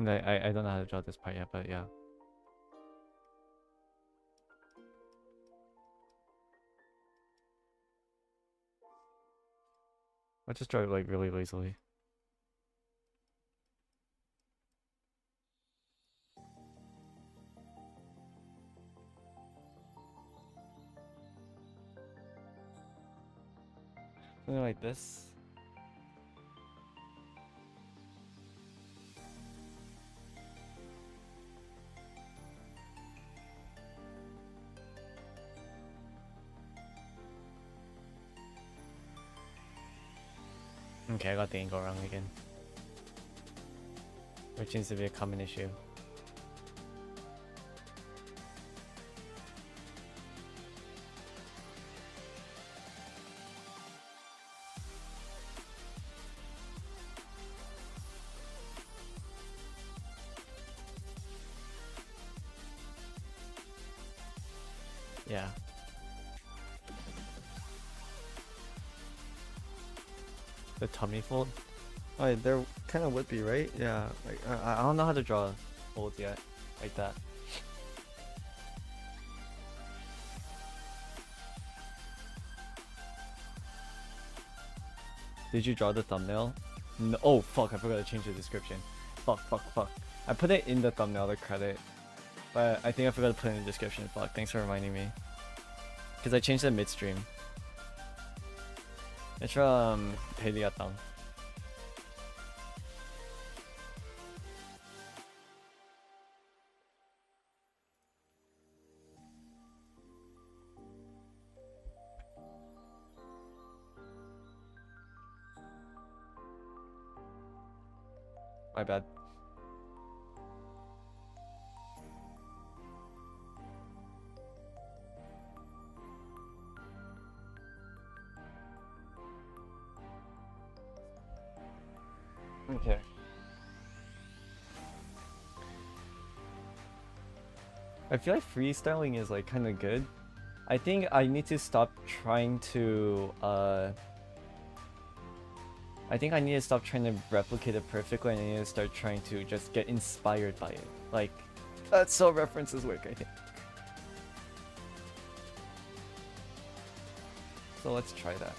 I don't know how to draw this part yet, but yeah. I'll just draw it like really lazily. Something like this. Okay, I got the angle wrong again. Which seems to be a common issue. Yeah. The tummy fold? Oh, there kind of would be, right? Yeah. Like, I don't know how to draw folds yet, like that. Did you draw the thumbnail? No. Oh fuck! I forgot to change the description. Fuck, fuck, fuck. I put it in the thumbnail, the credit, but I think I forgot to put it in the description. Fuck. Thanks for reminding me. Because I changed it midstream. It's from 벨리아땅. My bad. Okay. I feel like freestyling is like kind of good. I think I need to stop trying to I think I need to stop trying to replicate it perfectly and I need to start trying to just get inspired by it. Like, that's how references work, I think. So let's try that.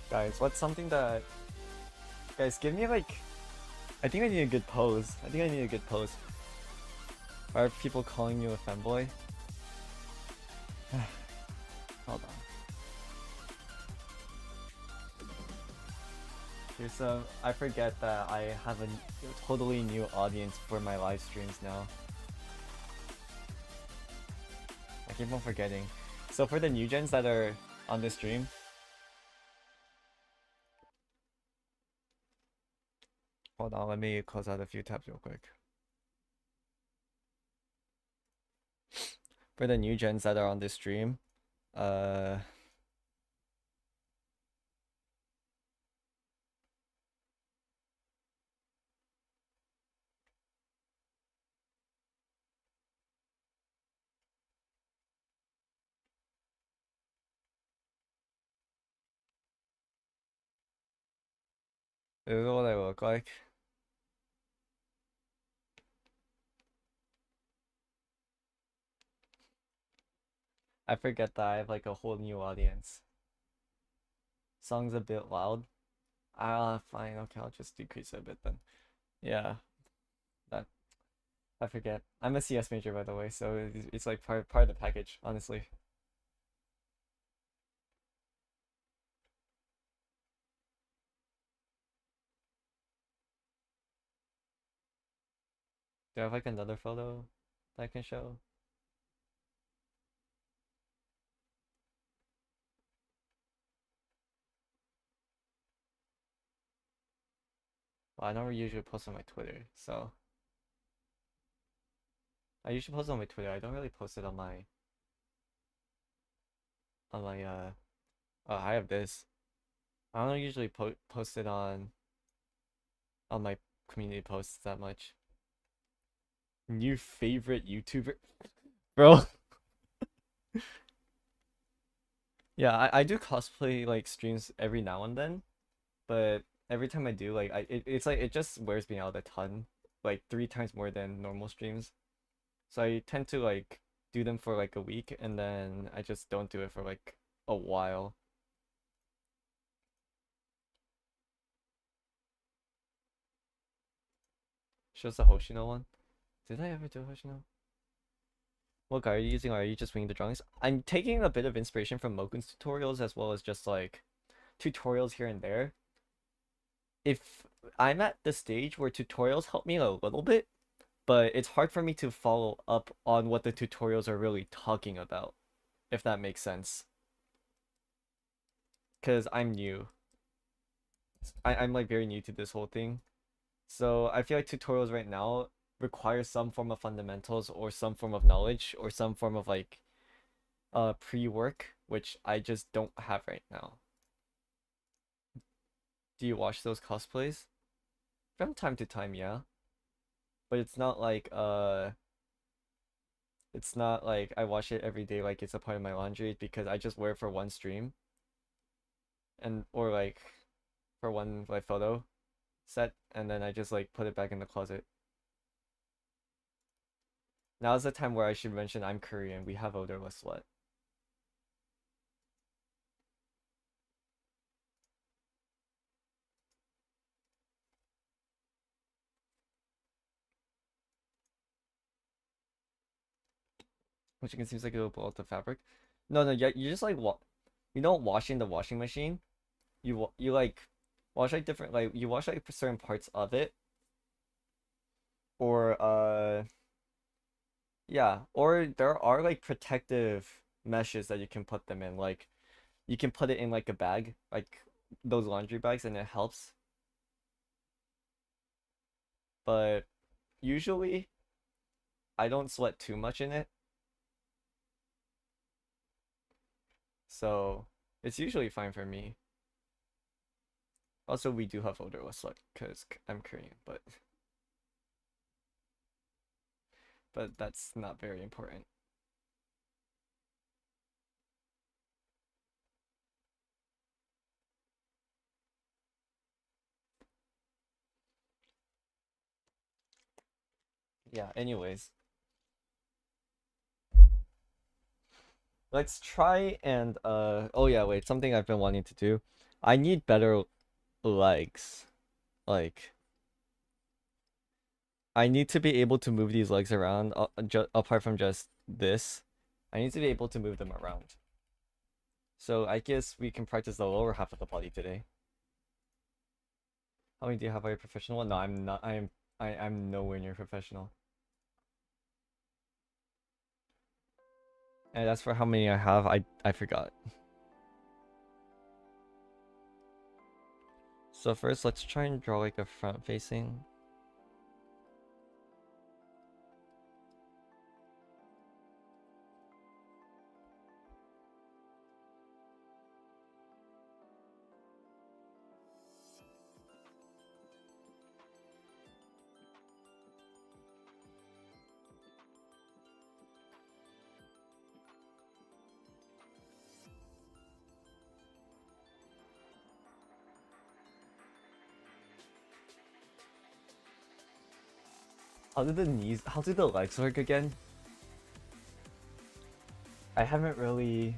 Guys, what's something that... Guys, give me like... I think I need a good pose. I think I need a good pose. Are people calling you a femboy? Hold on. Here's some... I forget that I have a totally new audience for my live streams now. I keep on forgetting. So for the new gens that are on this stream, hold on, let me close out a few tabs real quick. For the new gens that are on this stream, this is what I look like. I forget that I have like a whole new audience. Song's a bit loud. Ah, fine, okay, I'll just decrease it a bit then. Yeah, that I forget. I'm a CS major by the way, so it's like part of the package, honestly. Do I have like another photo that I can show? Well, I don't usually post on my Twitter, so I usually post on my Twitter. I don't really post it on my oh, I have this. I don't usually post it on my community posts that much. New favorite YouTuber, bro. Yeah, I do cosplay like streams every now and then, but every time I do, like it's like it just wears me out a ton, like 3 times more than normal streams. So I tend to like do them for like a week and then I just don't do it for like a while. Shows the Hoshino one. Did I ever do a question? What guide are you using? Or are you just winging the drawings? I'm taking a bit of inspiration from Mokun's tutorials as well as just like tutorials here and there. If I'm at the stage where tutorials help me a little bit, but it's hard for me to follow up on what the tutorials are really talking about, if that makes sense. Because I'm new. I'm like very new to this whole thing. So I feel like tutorials right now require some form of fundamentals or some form of knowledge or some form of like pre-work, which I just don't have right now. Do you watch those cosplays? From time to time, yeah. But it's not like I watch it every day like it's a part of my laundry because I just wear it for one stream and or like for one like photo set and then I just like put it back in the closet. Now's the time where I should mention I'm Korean. We have odorless sweat. Which again seems like it'll blow out the fabric. No, no, yeah, you just like you don't wash in the washing machine. You like wash like different like you wash like certain parts of it, or yeah, or there are like protective meshes that you can put them in. Like you can put it in like a bag, like those laundry bags, and it helps. But usually I don't sweat too much in it, so it's usually fine for me. Also, we do have odorless sweat because I'm Korean, but that's not very important. Yeah, anyways, let's try and oh yeah, wait, something I've been wanting to do. I need better legs. Like I need to be able to move these legs around apart from just this. I need to be able to move them around. So I guess we can practice the lower half of the body today. How many do you have? Are you professional? No, I'm not. I'm nowhere near professional. And as for how many I have, I forgot. So first, let's try and draw like a front facing. How do the legs work again? I haven't really.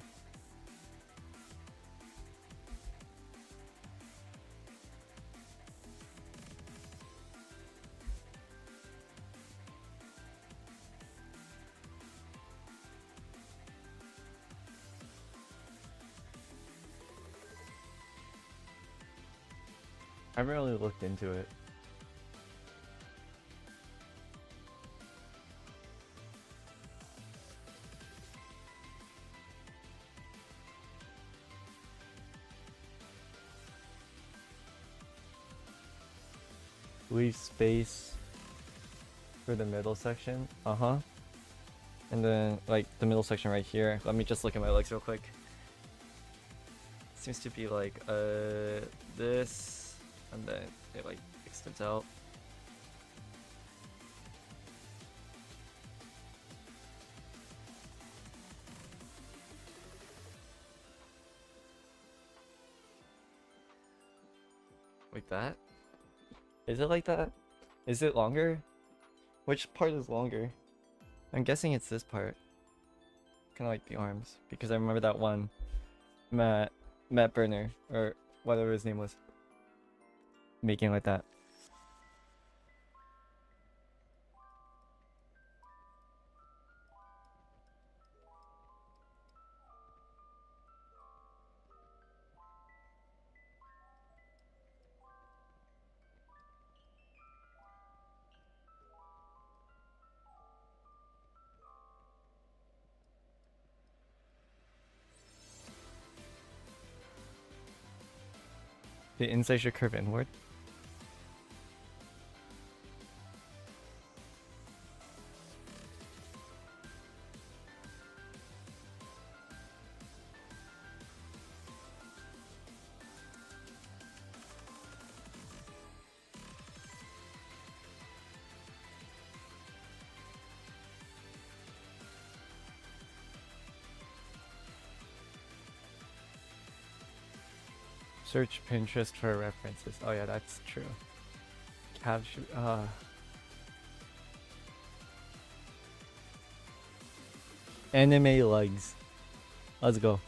I haven't really looked into it. Leave space for the middle section. Uh-huh. And then like the middle section right here. Let me just look at my legs real quick. Seems to be like this, and then it like extends out. Like that? Is it like that? Is it longer? Which part is longer? I'm guessing it's this part. Kind of like the arms, because I remember that one Matt Burner or whatever his name was making like that. The inside should curve inward. Search Pinterest for references. Oh yeah, that's true. Capture. Anime legs. Let's go.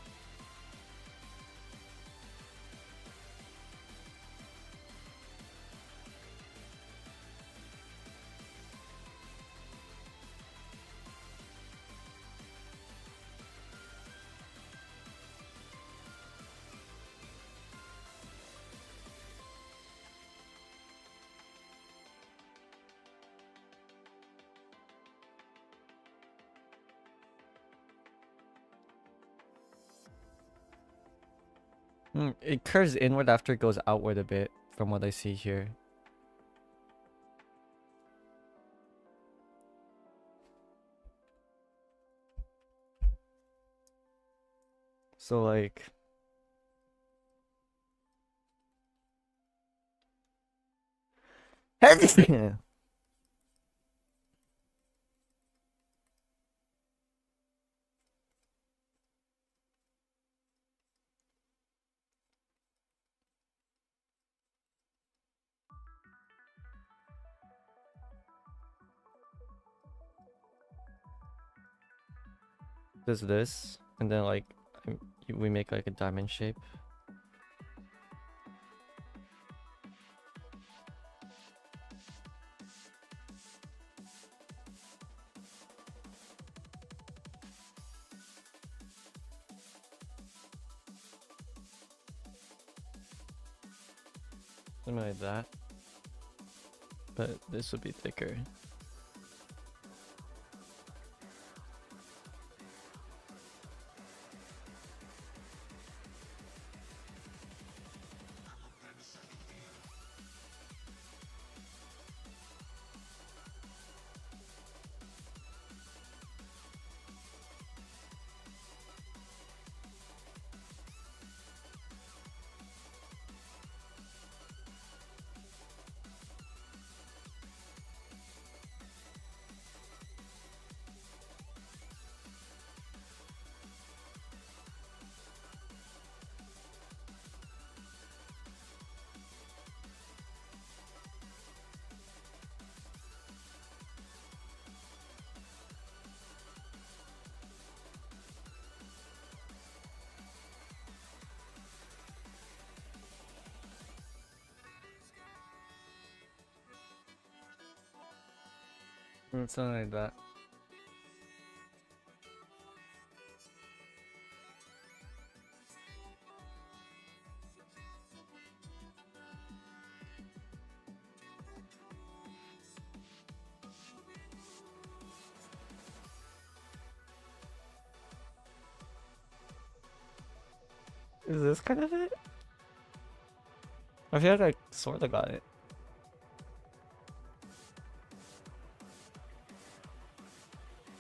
It curves inward after it goes outward a bit, from what I see here. So like... Does this, and then like we make like a diamond shape. Something like that. But this would be thicker. Something like that. Is this kind of it? I feel like I sort of got it.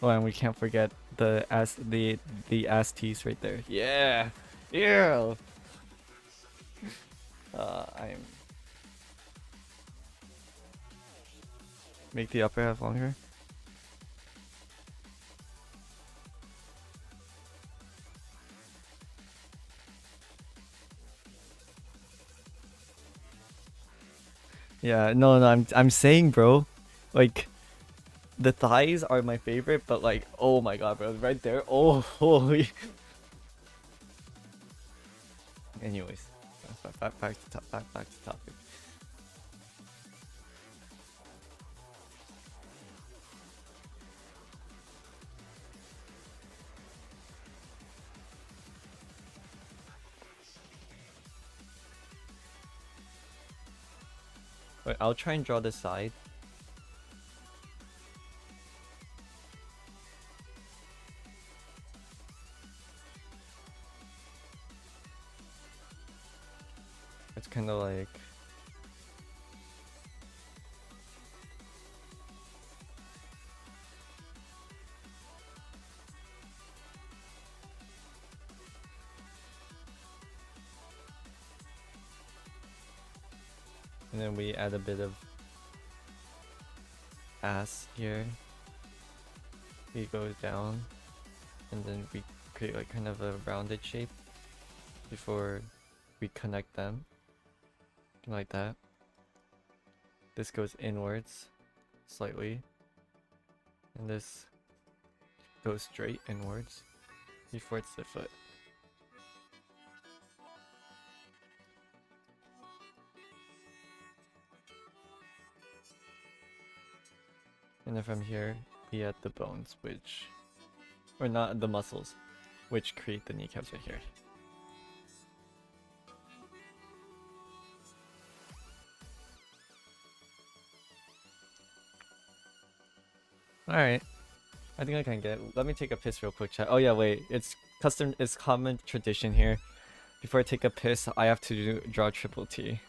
Oh, and we can't forget the ass tees right there. Yeah, yeah. I'm make the upper half longer. Yeah, no, I'm saying, bro, like the thighs are my favorite, but like, oh my god, bro, right there, oh holy. Anyways, back to back to topic. Wait, I'll try and draw the side. it's kind of like and then we add a bit of ass here. We go down and then we create like kind of a rounded shape before we connect them like that. This goes inwards slightly and this goes straight inwards before it's the foot. And then from here we add the bones, which, or not the muscles, which create the kneecaps right here. Alright, I think I can get it. Let me take a piss real quick, chat. Oh yeah, wait, it's common tradition here. Before I take a piss, I have to draw triple T.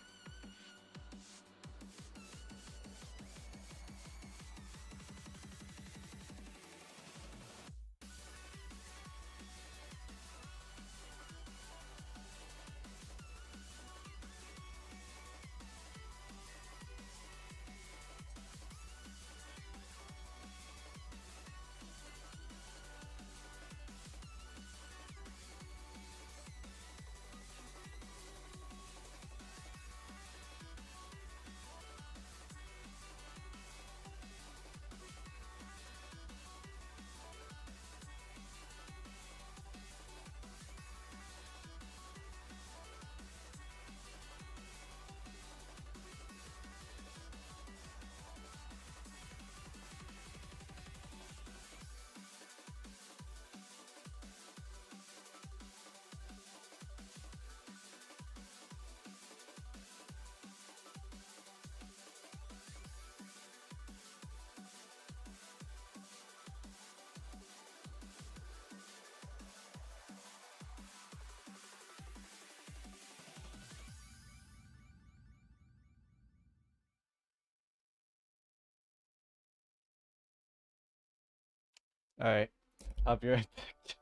Alright, I'll be right back.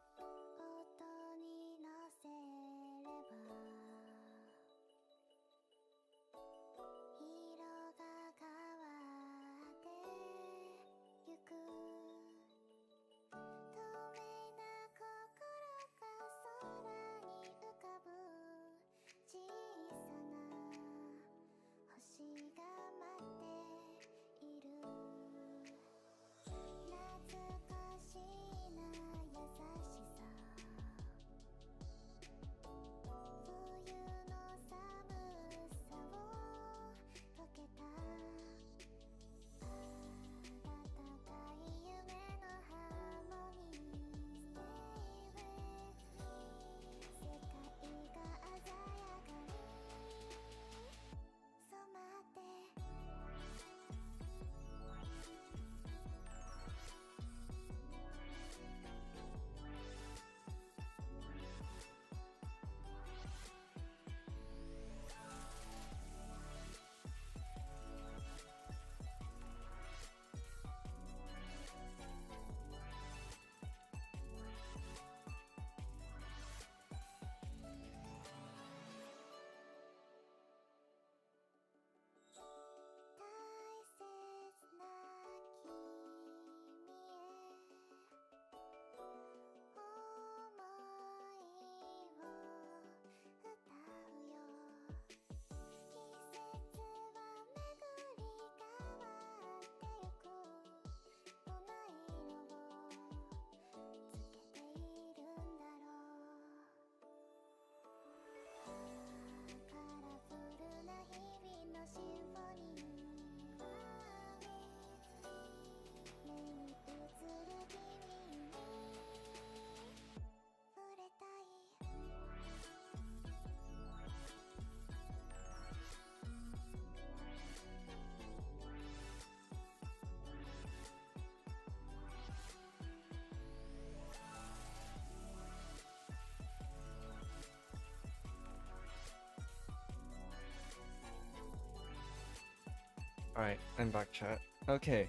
Alright, I'm back, chat. Okay.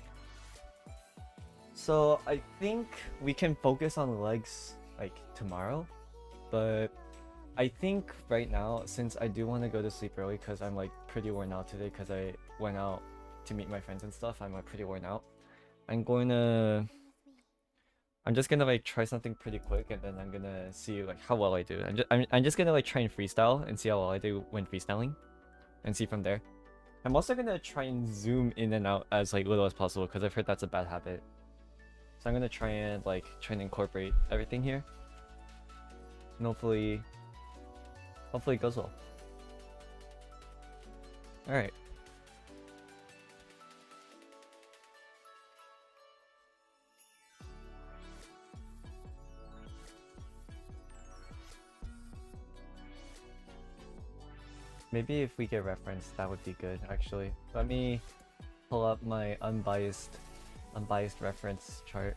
So I think we can focus on legs like tomorrow, but I think right now, since I do want to go to sleep early because I'm like pretty worn out today because I went out to meet my friends and stuff, I'm like pretty worn out. I'm going to I'm just gonna like try something pretty quick and then I'm gonna see like how well I do. I'm just gonna like try and freestyle and see how well I do when freestyling and see from there. I'm also gonna try and zoom in and out as like little as possible because I've heard that's a bad habit. So I'm gonna try and incorporate everything here. And hopefully it goes well. Alright. Maybe if we get reference, that would be good actually. Let me pull up my unbiased reference chart.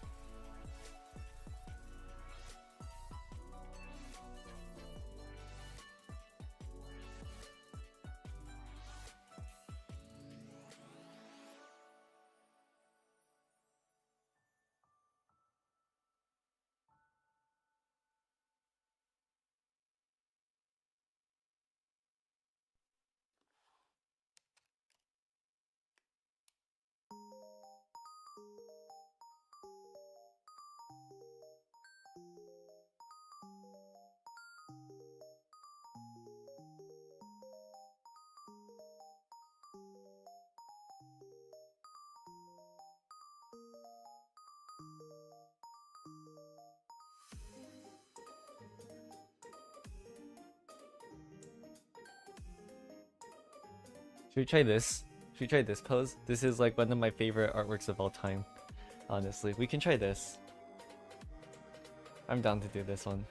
Should we try this? Should we try this pose? This is like one of my favorite artworks of all time. Honestly, we can try this. I'm down to do this one.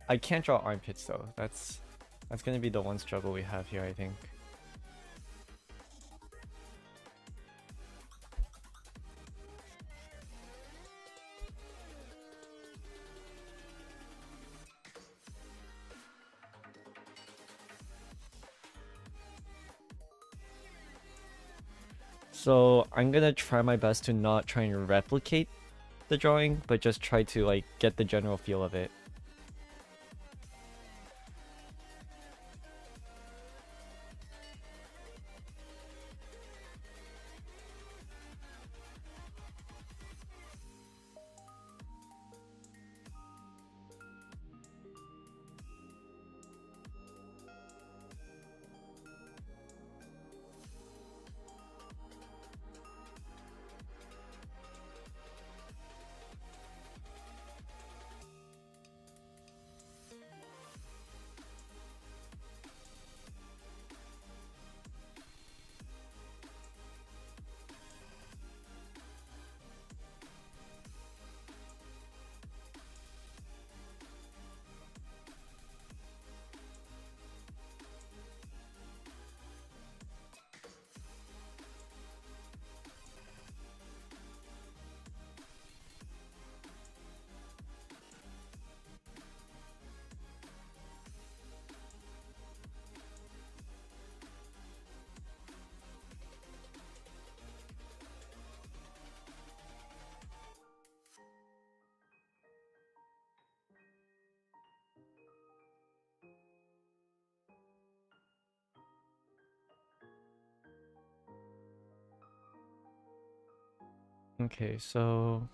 I can't draw armpits though. That's gonna be the one struggle we have here, I think. So I'm gonna try my best to not try and replicate the drawing, but just try to like get the general feel of it. Okay, so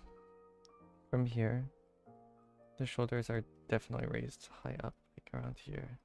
from here, the shoulders are definitely raised high up, like around here.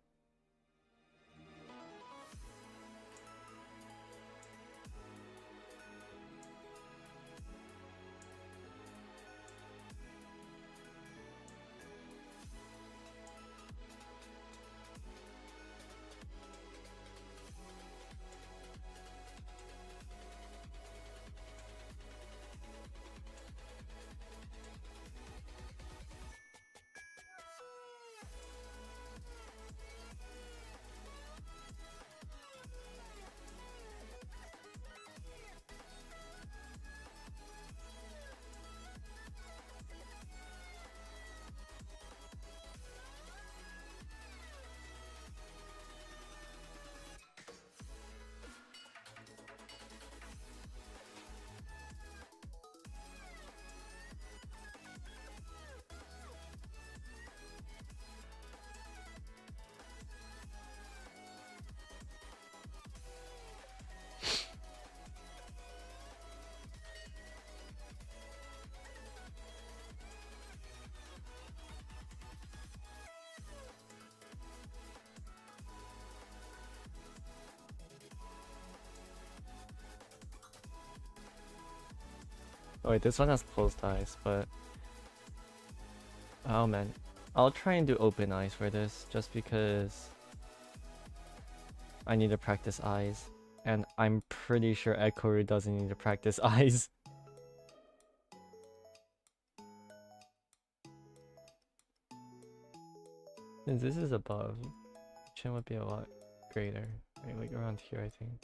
Oh wait, this one has closed eyes, but oh man, I'll try and do open eyes for this just because I need to practice eyes, and I'm pretty sure Ekoru doesn't need to practice eyes. Since this is above, chin would be a lot greater. Right, like around here, I think.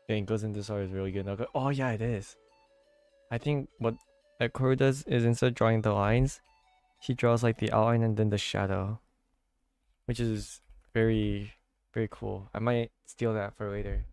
Getting goes into Star is really good. Okay. Oh yeah, it is. I think what Ekuru does is instead of drawing the lines, he draws like the outline and then the shadow, which is very, very cool. I might steal that for later.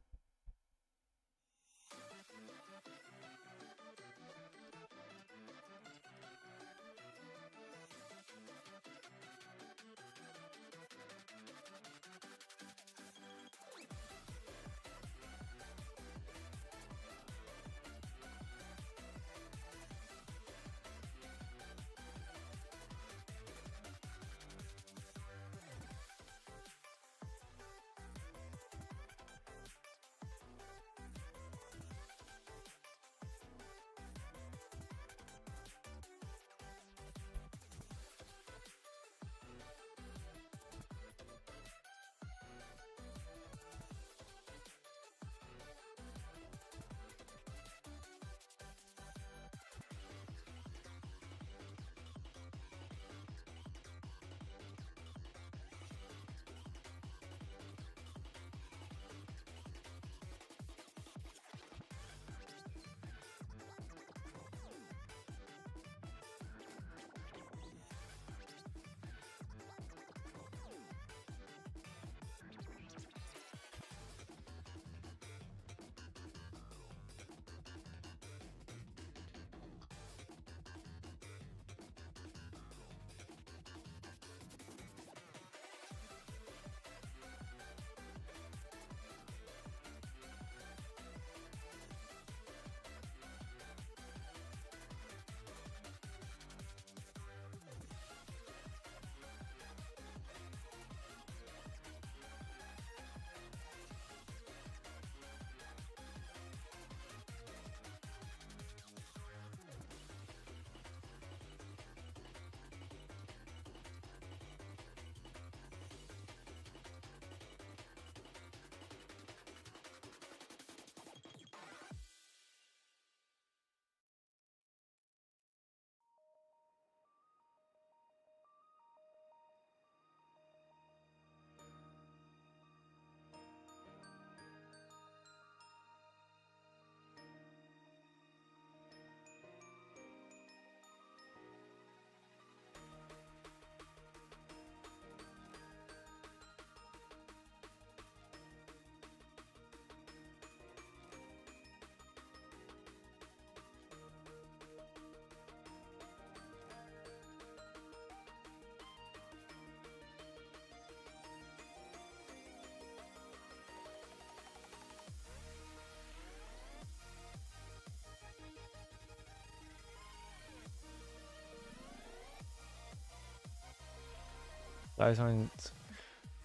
That sounds.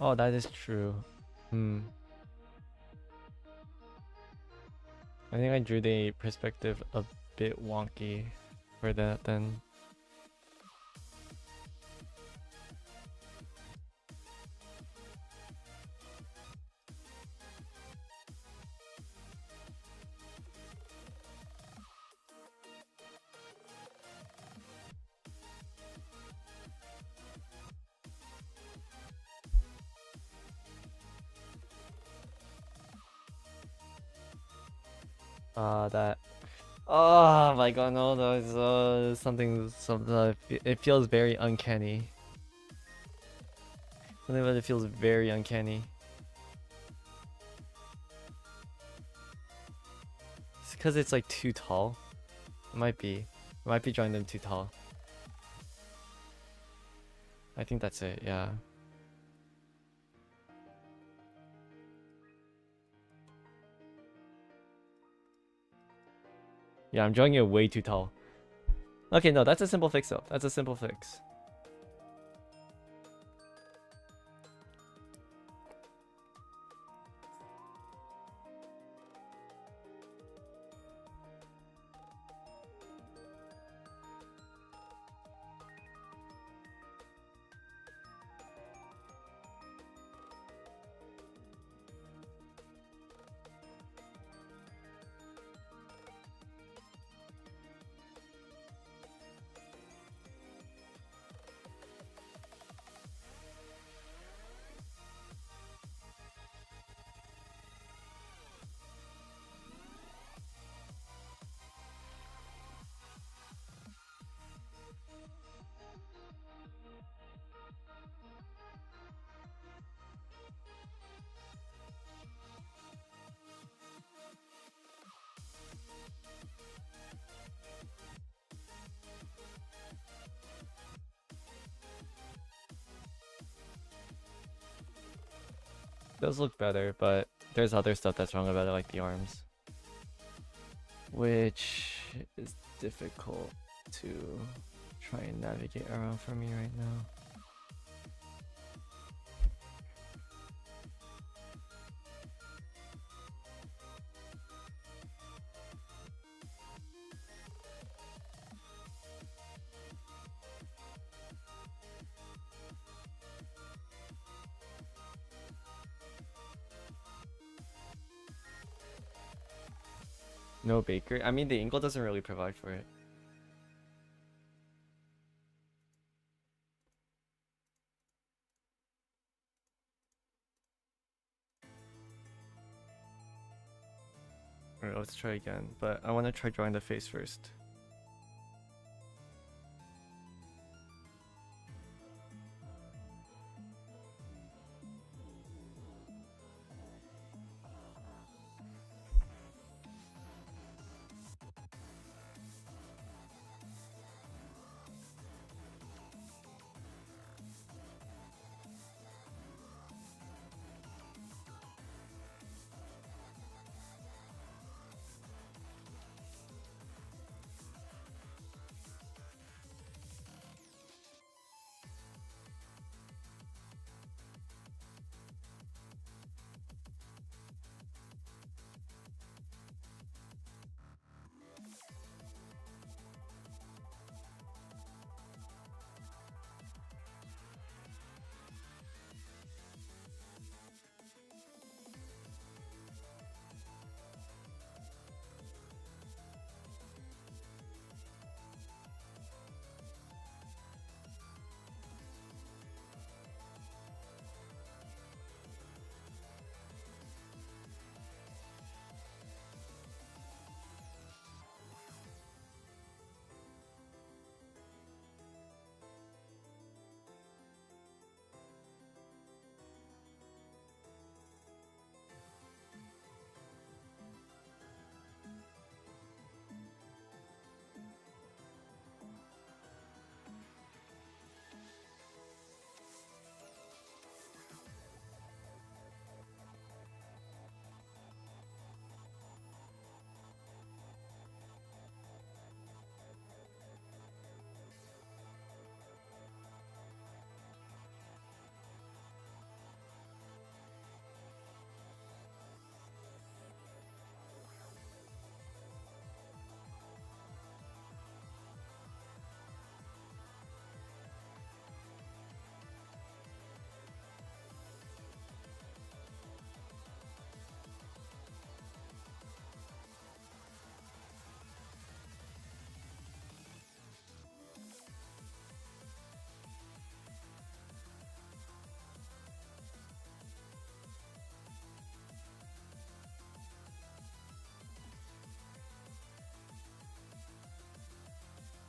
Oh, that is true. Hmm. I think I drew the perspective a bit wonky for that then. That. Oh my god, no, that's something. It feels very uncanny. Something about it feels very uncanny. It's because it's like too tall. It might be. I might be drawing them too tall. I think that's it, yeah. Yeah, I'm drawing it way too tall. Okay, no, that's a simple fix though. That's a simple fix. does look better, but there's other stuff that's wrong about it, like the arms, which is difficult to try and navigate around for me right now. No baker. I mean, the angle doesn't really provide for it. Alright, let's try again, but I want to try drawing the face first.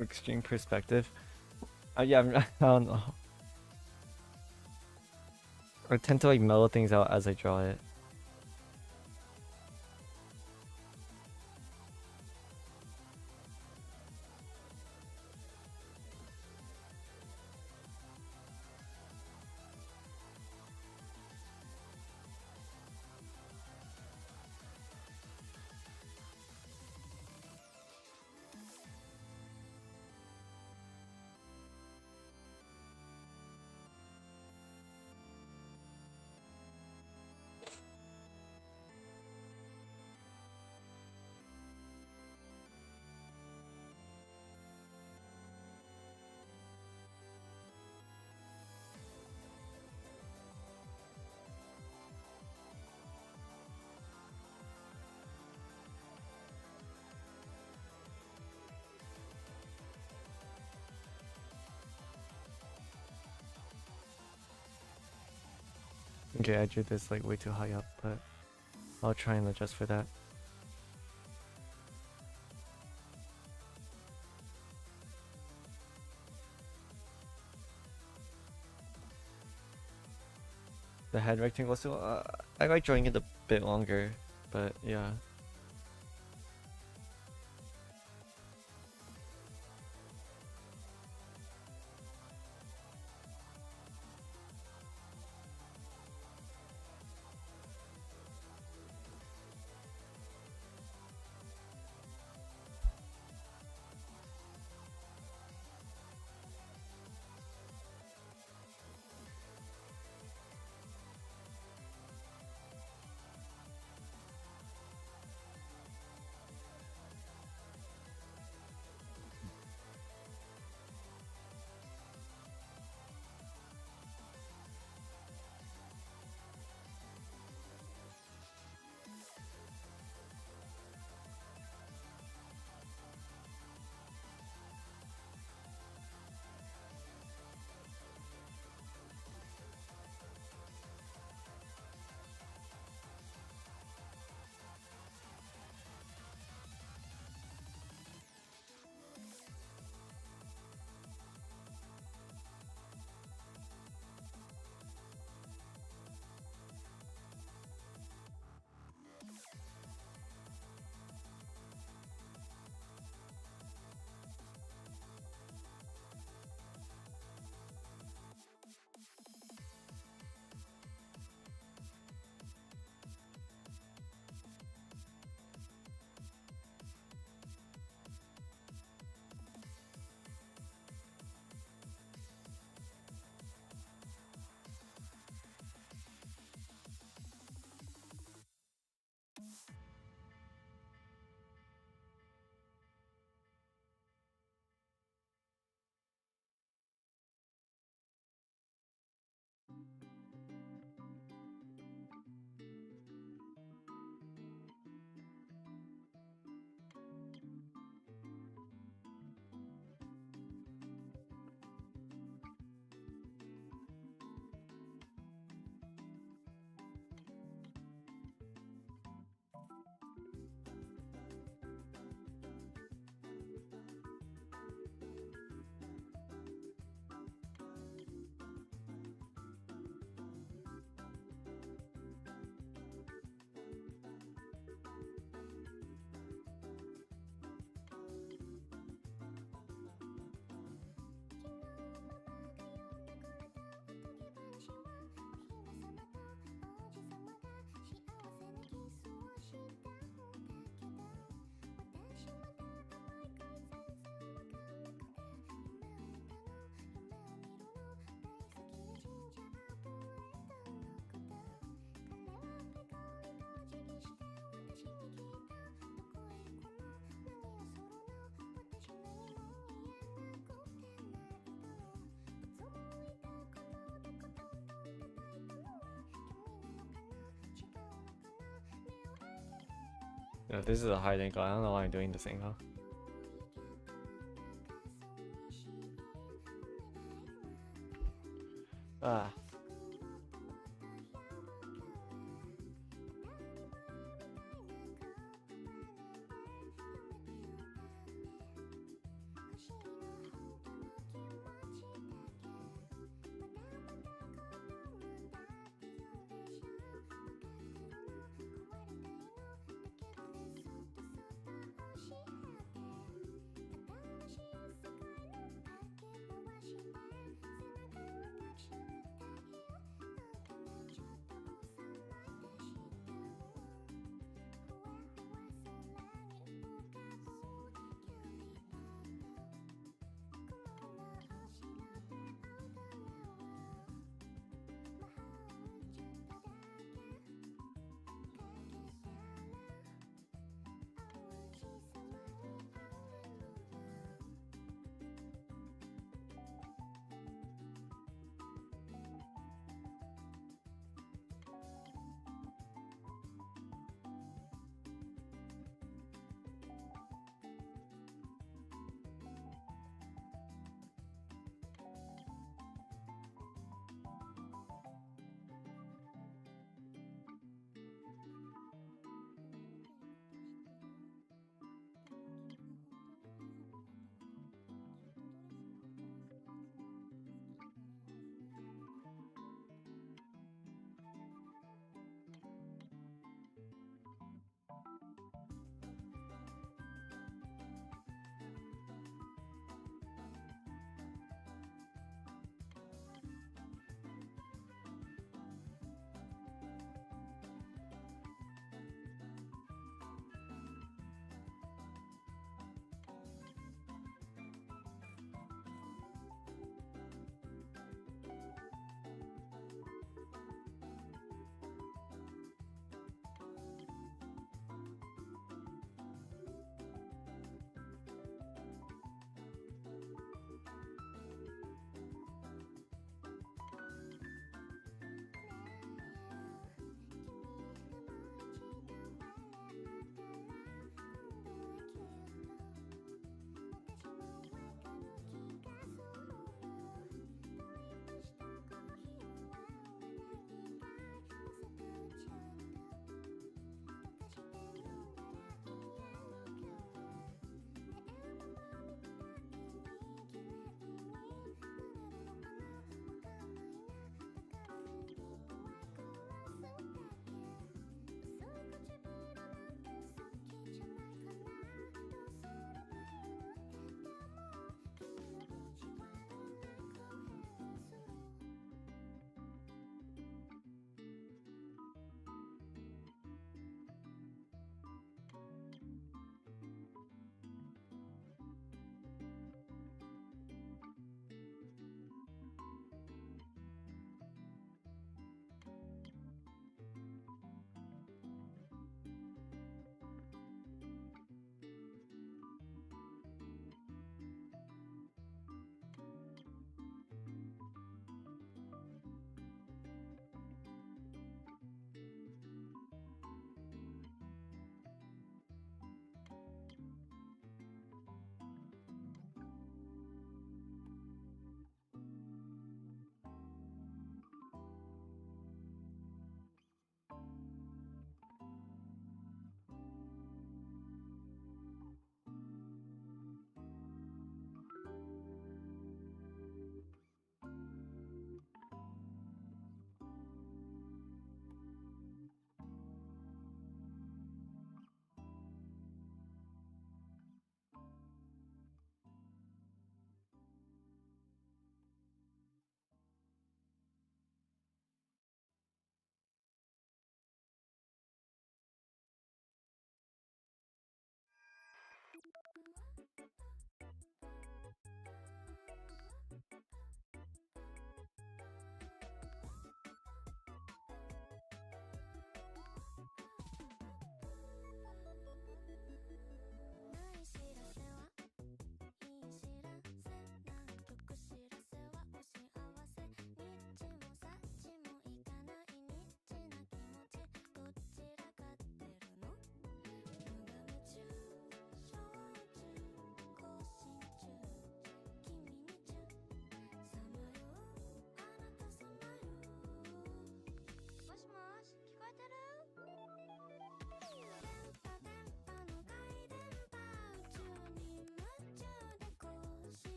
Extreme perspective. Yeah, I don't know. I tend to like mellow things out as I draw it. Okay, I drew this like way too high up, but I'll try and adjust for that. The head rectangle, so I like drawing it a bit longer, but yeah. This is a hard angle. I don't know why I'm doing this angle. Ah.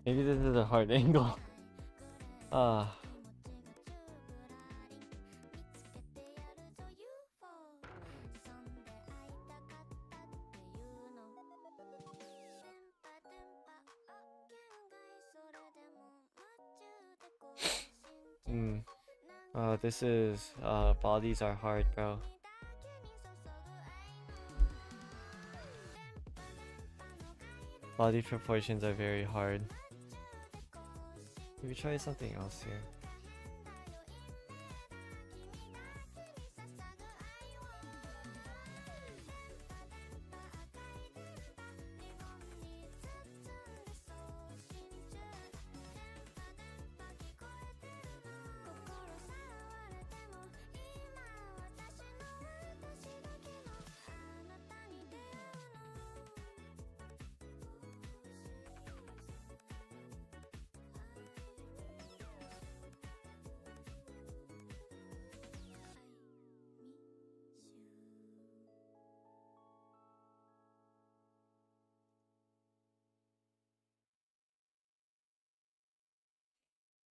Maybe this is a hard angle. Ah. This is bodies are hard, bro. Body proportions are very hard. Maybe try something else here.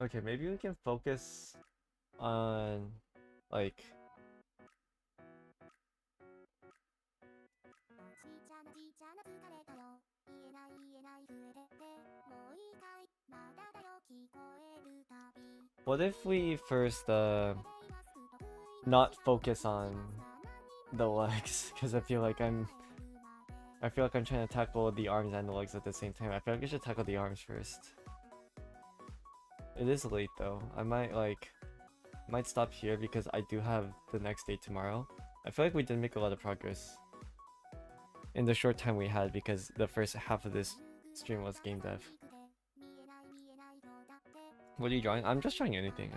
Okay, maybe we can focus on like what if we first not focus on the legs because I feel like I'm trying to tackle the arms and the legs at the same time. I feel like I should tackle the arms first. It is late though. I might stop here because I do have the next day tomorrow. I feel like we didn't make a lot of progress in the short time we had because the first half of this stream was game dev. What are you drawing? I'm just drawing anything.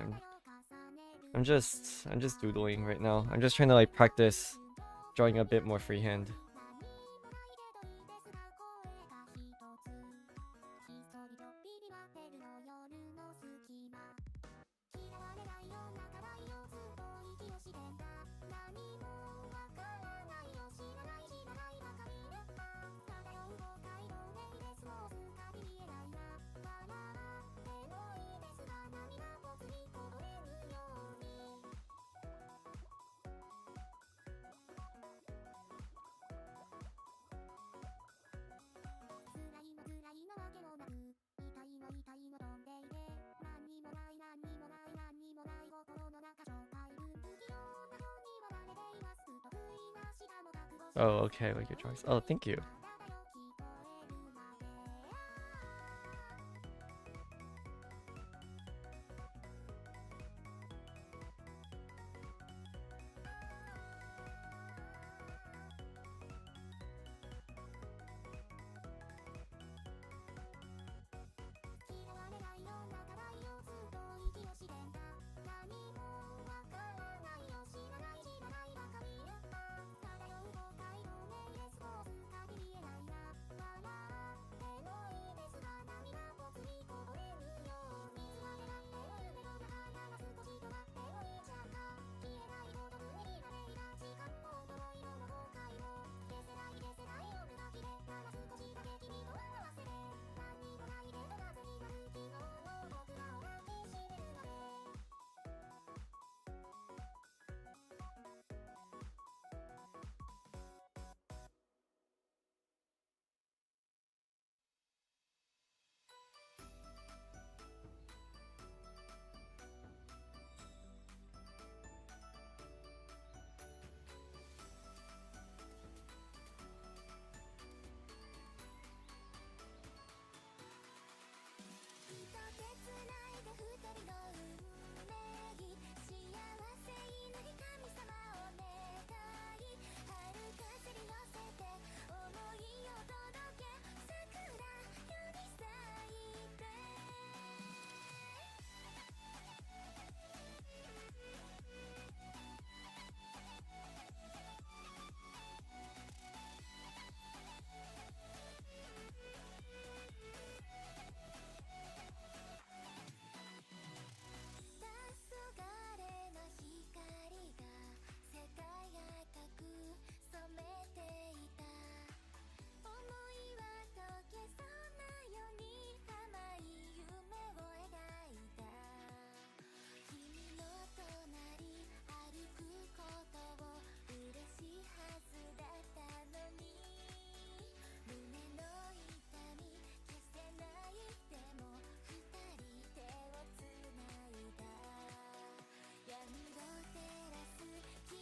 I'm just doodling right now. I'm just trying to like practice drawing a bit more freehand. Oh, okay, like your choice. Oh, thank you.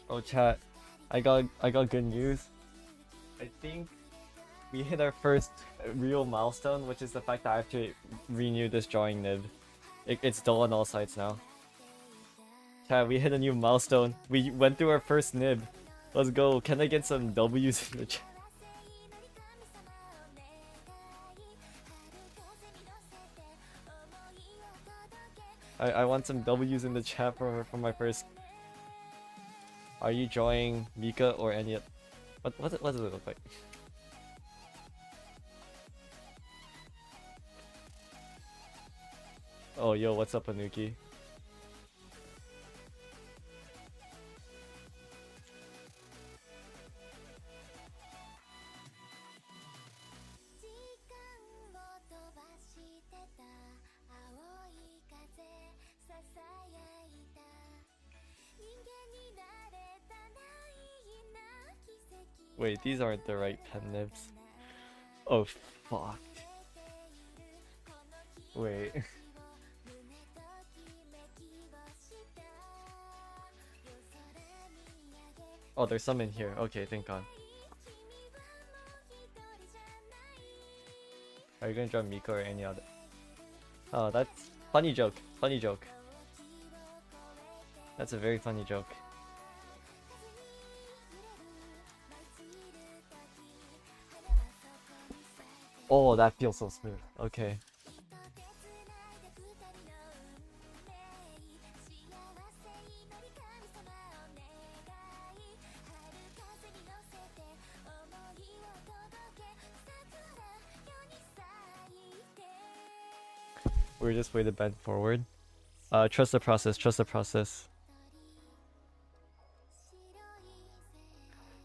Oh chat, I got good news. I think we hit our first real milestone, which is the fact that I have to renew this drawing nib. It's dull on all sides now. Chat, we hit a new milestone. We went through our first nib. Let's go. Can I get some W's in the chat? I want some W's in the chat for my first. Are you drawing Mika or any? What does it look like? Oh yo, what's up, Anuki? Wait, these aren't the right pen nibs. Oh fuck. Wait. Oh, there's some in here. Okay, thank God. Are you gonna draw Miko or any other? Oh, that's funny joke. Funny joke. That's a very funny joke. Oh, that feels so smooth. Okay. We're just way to bend forward. Trust the process, trust the process.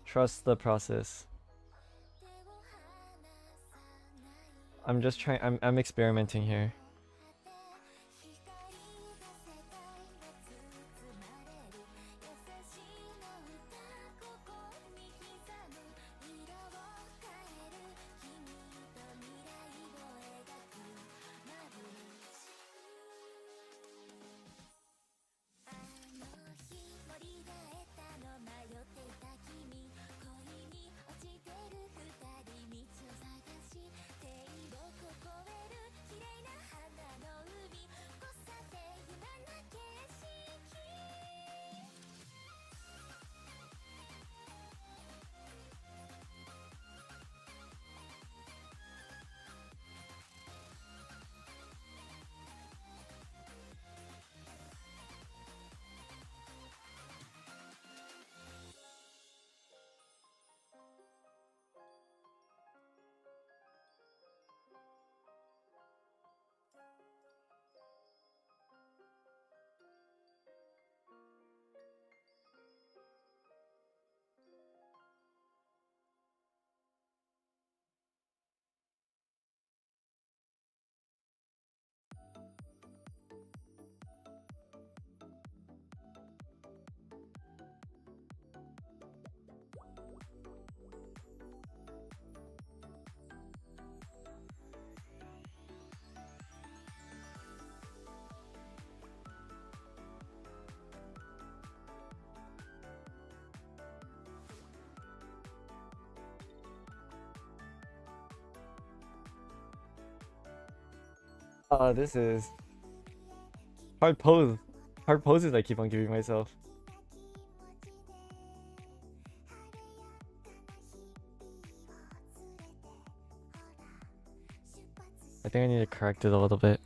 Trust the process. I'm just trying, I'm experimenting here. This is hard pose. Hard poses I keep on giving myself. I think I need to correct it a little bit.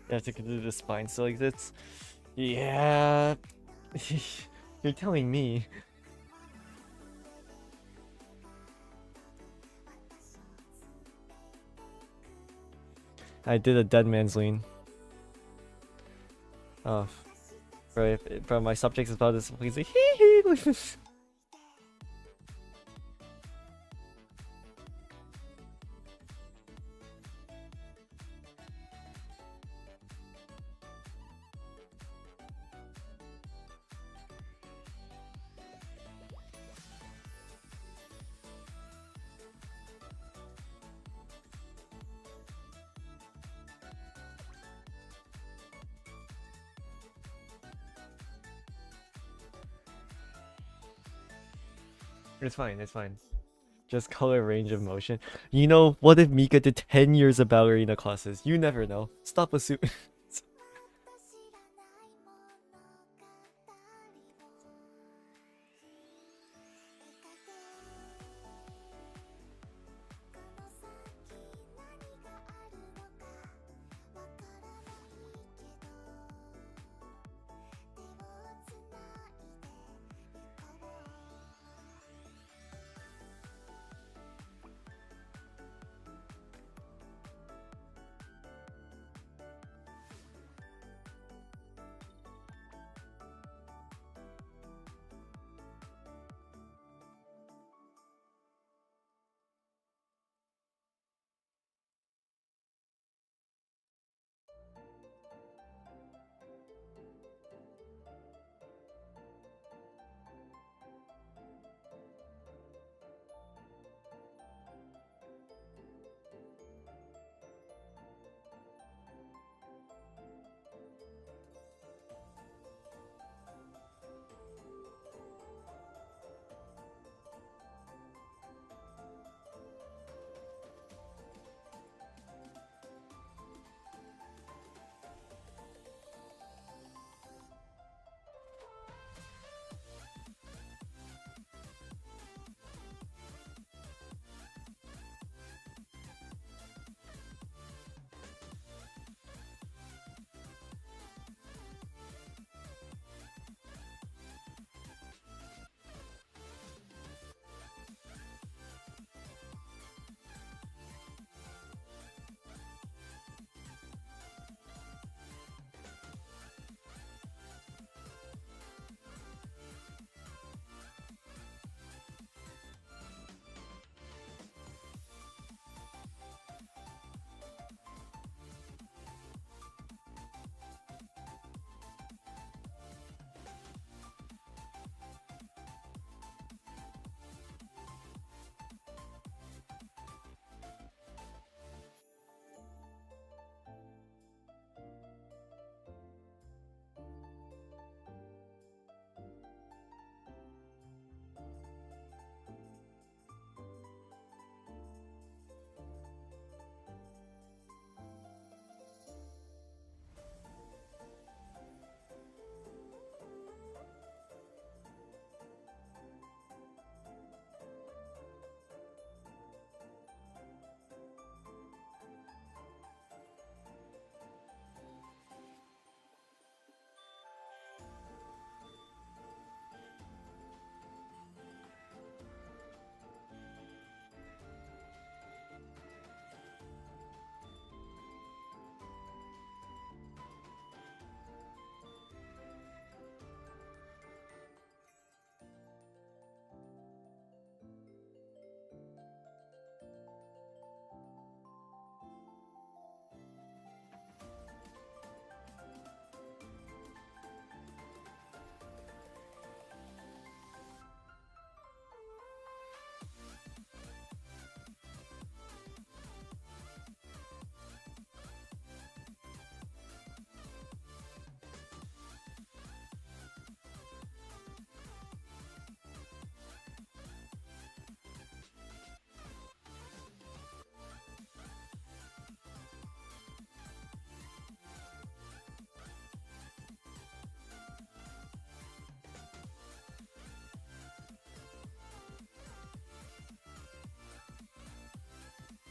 You have to do the spine still exists. Yeah. You're telling me. I did a dead man's lean. Oh, bro, my subject is about this. Please, it's fine. It's fine. Just color range of motion. You know, what if Mika did 10 years of ballerina classes? You never know. Stop assuming.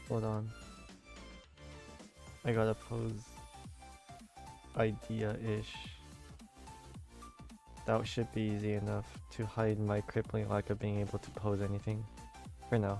Hold on. I gotta pose. idea-ish. That should be easy enough to hide my crippling lack of being able to pose anything. For now.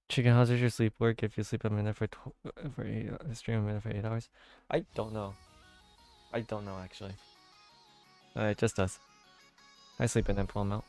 Chicken, how does your sleep work if you sleep a minute for stream a minute for 8 hours? I don't know. I don't know actually. It just does. I sleep an ample amount.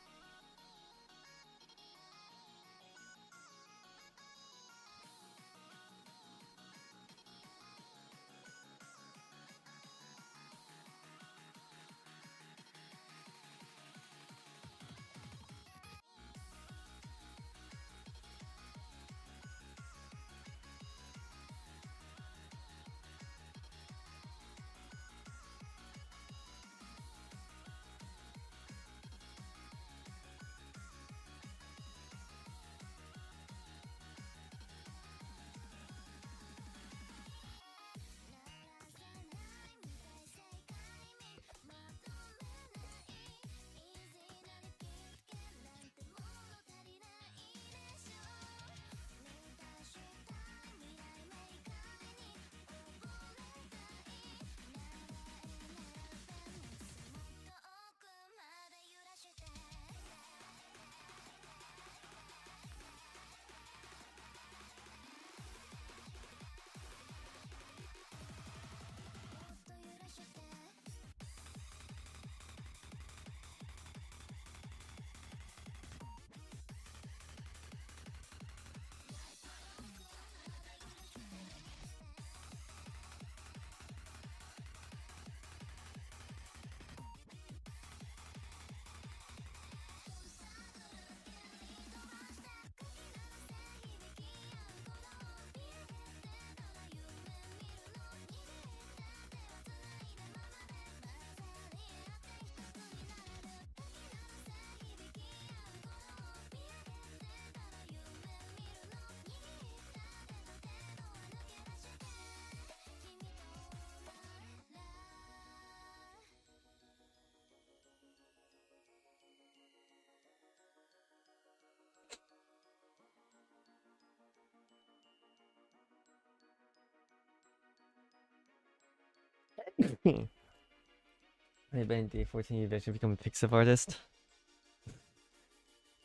Hey Ben, day 14 you eventually become a Pixiv artist?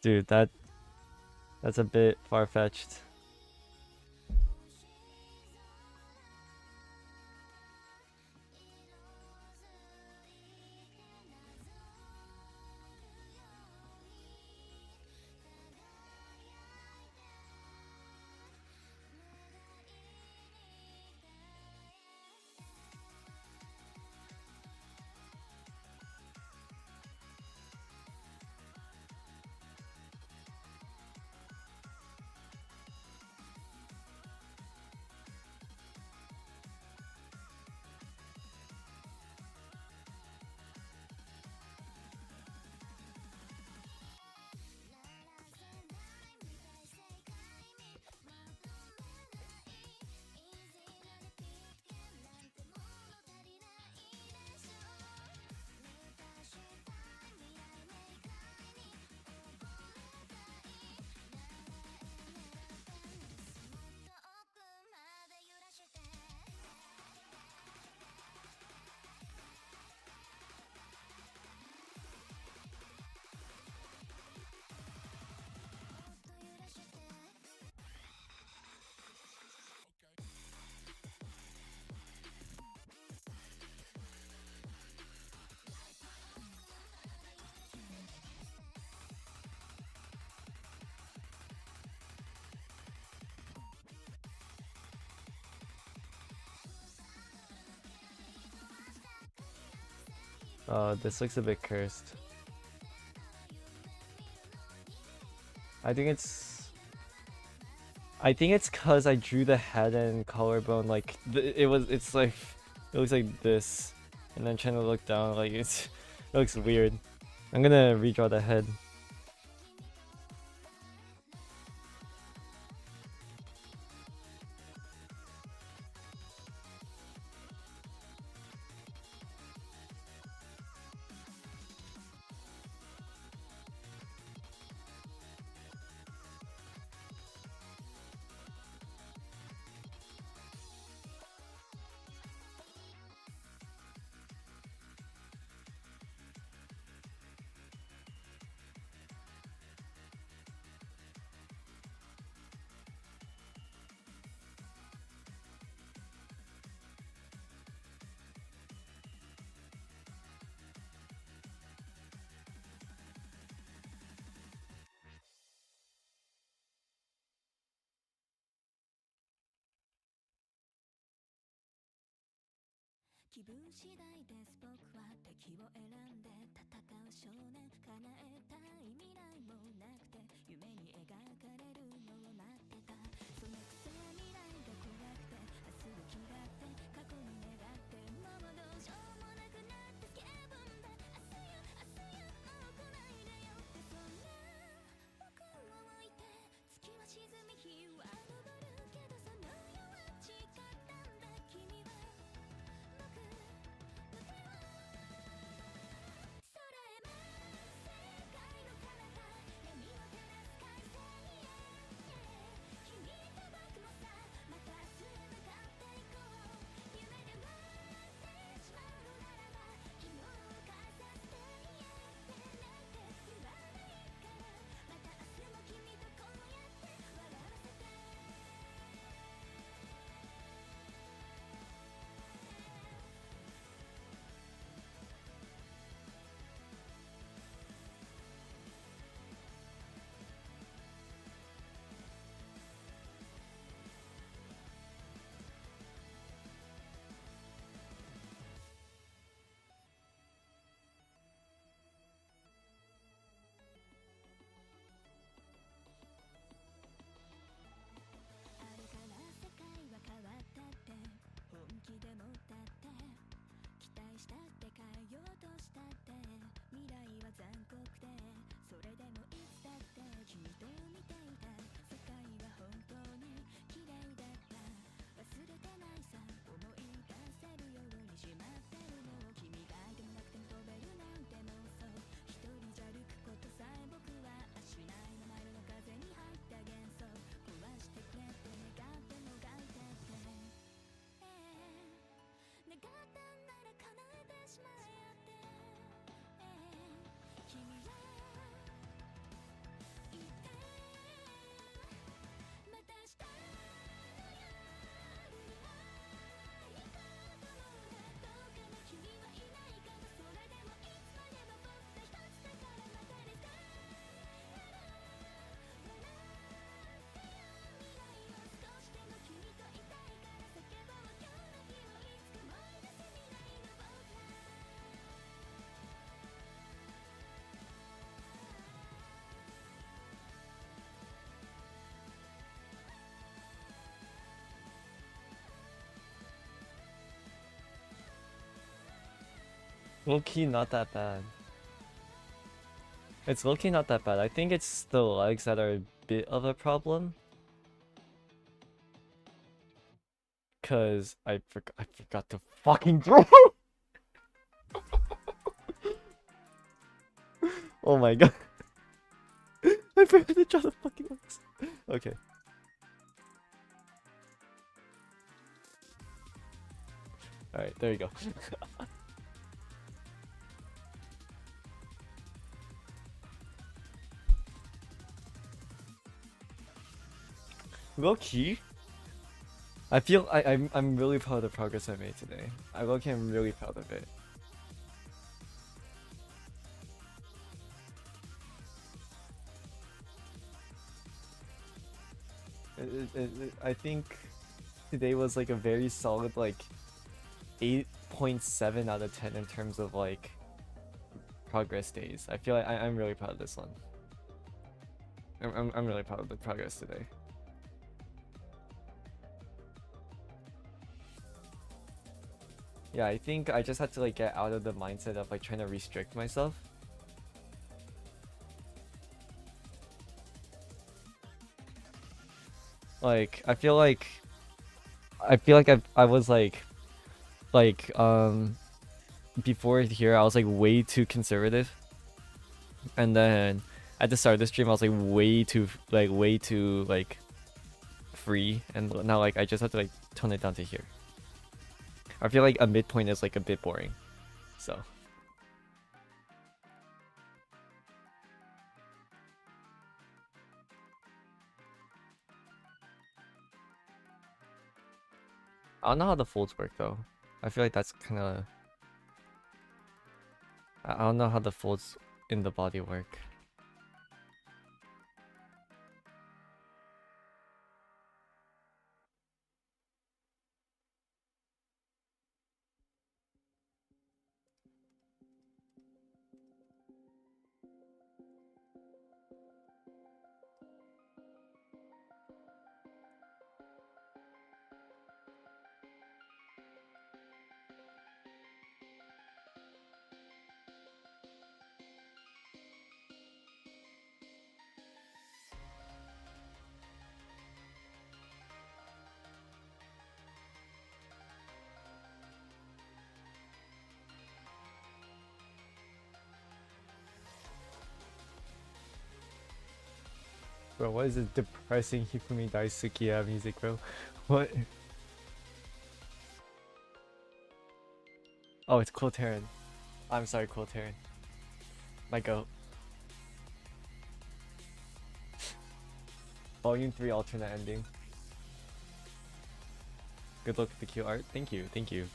Dude, that's a bit far-fetched. This looks a bit cursed. I think it's cause I drew the head and collarbone like it's like it looks like this, and then trying to look down like it looks weird. I'm gonna redraw the head. Low-key not that bad. It's low-key not that bad. I think it's the legs that are a bit of a problem. Cause I forgot to fucking draw. Oh my god. I forgot to draw the fucking legs. Okay. Alright, there you go. Low key, I feel I'm really proud of the progress I made today. I am really proud of it. I think today was like a very solid like 8.7 out of 10 in terms of like progress days. I feel like I'm really proud of this one. I'm really proud of the progress today. Yeah, I think I just had to like get out of the mindset of like trying to restrict myself. Like I feel like I was like before here I was like way too conservative, and then at the start of the stream I was like way too like free, and now like I just have to like tone it down to here. I feel like a midpoint is like a bit boring, so I don't know how the folds work though. I feel like that's kind of I don't know how the folds in the body work. Bro, what is this depressing Hifumi Daisukiya music, bro? What? Oh, it's Cool Terran. I'm sorry, Cool Terran. My goat. Volume 3 alternate ending. Good luck with the Q art. Thank you, thank you.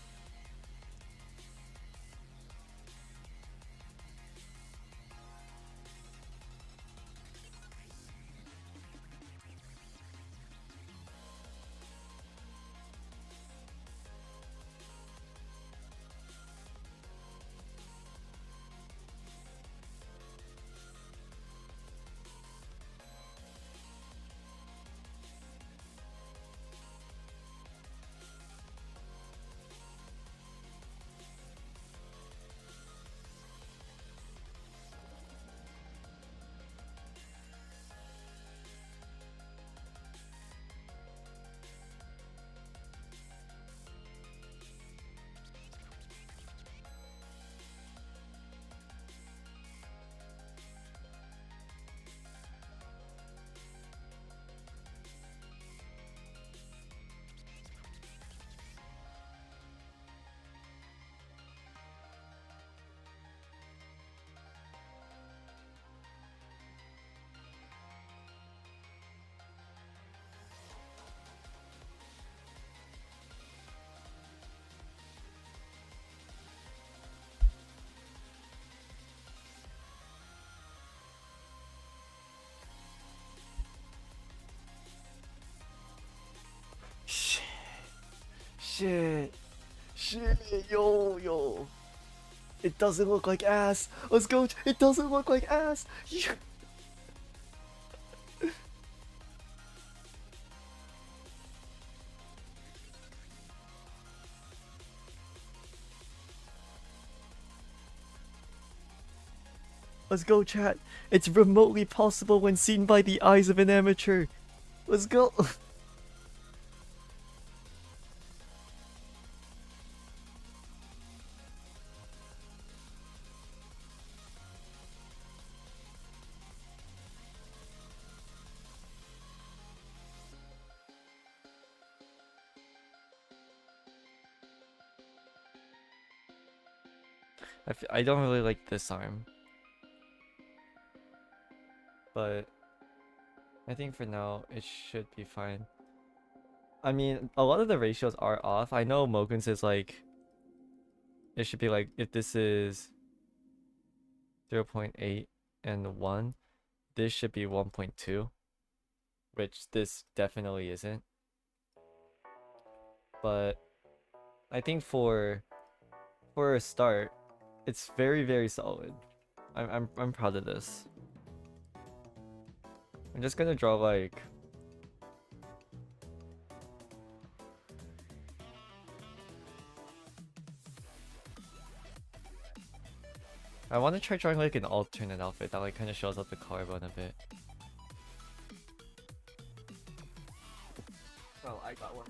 Shit. Shit. Shit. Yo. It doesn't look like ass. Let's go. It doesn't look like ass. Let's go, chat. It's remotely possible when seen by the eyes of an amateur. Let's go. I don't really like this arm, but I think for now it should be fine. I mean, a lot of the ratios are off. I know Mogun's is like, it should be like, if this is 0.8 and 1, this should be 1.2, which this definitely isn't. But I think for a start, it's very, very solid. I'm proud of this. I'm just gonna draw like I want to try drawing like an alternate outfit that like kind of shows up the collarbone a bit. Oh, I got one.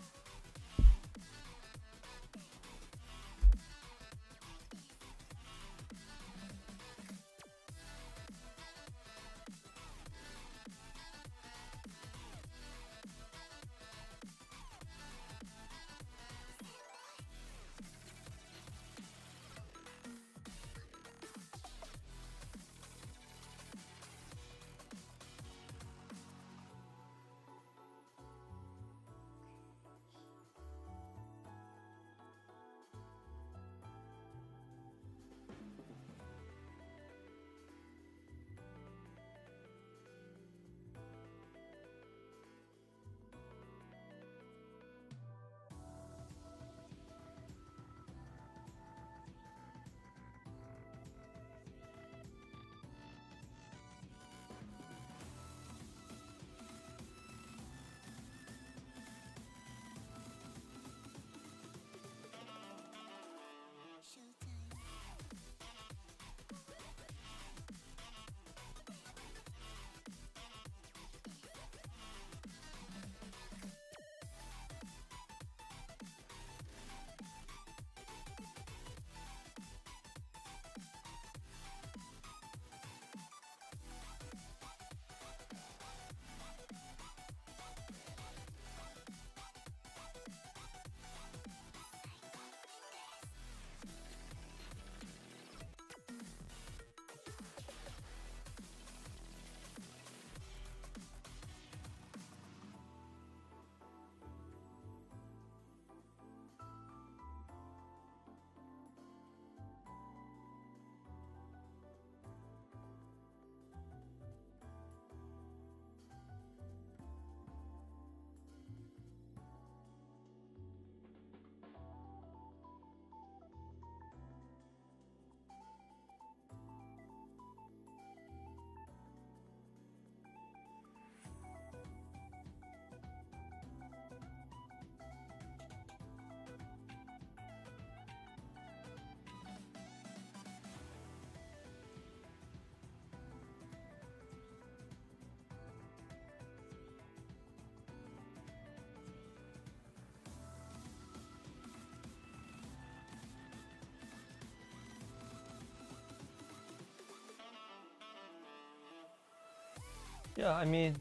Yeah, I mean,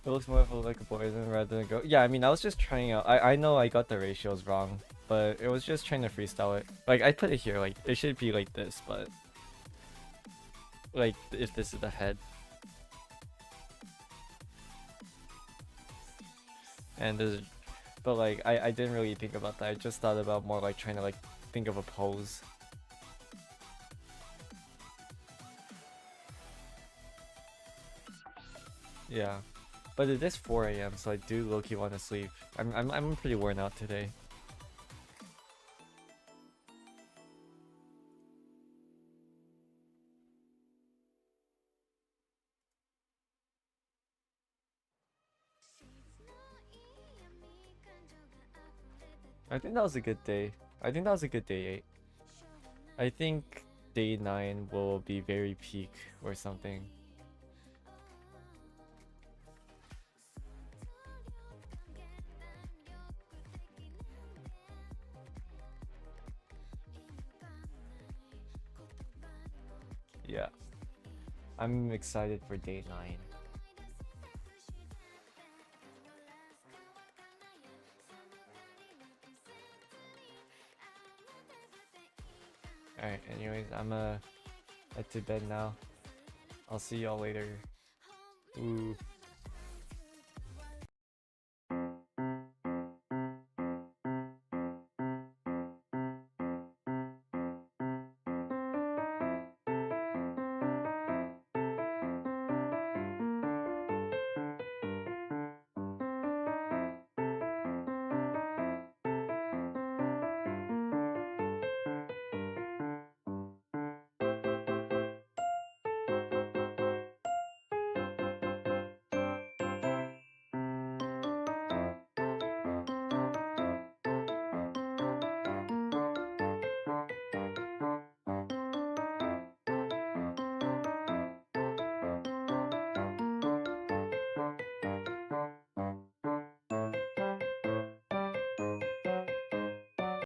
it looks more of like a boy than rather than a girl. Yeah, I mean, I was just trying out. I know I got the ratios wrong, but it was just trying to freestyle it. Like, I put it here, like, it should be like this, but like, if this is the head. And this, but like, I didn't really think about that. I just thought about more like trying to like think of a pose. Yeah, but it is 4 a.m. so I do low-key want to sleep. I'm pretty worn out today. I think that was a good day. I think that was a good day 8. I think day 9 will be very peak or something. Yeah, I'm excited for day 9. Alright, anyways, I'm head to bed now. I'll see y'all later. Ooh.